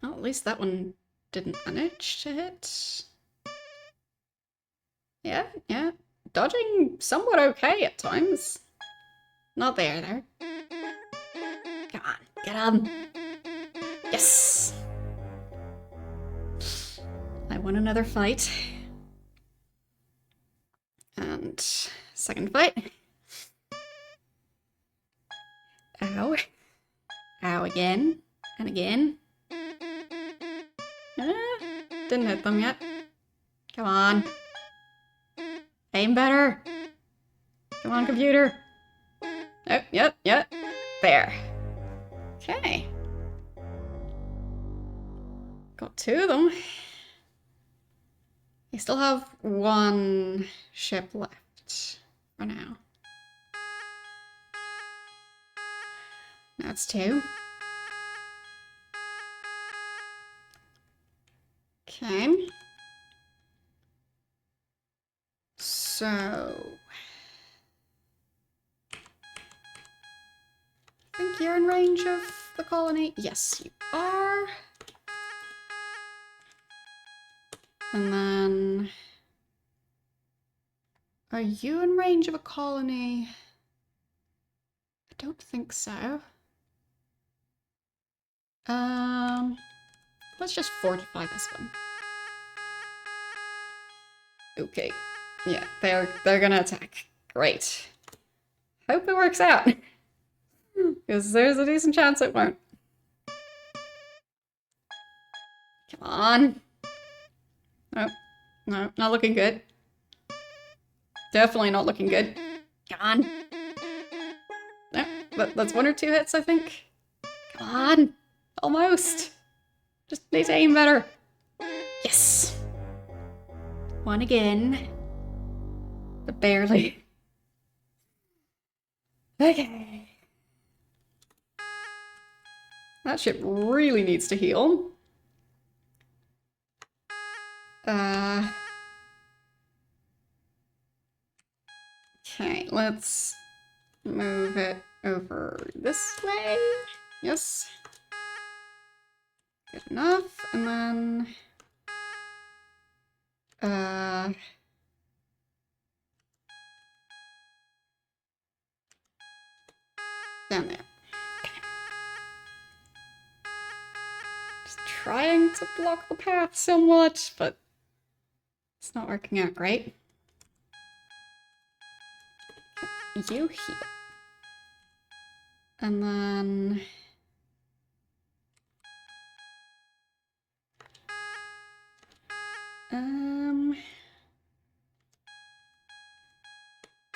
Well, at least that one didn't manage to hit. Yeah, yeah. Dodging somewhat okay at times. Not there, though. Come on, get on. Yes! I won another fight. And second fight. Ow. Ow again. And again. Didn't hit them yet. Come on. Aim better. Come on, computer. Oh, yep. There. Okay. Got two of them. I still have one ship left for now. That's two. Okay. So... I think you're in range of the colony. Yes, you are. And then... are you in range of a colony? I don't think so. Let's just fortify this one. Okay. Yeah, they're gonna attack. Great. Hope it works out. Because there's a decent chance it won't. Come on. Oh. No, not looking good. Definitely not looking good. Come on. No, that's 1 or 2 hits, I think. Come on. Almost. Just need to aim better. Yes. 1 again. But barely. Okay. That ship really needs to heal. Okay, let's move it over this way. Yes. Good enough. And then... down there. Okay. Just trying to block the path somewhat, but it's not working out great. You heal. And then...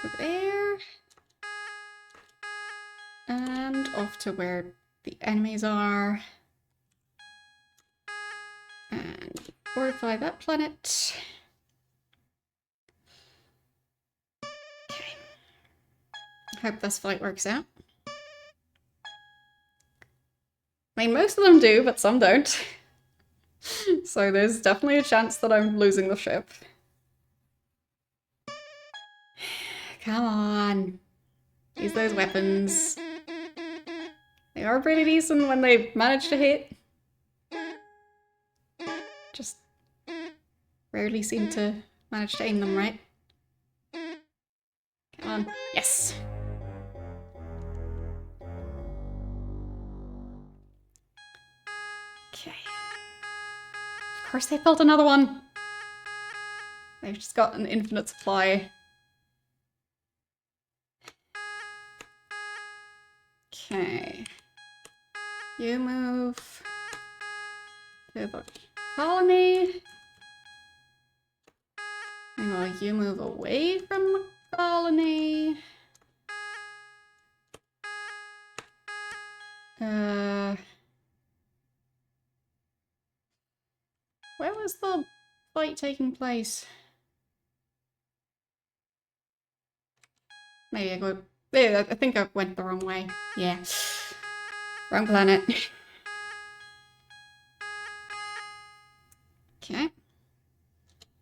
over there. And off to where the enemies are. And fortify that planet. Okay. Hope this fight works out. I mean, most of them do, but some don't. So there's definitely a chance that I'm losing the ship. Come on. Use those weapons. They are pretty decent when they manage to hit. Just rarely seem to manage to aim them right. Come on. Yes! Okay. Of course they built another one! They've just got an infinite supply. Okay. You move to the colony. Meanwhile, you move away from the colony. Where was the fight taking place? Maybe I go... Yeah, I think I went the wrong way. Yeah. Wrong planet. Okay.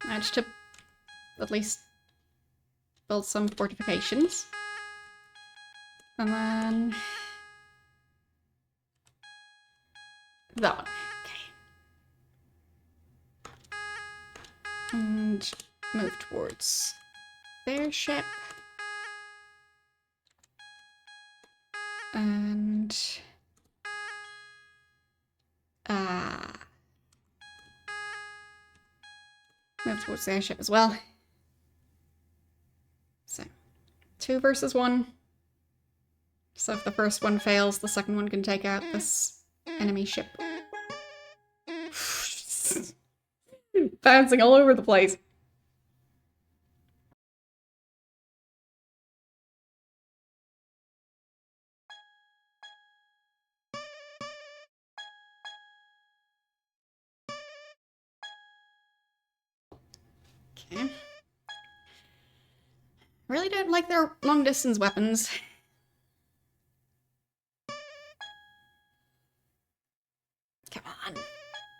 Managed to at least build some fortifications. And then... that one. Okay. And move towards their ship. And... move towards their ship as well. So, 2 versus 1. So if the first one fails, the second one can take out this enemy ship. Bouncing all over the place. Okay. Really don't like their long-distance weapons. Come on.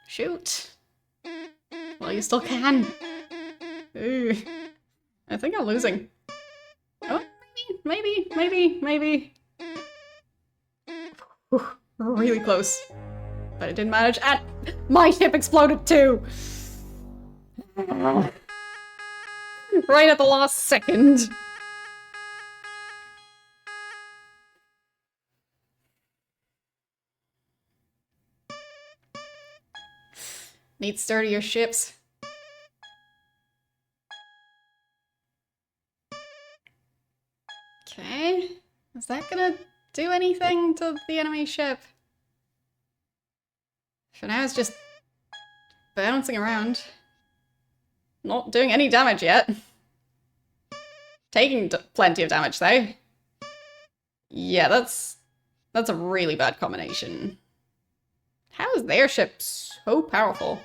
Shoot. Well, you still can. Ooh. I think I'm losing. Oh, maybe. Whew, really close. But it didn't manage. And my ship exploded too! Right at the last second. Need sturdier ships. Okay. Is that gonna do anything to the enemy ship? For now it's just bouncing around. Not doing any damage yet. Taking plenty of damage, though. Yeah, that's a really bad combination. How is their ship so powerful?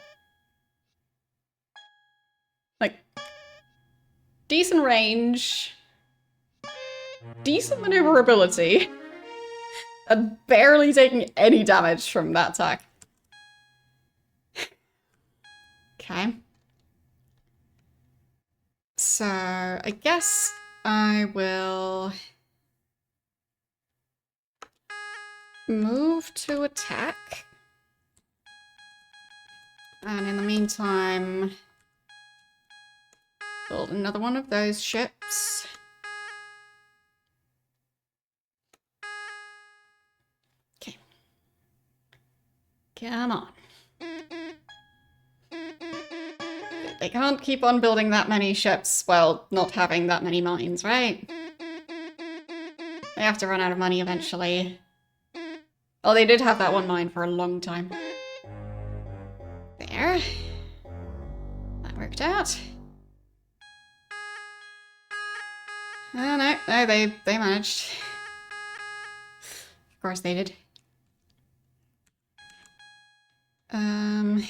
Like, decent range, decent maneuverability, and barely taking any damage from that attack. Okay. So, I guess I will move to attack. And in the meantime, build another one of those ships. Okay. Come on. They can't keep on building that many ships while not having that many mines, right? They have to run out of money eventually. Oh, they did have that one mine for a long time. There. That worked out. Oh, no, they managed. Of course they did. I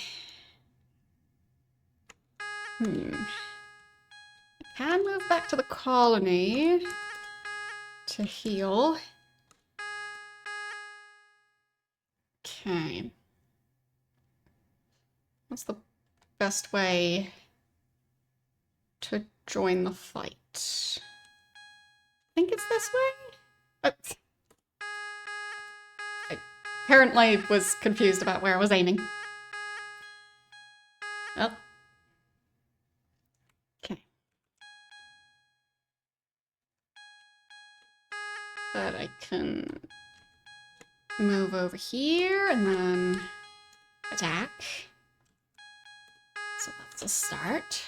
can move back to the colony to heal. Okay. What's the best way to join the fight? I think it's this way? I apparently was confused about where I was aiming. Oh. Okay. But I can move over here and then attack. So that's a start.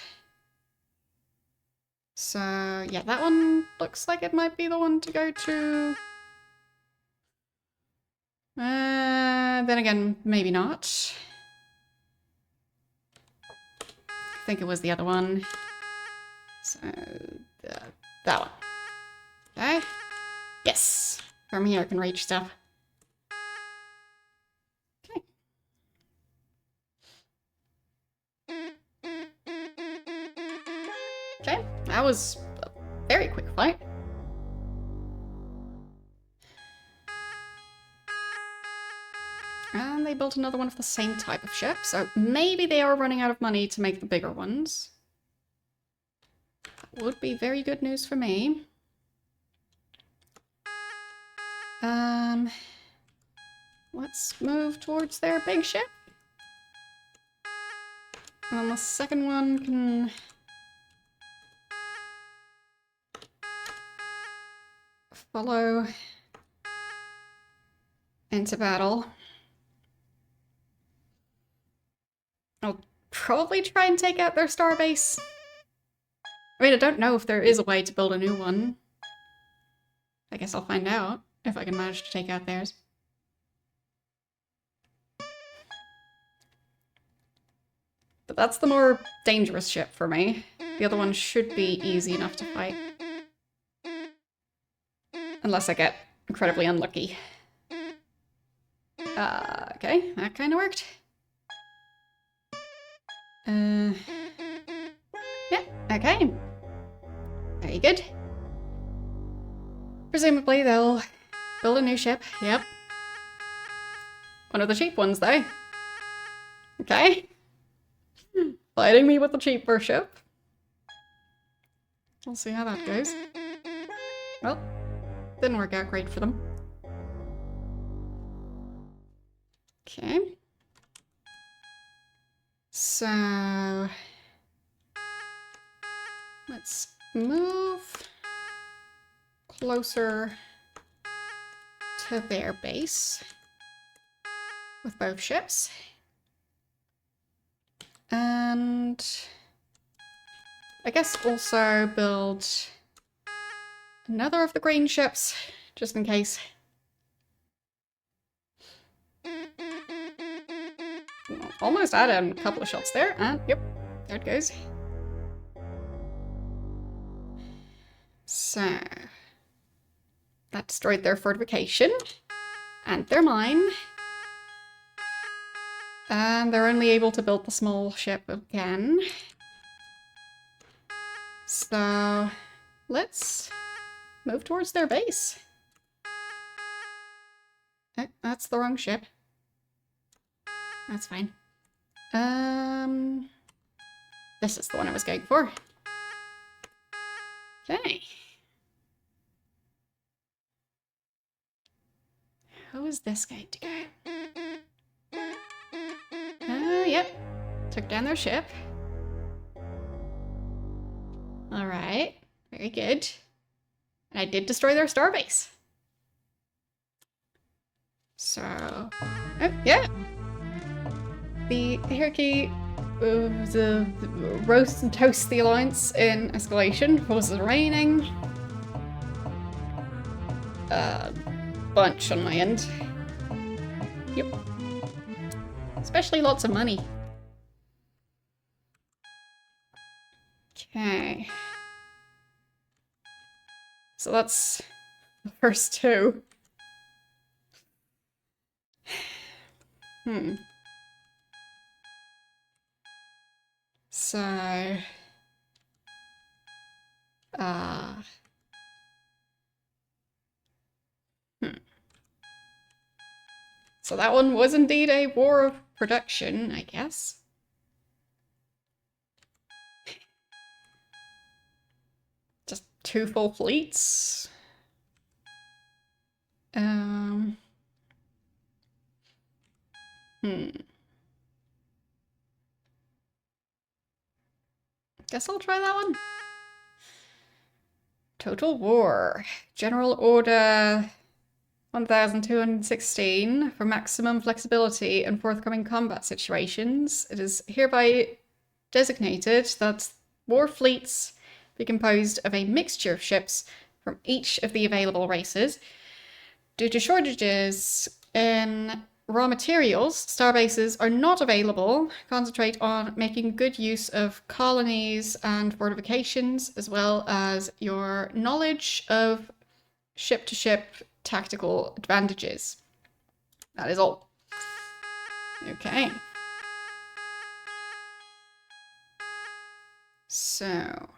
So yeah, that one looks like it might be the one to go to. Then again, maybe not. I think it was the other one. So that one. Okay. Yes. From here I can reach stuff. Okay. Okay, that was a very quick fight. And they built another one of the same type of ship, so maybe they are running out of money to make the bigger ones. That would be very good news for me. Let's move towards their big ship. And then the second one can follow into battle. I'll probably try and take out their starbase. I mean, I don't know if there is a way to build a new one. I guess I'll find out if I can manage to take out theirs. But that's the more dangerous ship for me. The other one should be easy enough to fight. Unless I get incredibly unlucky. Okay, that kind of worked. Yeah, okay. Very good. Presumably they'll build a new ship, yep. One of the cheap ones, though. Okay. Fighting me with the cheaper ship. We'll see how that goes. Well, didn't work out great for them. Okay. So let's move closer to their base with both ships. And I guess also build another of the green ships, just in case. Almost added a couple of shots there, and yep, there it goes. So, that destroyed their fortification and their mine. And they're only able to build the small ship again. So, let's move towards their base. Oh, that's the wrong ship. That's fine. This is the one I was going for. Okay. How is this going to go? Yep. Took down their ship. Alright. Very good. And I did destroy their starbase. So... Oh, yeah! The hierarchy of the roast and toast the alliance in escalation. Forces reigning. Bunch on my end. Yep. Especially lots of money. Okay. So that's the first two. So... So that one was indeed a war of production, I guess. Just two full fleets. Guess I'll try that one. Total War. General Order 1216 for maximum flexibility in forthcoming combat situations. It is hereby designated that war fleets be composed of a mixture of ships from each of the available races. Due to shortages in raw materials, starbases are not available. Concentrate on making good use of colonies and fortifications, as well as your knowledge of ship-to-ship tactical advantages. That is all. Okay. So.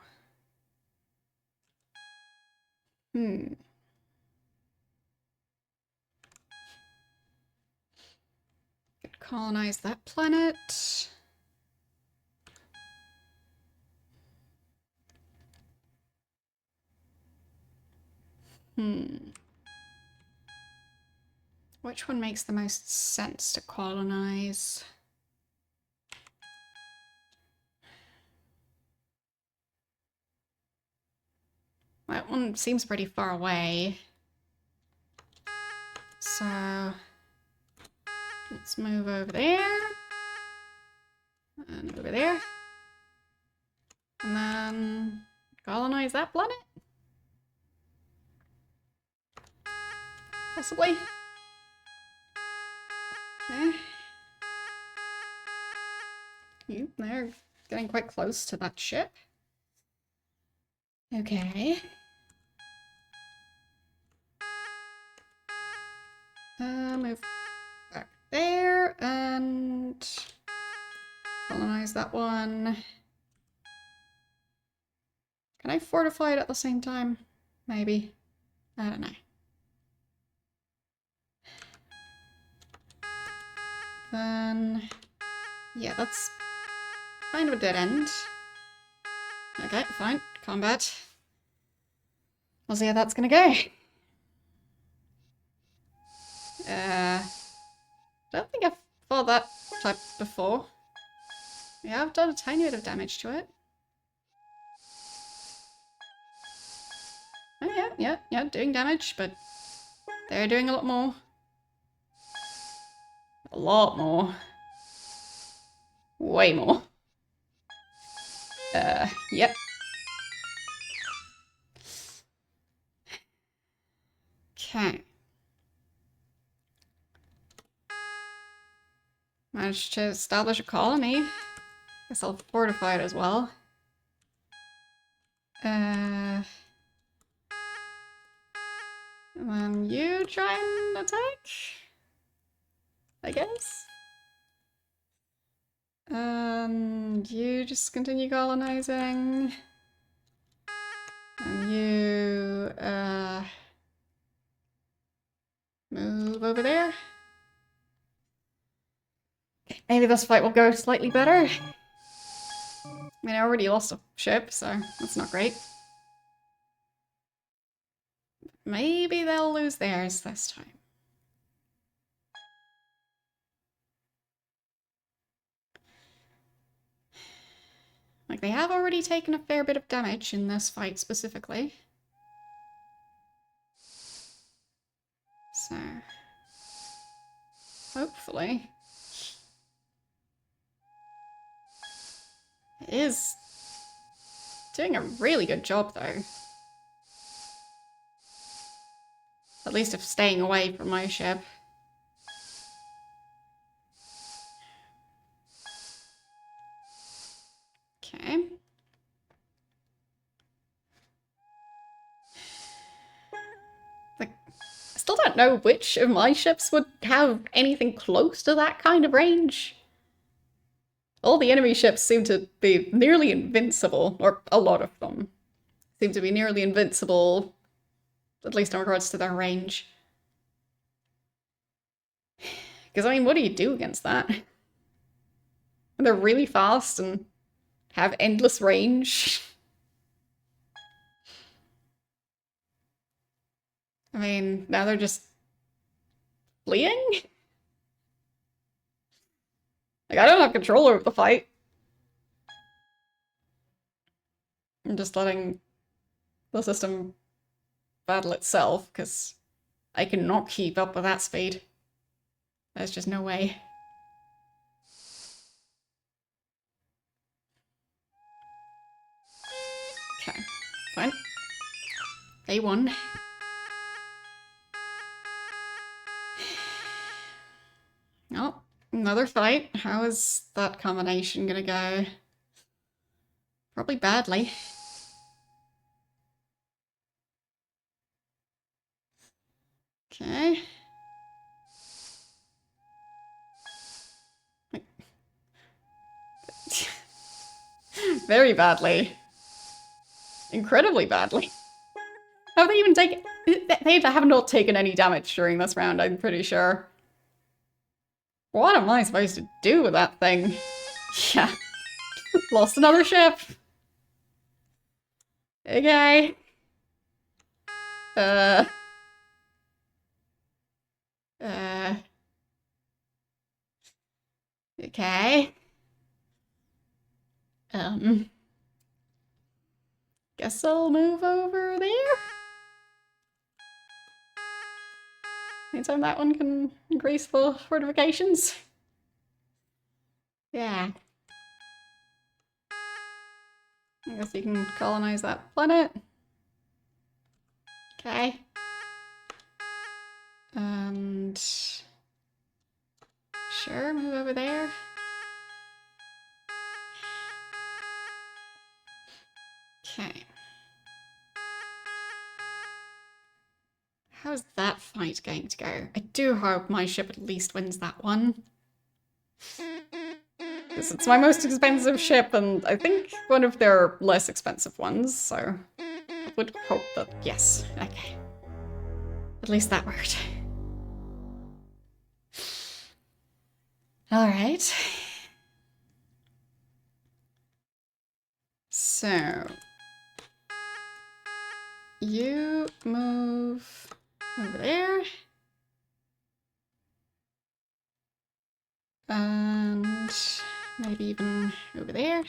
Could colonize that planet. Which one makes the most sense to colonize? That one seems pretty far away. So let's move over there. And over there. And then colonize that planet? Possibly. They're getting quite close to that ship. Okay. Move back there and colonize that one. Can I fortify it at the same time? Maybe. I don't know. Then, yeah, that's kind of a dead end. Okay, fine. Combat. We'll see how that's gonna go. Don't think I've fought that type before. Yeah, I've done a tiny bit of damage to it. Oh yeah, doing damage, but they're doing a lot more. A lot more. Way more. Yep. Okay. Managed to establish a colony. Guess I'll fortify it as well. And then you try and attack? I guess? And you just continue colonizing. And you, move over there. Maybe this fight will go slightly better. I mean, I already lost a ship, so that's not great. Maybe they'll lose theirs this time. Like, they have already taken a fair bit of damage in this fight specifically. So, hopefully. It is doing a really good job, though. At least of staying away from my ship. Okay. Like, I still don't know which of my ships would have anything close to that kind of range. All the enemy ships seem to be nearly invincible, or a lot of them seem to be nearly invincible, at least in regards to their range. Because, I mean, what do you do against that? They're really fast and have endless range. I mean, now they're just fleeing? Like, I don't have control over the fight. I'm just letting the system battle itself, because I cannot keep up with that speed. There's just no way. Okay, fine. They won. Oh, another fight. How is that combination gonna go? Probably badly. Okay. Very badly. Incredibly badly. Have they even taken... They have not taken any damage during this round, I'm pretty sure. What am I supposed to do with that thing? Yeah. Lost another ship. Okay. Okay. Guess I'll move over there. Anytime that one can increase the fortifications. Yeah. I guess you can colonize that planet. Okay. And... Sure, move over there. Okay. How's that fight going to go? I do hope my ship at least wins that one. Because it's my most expensive ship, and I think one of their less expensive ones, so I would hope that, yes, okay. At least that worked. Alright. So... You move over there. And maybe even over there.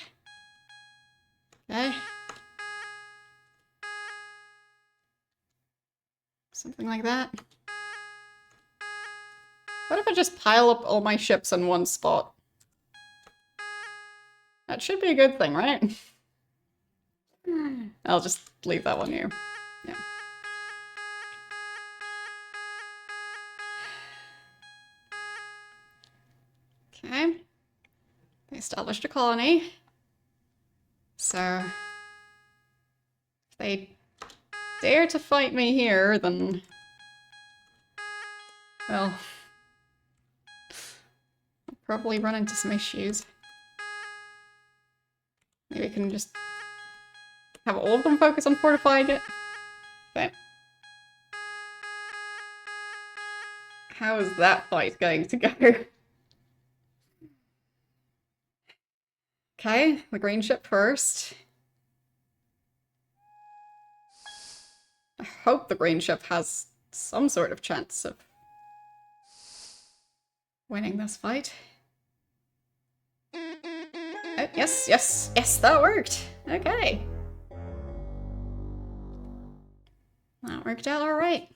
Okay. Something like that. What if I just pile up all my ships in one spot? That should be a good thing, right? I'll just leave that one here. Yeah. Okay. They established a colony. So if they dare to fight me here, then Well, I'll probably run into some issues. Maybe I can just have all of them focus on fortifying it. Okay. How is that fight going to go? Okay, the green ship first. I hope the green ship has some sort of chance of winning this fight. Oh, yes, yes, yes, that worked. Okay. That worked out alright.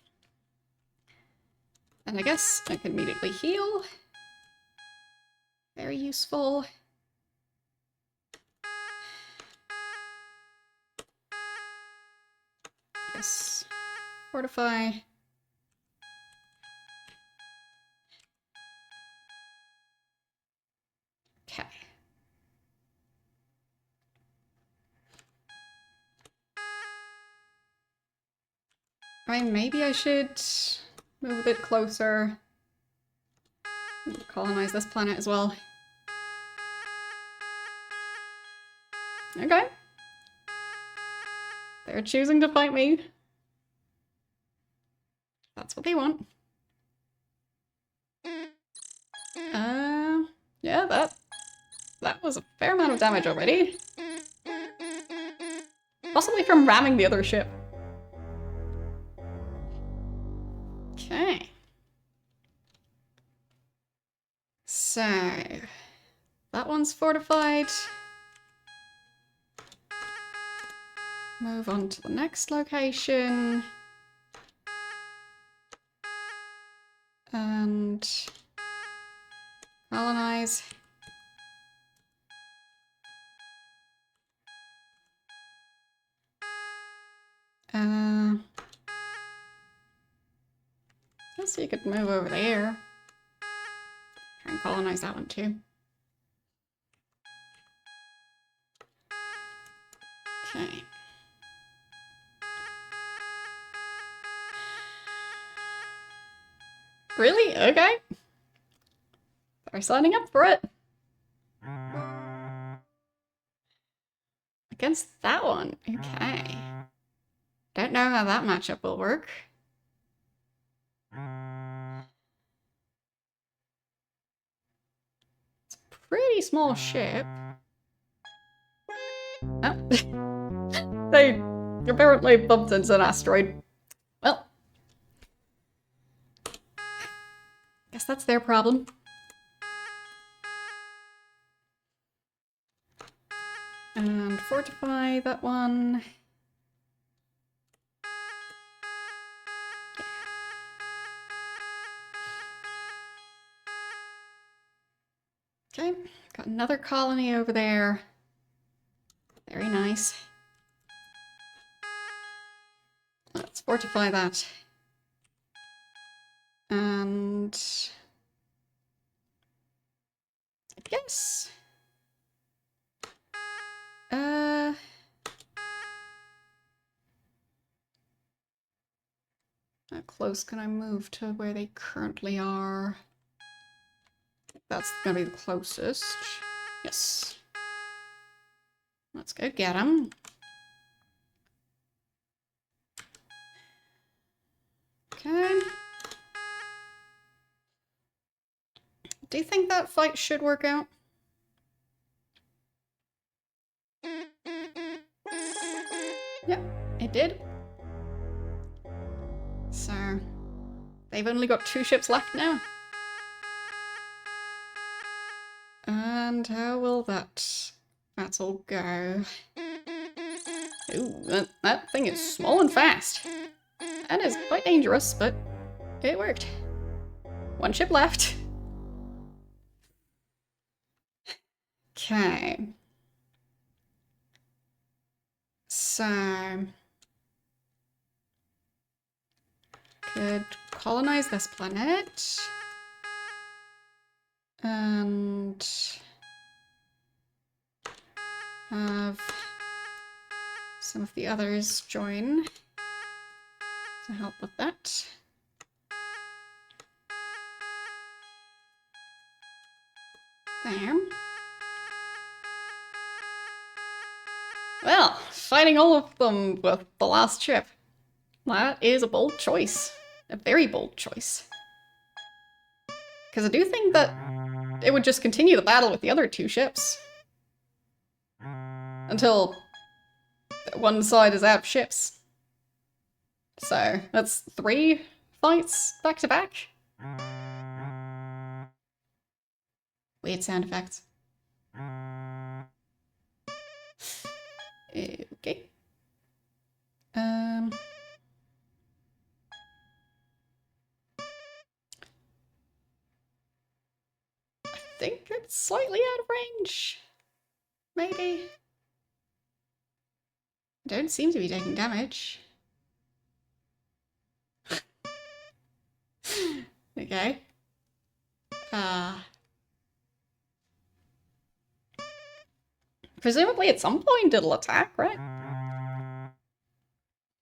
And I guess I can immediately heal. Very useful. Yes. Fortify. Okay. I mean, maybe I should move a bit closer. Colonize this planet as well. Okay. They're choosing to fight me. That's what they want. Yeah, that was a fair amount of damage already. Possibly from ramming the other ship. Okay. So, that one's fortified. Move on to the next location. And colonize. Guess you could move over there. Try and colonize that one too. Okay. Really? Okay. They're signing up for it. Against that one. Okay. Don't know how that matchup will work. It's a pretty small ship. Oh. They apparently bumped into an asteroid. Well. Guess that's their problem. And fortify that one. Okay, got another colony over there. Very nice. Let's fortify that. And I guess how close can I move to where they currently are? That's gonna be the closest. Yes. Let's go get them. Okay. Do you think that fight should work out? Yep, it did. So, they've only got 2 ships left now. And how will that battle go? Ooh, that thing is small and fast. That is quite dangerous, but it worked. 1 ship left. Okay. So, could colonize this planet. And have some of the others join to help with that. Damn. Well, fighting all of them with the last ship. That is a bold choice. A very bold choice. Because I do think that it would just continue the battle with the other two ships. Until one side is out of ships. So, that's 3 fights back to back. Weird sound effects. Okay. I think it's slightly out of range. Maybe. I don't seem to be taking damage. Okay. Presumably at some point it'll attack, right?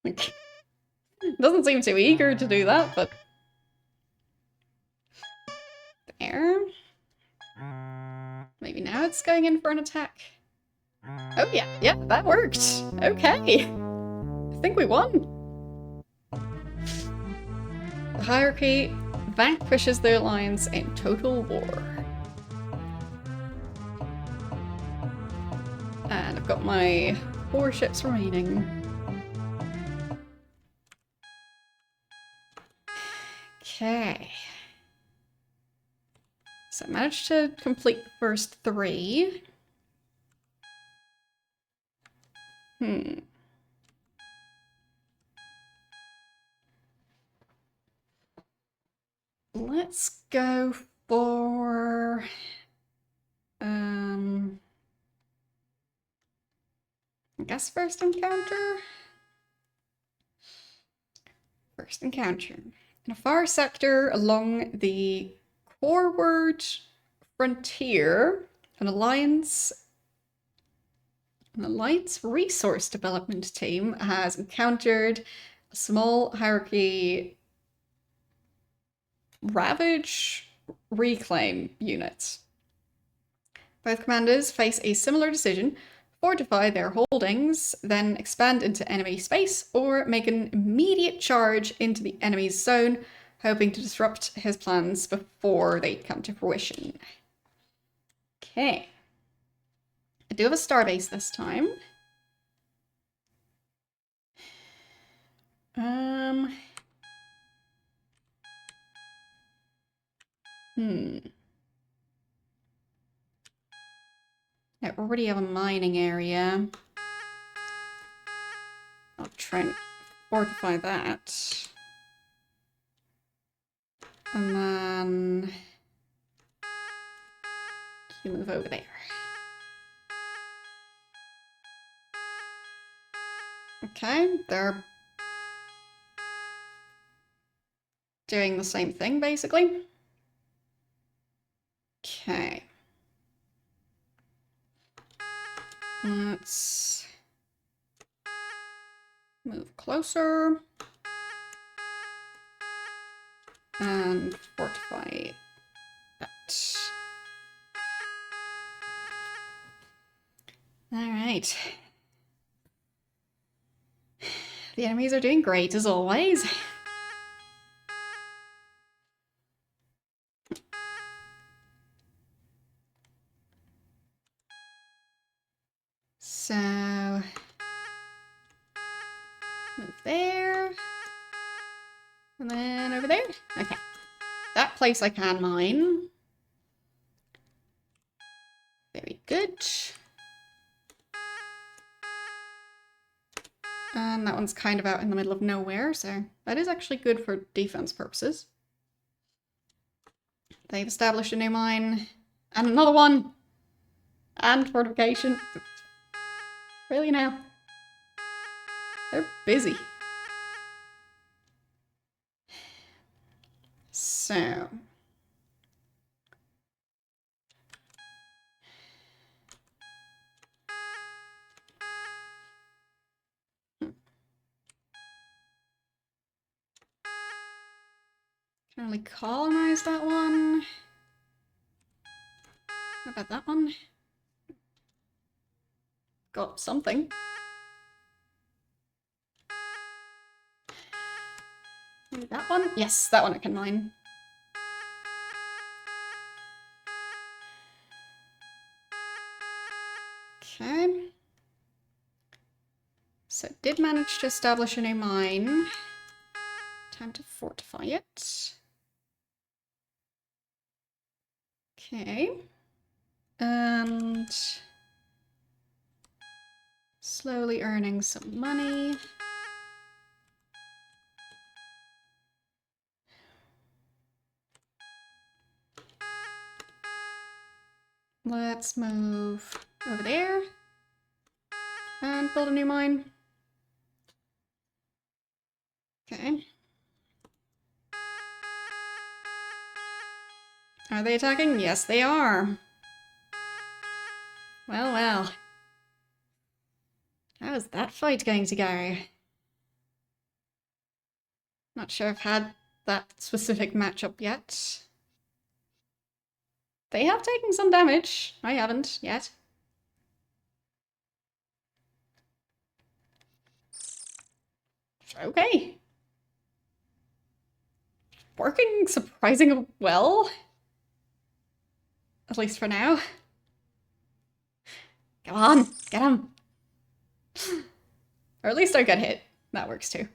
Like, doesn't seem too eager to do that, but... There. Maybe now it's going in for an attack. Oh yeah, that worked. Okay. I think we won. The hierarchy vanquishes their alliance in total war. And I've got my 4 ships remaining. Okay. So I managed to complete the first 3. Let's go for... I guess first encounter? First encounter. In a far sector along the Corward frontier, an Alliance resource development team has encountered a small hierarchy Ravage reclaim unit. Both commanders face a similar decision: fortify their holdings, then expand into enemy space, or make an immediate charge into the enemy's zone, hoping to disrupt his plans before they come to fruition. Okay. I do have a starbase this time. I already have a mining area. I'll try and fortify that. And then you move over there. Okay, they're doing the same thing, basically. Okay. Let's move closer and fortify that. All right. The enemies are doing great as always. So, move there, and then over there. Okay, that place I can mine. Very good. And that one's kind of out in the middle of nowhere, so that is actually good for defense purposes. They've established a new mine, and another one, and fortification. Really now? They're busy. So... Can only colonize that one. What about that one? Got something. Maybe that one? Yes, that one I can mine. Okay. So it did manage to establish a new mine. Time to fortify it. Okay. And slowly earning some money. Let's move over there and build a new mine. Okay. Are they attacking? Yes, they are. Well, well. How is that fight going to go? Not sure I've had that specific matchup yet. They have taken some damage. I haven't yet. Okay. Working surprisingly well. At least for now. Come on, get him. Or at least don't get hit. That works too.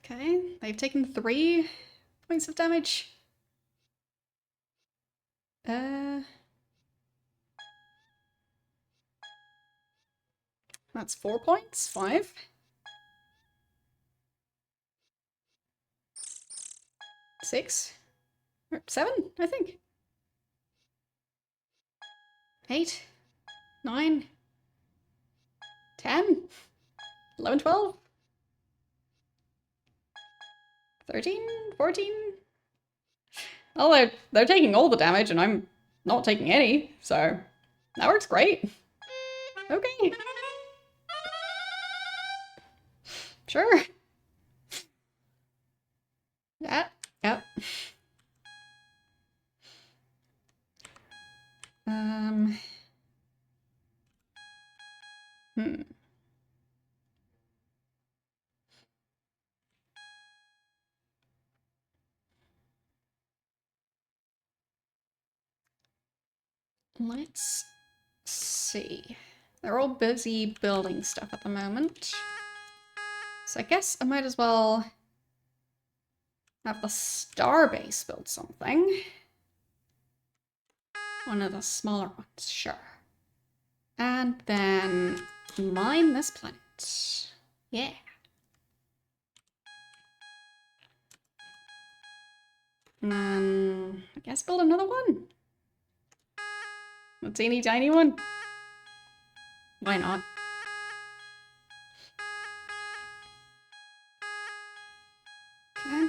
Okay, they've taken 3 points of damage. That's 4 points. 5. 6. Or 7, I think. 8. 9. 10. 11, 12. 13, 14. Oh, they're taking all the damage and I'm not taking any, so that works great. Okay. Sure. Yeah, yep. Hmm. Let's see. They're all busy building stuff at the moment. So I guess I might as well have the Starbase build something. One of the smaller ones, sure. And then mine this planet. Yeah. And then I guess build another one. A teeny tiny one. Why not? Okay.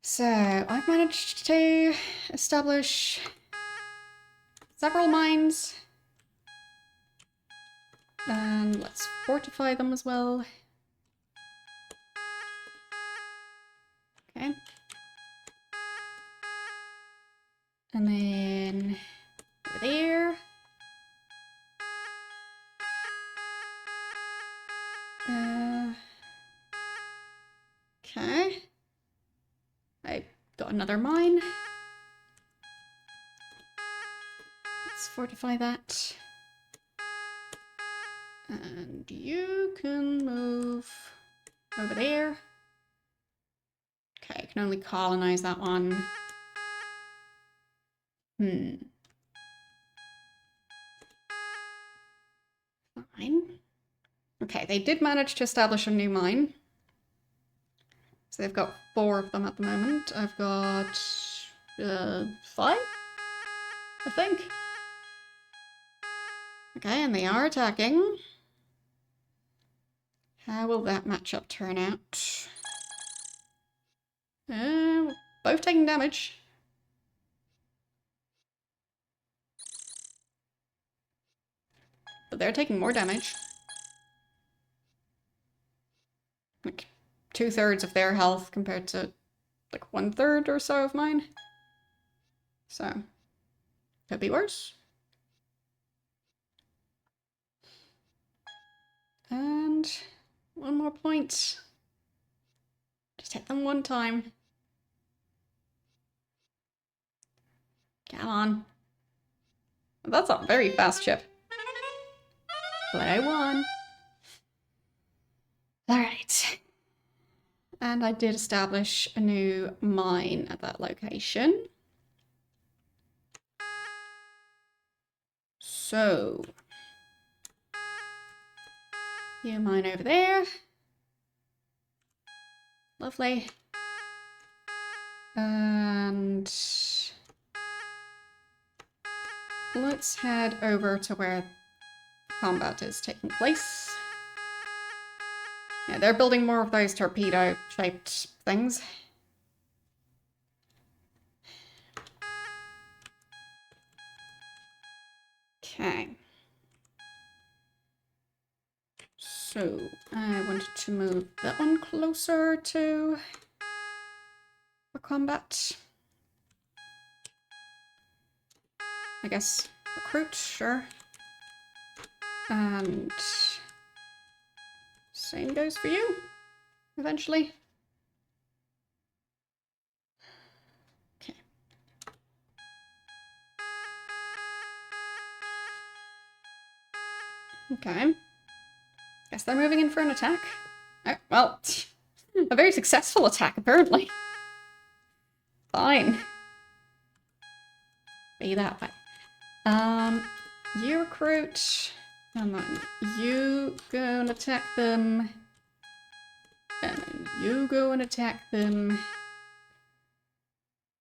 So I've managed to establish several mines. And let's fortify them as well. Okay. And then over there. Okay. I got another mine. Let's fortify that. And you can move over there. Okay, I can only colonize that one. Fine. Okay, they did manage to establish a new mine. So they've got 4 of them at the moment. I've got 5, I think. Okay, and they are attacking. How will that matchup turn out? Both taking damage. But they're taking more damage. Like 2/3 of their health compared to like 1/3 or so of mine. So, could be worse. And one more point. Just hit them one time. Come on. That's a very fast chip. But I won. Alright. And I did establish a new mine at that location. So, you mine over there. Lovely. And let's head over to where combat is taking place. Yeah, they're building more of those torpedo-shaped things. Okay. So, I wanted to move that one closer to for combat. I guess recruit, sure. And same goes for you, eventually. Okay. Okay. Guess they're moving in for an attack. Oh, well, a very successful attack, apparently. Fine. Be that way. You recruit, and then you go and attack them. And then you go and attack them.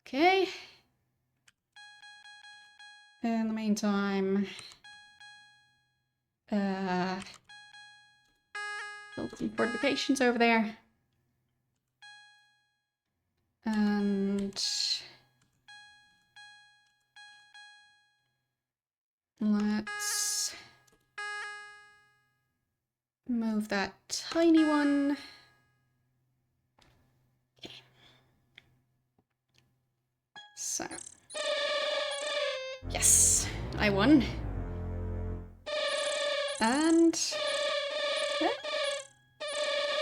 Okay. In the meantime, build some fortifications over there. And let's move that tiny one. Okay. So, yes, I won. And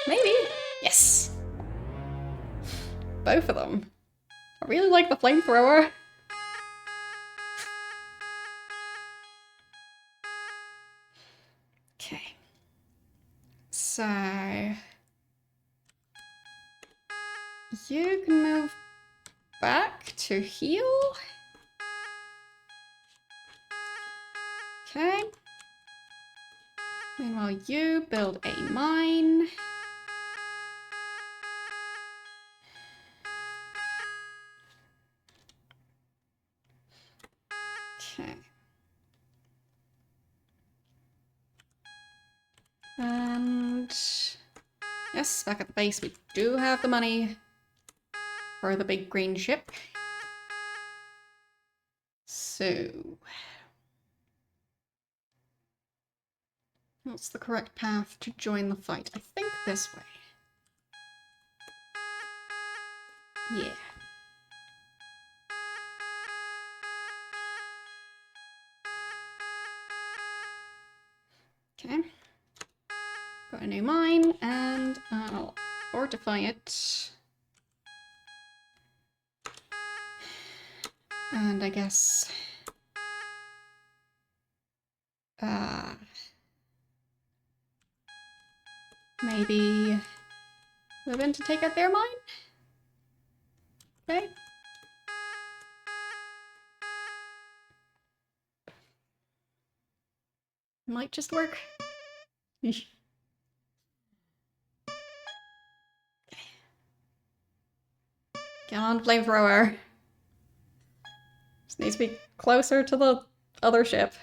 maybe, yes. Both of them. I really like the flamethrower. Okay. So you can move back to heal. Okay. Meanwhile, you build a mine. Okay. And yes, back at the base, we do have the money for the big green ship. So, what's the correct path to join the fight? I think this way. Yeah. Okay. Got a new mine, and I'll fortify it. And I guess... maybe move in to take out their mine? Okay. Might just work. Get on, flamethrower. Just needs to be closer to the other ship.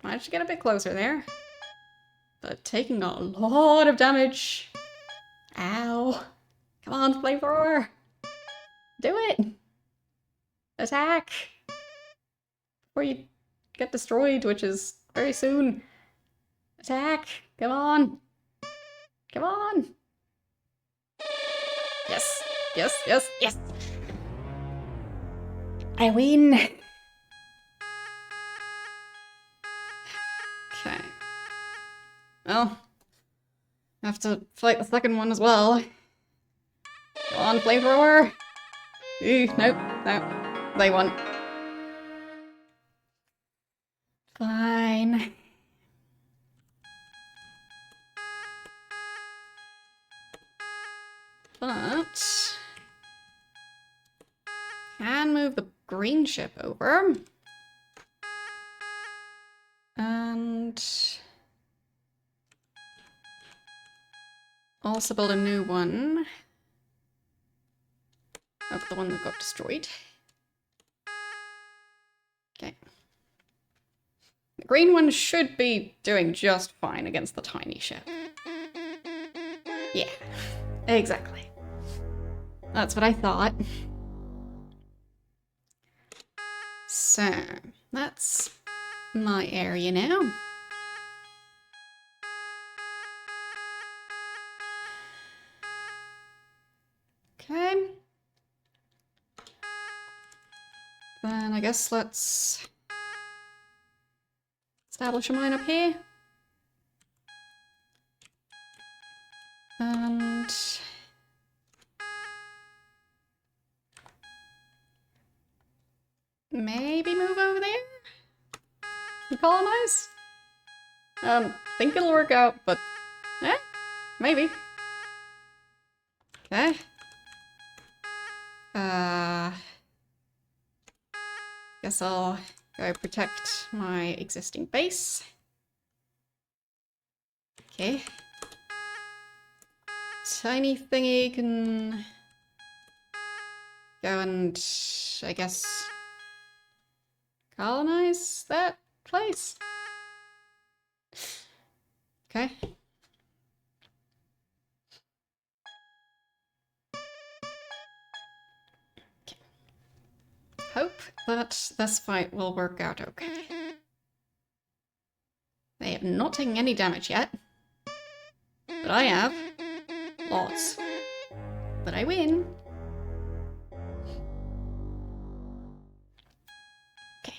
Managed to get a bit closer there. But taking a lot of damage. Ow. Come on, flamethrower. Do it. Attack. Before you get destroyed, which is very soon. Attack. Come on. Come on. Yes. Yes, yes, yes. I win. Okay. Well, I have to fight the second one as well. Go on, flamethrower. Nope, nope. They won. Fine. But can move the green ship over. And also build a new one. Of the one that got destroyed. Okay. The green one should be doing just fine against the tiny ship. Yeah, exactly. That's what I thought. So, that's my area now. Okay. Then I guess let's establish a mine up here. And maybe move over there and colonize. Think it'll work out, but maybe. Okay. Guess I'll go protect my existing base. Okay. Tiny thingy can go and, I guess, colonize that place. Okay. Hope that this fight will work out okay. They have not taken any damage yet. But I have. Lots. But I win. Okay.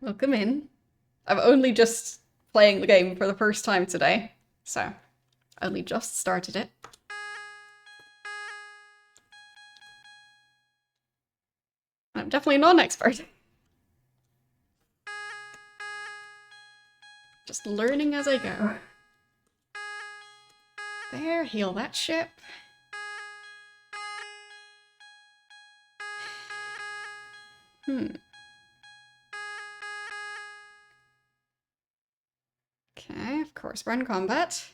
Welcome in. I'm only just playing the game for the first time today, so only just started it. I'm definitely not an expert. Just learning as I go. There, heal that ship. Okay, of course, we're in combat.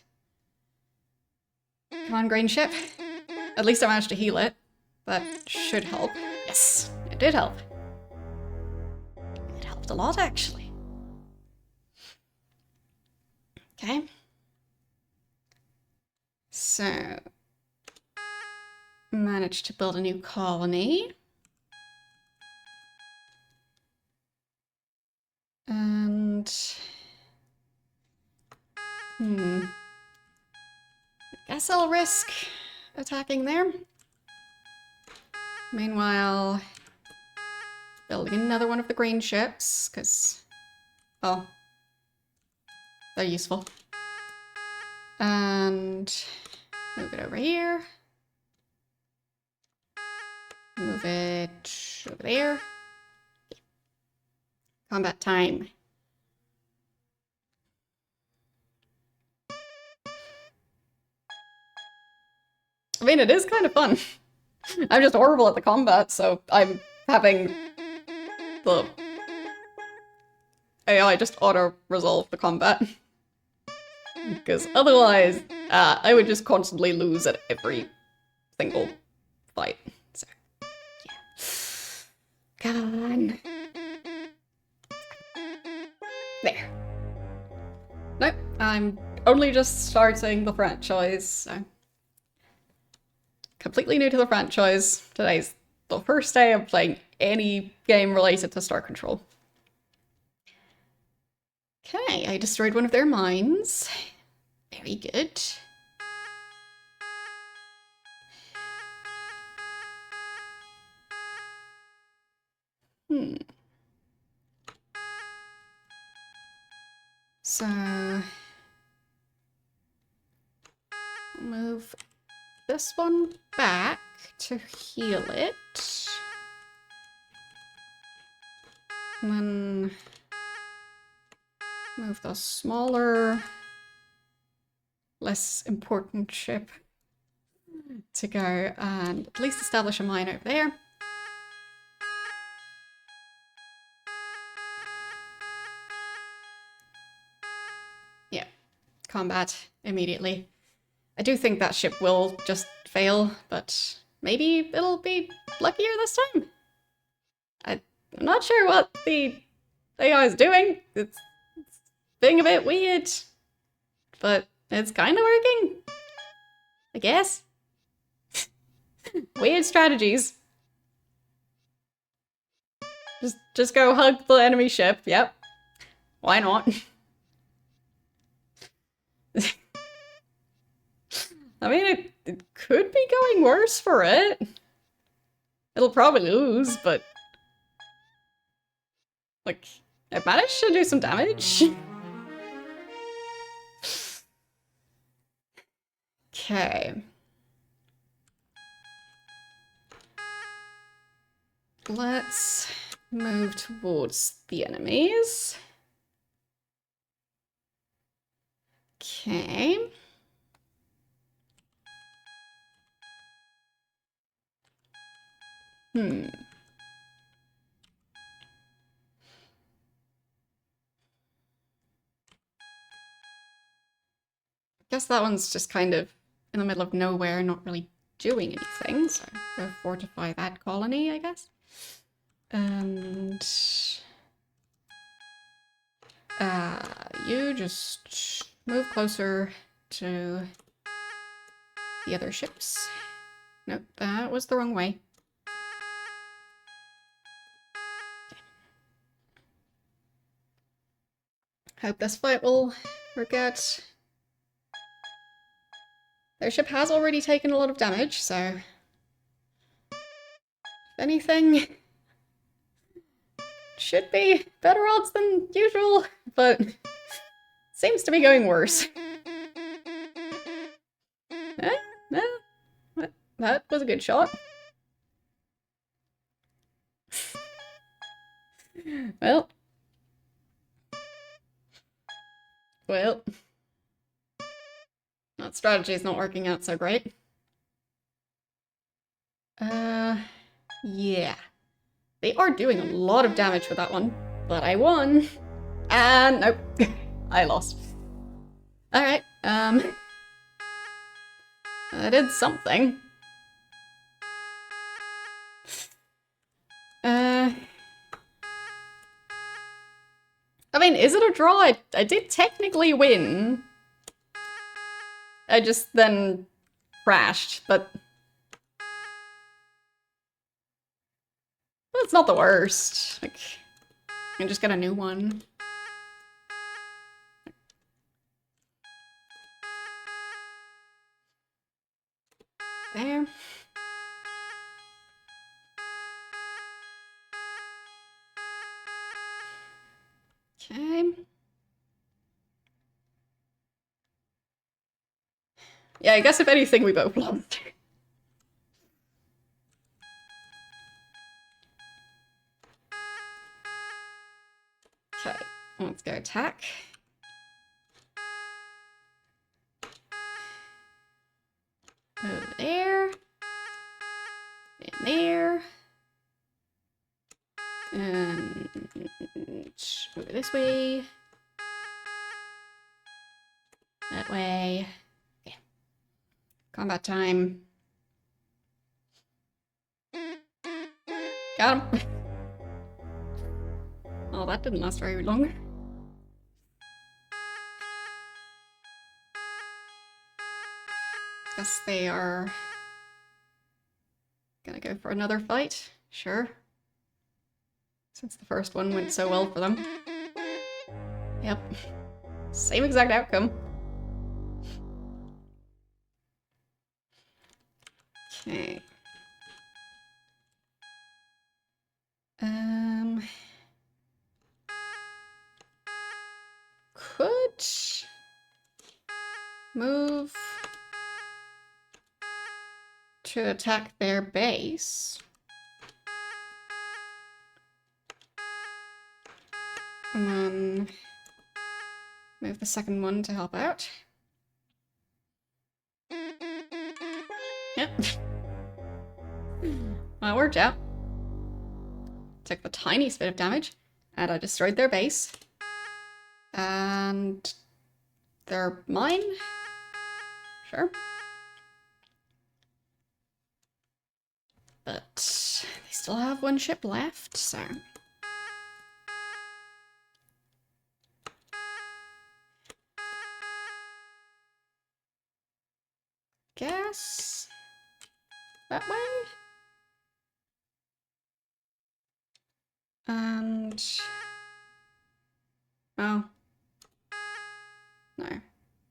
Come on, green ship. At least I managed to heal it. That should help. Yes, it did help. It helped a lot, actually. Okay. So, managed to build a new colony. And I guess I'll risk attacking there. Meanwhile, building another one of the green ships, because, oh, they're useful. And move it over here. Move it over there. Combat time. I mean, it is kind of fun. I'm just horrible at the combat, so I'm having the AI just auto-resolve the combat. Because otherwise, I would just constantly lose at every single fight. So, yeah. Come on. There. Nope, I'm only just starting the franchise, so. Completely new to the franchise. Today's the first day of playing any game related to Star Control. Okay, I destroyed one of their mines. Very good. So move this one back to heal it. And then move the smaller, less important ship to go and at least establish a mine over there. Yeah, combat immediately. I do think that ship will just fail, but maybe it'll be luckier this time. I'm not sure what the AI is doing. It's being a bit weird, but it's kind of working, I guess. Weird strategies. Just go hug the enemy ship. Yep. Why not? I mean, it could be going worse for it. It'll probably lose, but... like, it managed to do some damage. Okay. Let's move towards the enemies. Okay. Guess that one's just kind of in the middle of nowhere, not really doing anything, so we'll fortify that colony, I guess. And... you just move closer to the other ships. Nope, that was the wrong way. Hope this fight will work out. Their ship has already taken a lot of damage, so... if anything... should be better odds than usual, but... seems to be going worse. That was a good shot. Well. That strategy is not working out so great. Yeah. They are doing a lot of damage with that one, but I won. And nope, I lost. Alright, I did something. I mean, is it a draw? I did technically win. I just then crashed, but... that's not the worst. Like, I can just get a new one. There. Okay. Yeah, I guess if anything, we both lost. Okay, let's go attack. Over there. And there. And over this way. That way. Okay. Combat time. Got him. Oh, that didn't last very long. Guess they are Gonna go for another fight? Sure. Since the first one went so well for them. Yep. Same exact outcome. Okay. Could move to attack their base. And then move the second one to help out. Yep. Well, it worked out. Took the tiniest bit of damage, and I destroyed their base. And they're mine? Sure. But they still have one ship left, so... Guess... that way? And... oh. No.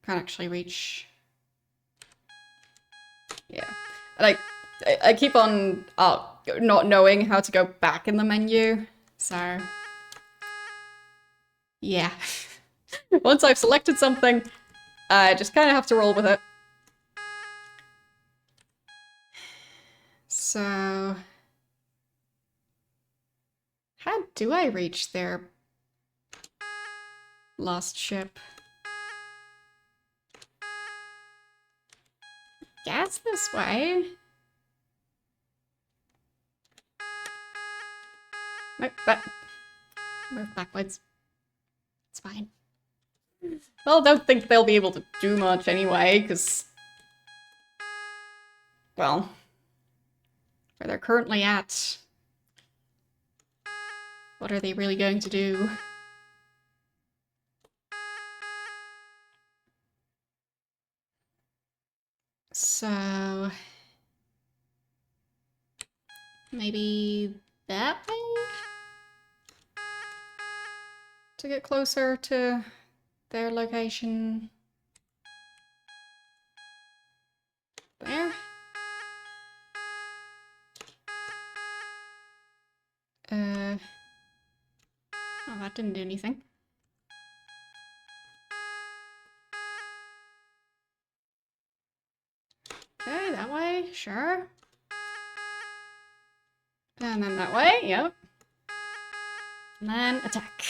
Can't actually reach... yeah. And I keep on not knowing how to go back in the menu, so... yeah. Once I've selected something, I just kind of have to roll with it. So... how do I reach their lost ship? Guess this way. Nope, move backwards. It's fine. Well, I don't think they'll be able to do much anyway, because... well... where they're currently at... what are they really going to do? So... maybe that way? To get closer to their location. There. Oh, that didn't do anything. Okay, that way, sure. And then that way, yep. And then attack.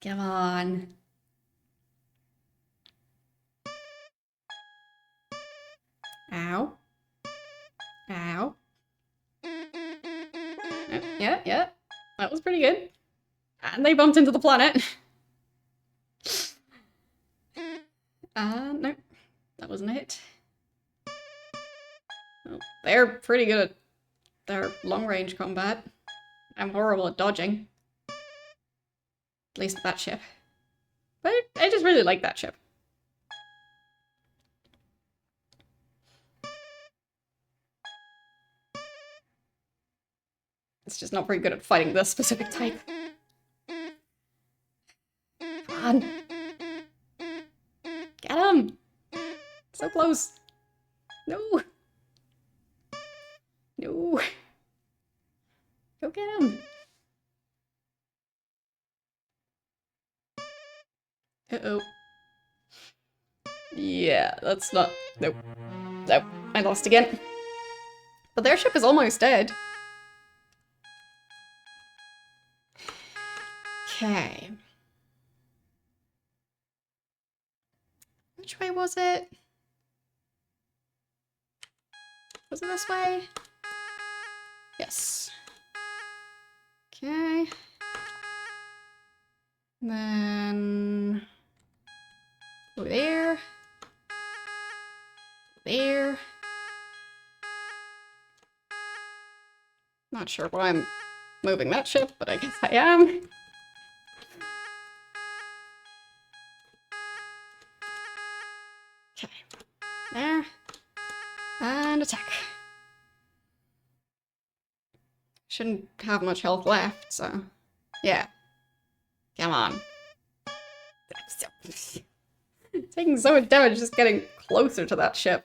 Come on. Ow. Ow. Yeah. That was pretty good. And they bumped into the planet. Nope. That wasn't a hit. Well, they're pretty good at their long-range combat. I'm horrible at dodging. At least that ship. But I just really like that ship. It's just not very good at fighting this specific type. Come on. Get him! So close. No. No. Go get him. Uh-oh. Yeah, that's not... nope. Nope. I lost again. But their ship is almost dead. Okay. Which way was it? Was it this way? Yes. Okay. Then... over there. There. Not sure why I'm moving that ship, but I guess I am. Okay. There. Shouldn't have much health left, so yeah. Come on. Taking so much damage just getting closer to that ship.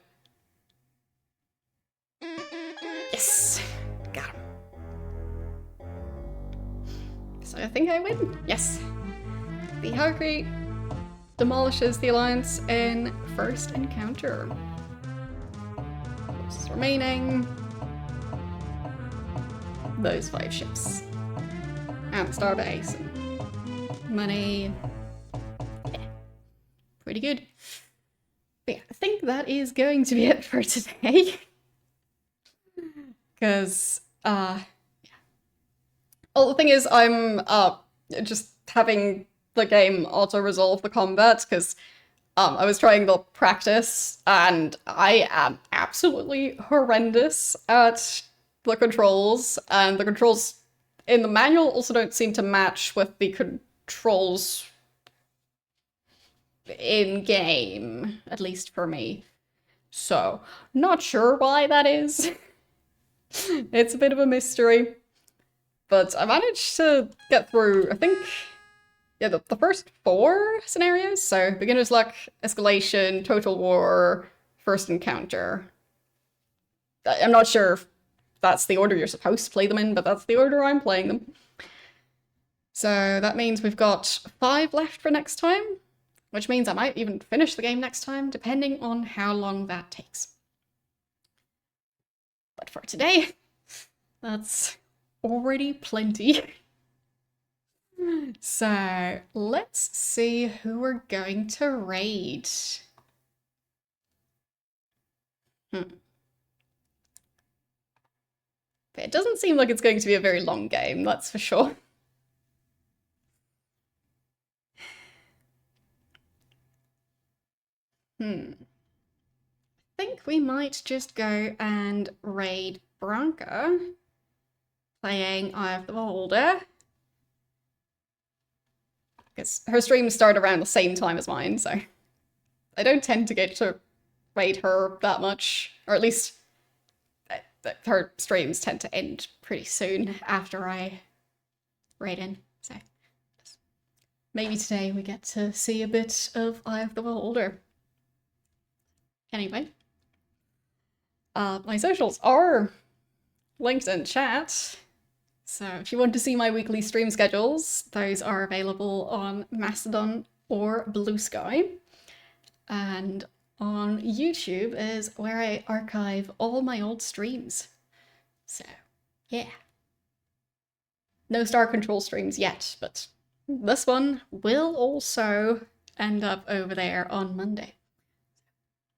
Yes! Got him. So I think I win. Yes. The Valkyrie demolishes the Alliance in first encounter. What's remaining? Those 5 ships. And Starbase. And money. Yeah. Pretty good. But yeah, I think that is going to be it for today. Because, yeah. Well, the thing is, I'm just having the game auto-resolve the combat, because I was trying the practice, and I am absolutely horrendous at the controls, and the controls in the manual also don't seem to match with the controls in-game, at least for me. So, not sure why that is. It's a bit of a mystery. But I managed to get through, I think, yeah, the first 4 scenarios. So, Beginner's Luck, Escalation, Total War, First Encounter. I'm not sure if that's the order you're supposed to play them in, but that's the order I'm playing them. So that means we've got 5 left for next time, which means I might even finish the game next time, depending on how long that takes. But for today, that's already plenty. So let's see who we're going to raid. But it doesn't seem like it's going to be a very long game, that's for sure. I think we might just go and raid Branca, playing Eye of the Beholder. Because her streams start around the same time as mine, so I don't tend to get to raid her that much, or at least her streams tend to end pretty soon after I raid in, so maybe today we get to see a bit of Eye of the Beholder. Anyway, my socials are linked in chat, so if you want to see my weekly stream schedules, those are available on Mastodon or Blue Sky. And on YouTube is where I archive all my old streams. So, yeah. No Star Control streams yet, but this one will also end up over there on Monday.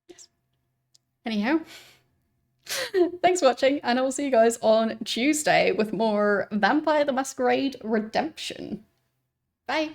Yes. Anyhow, thanks for watching, and I will see you guys on Tuesday with more Vampire the Masquerade Redemption. Bye!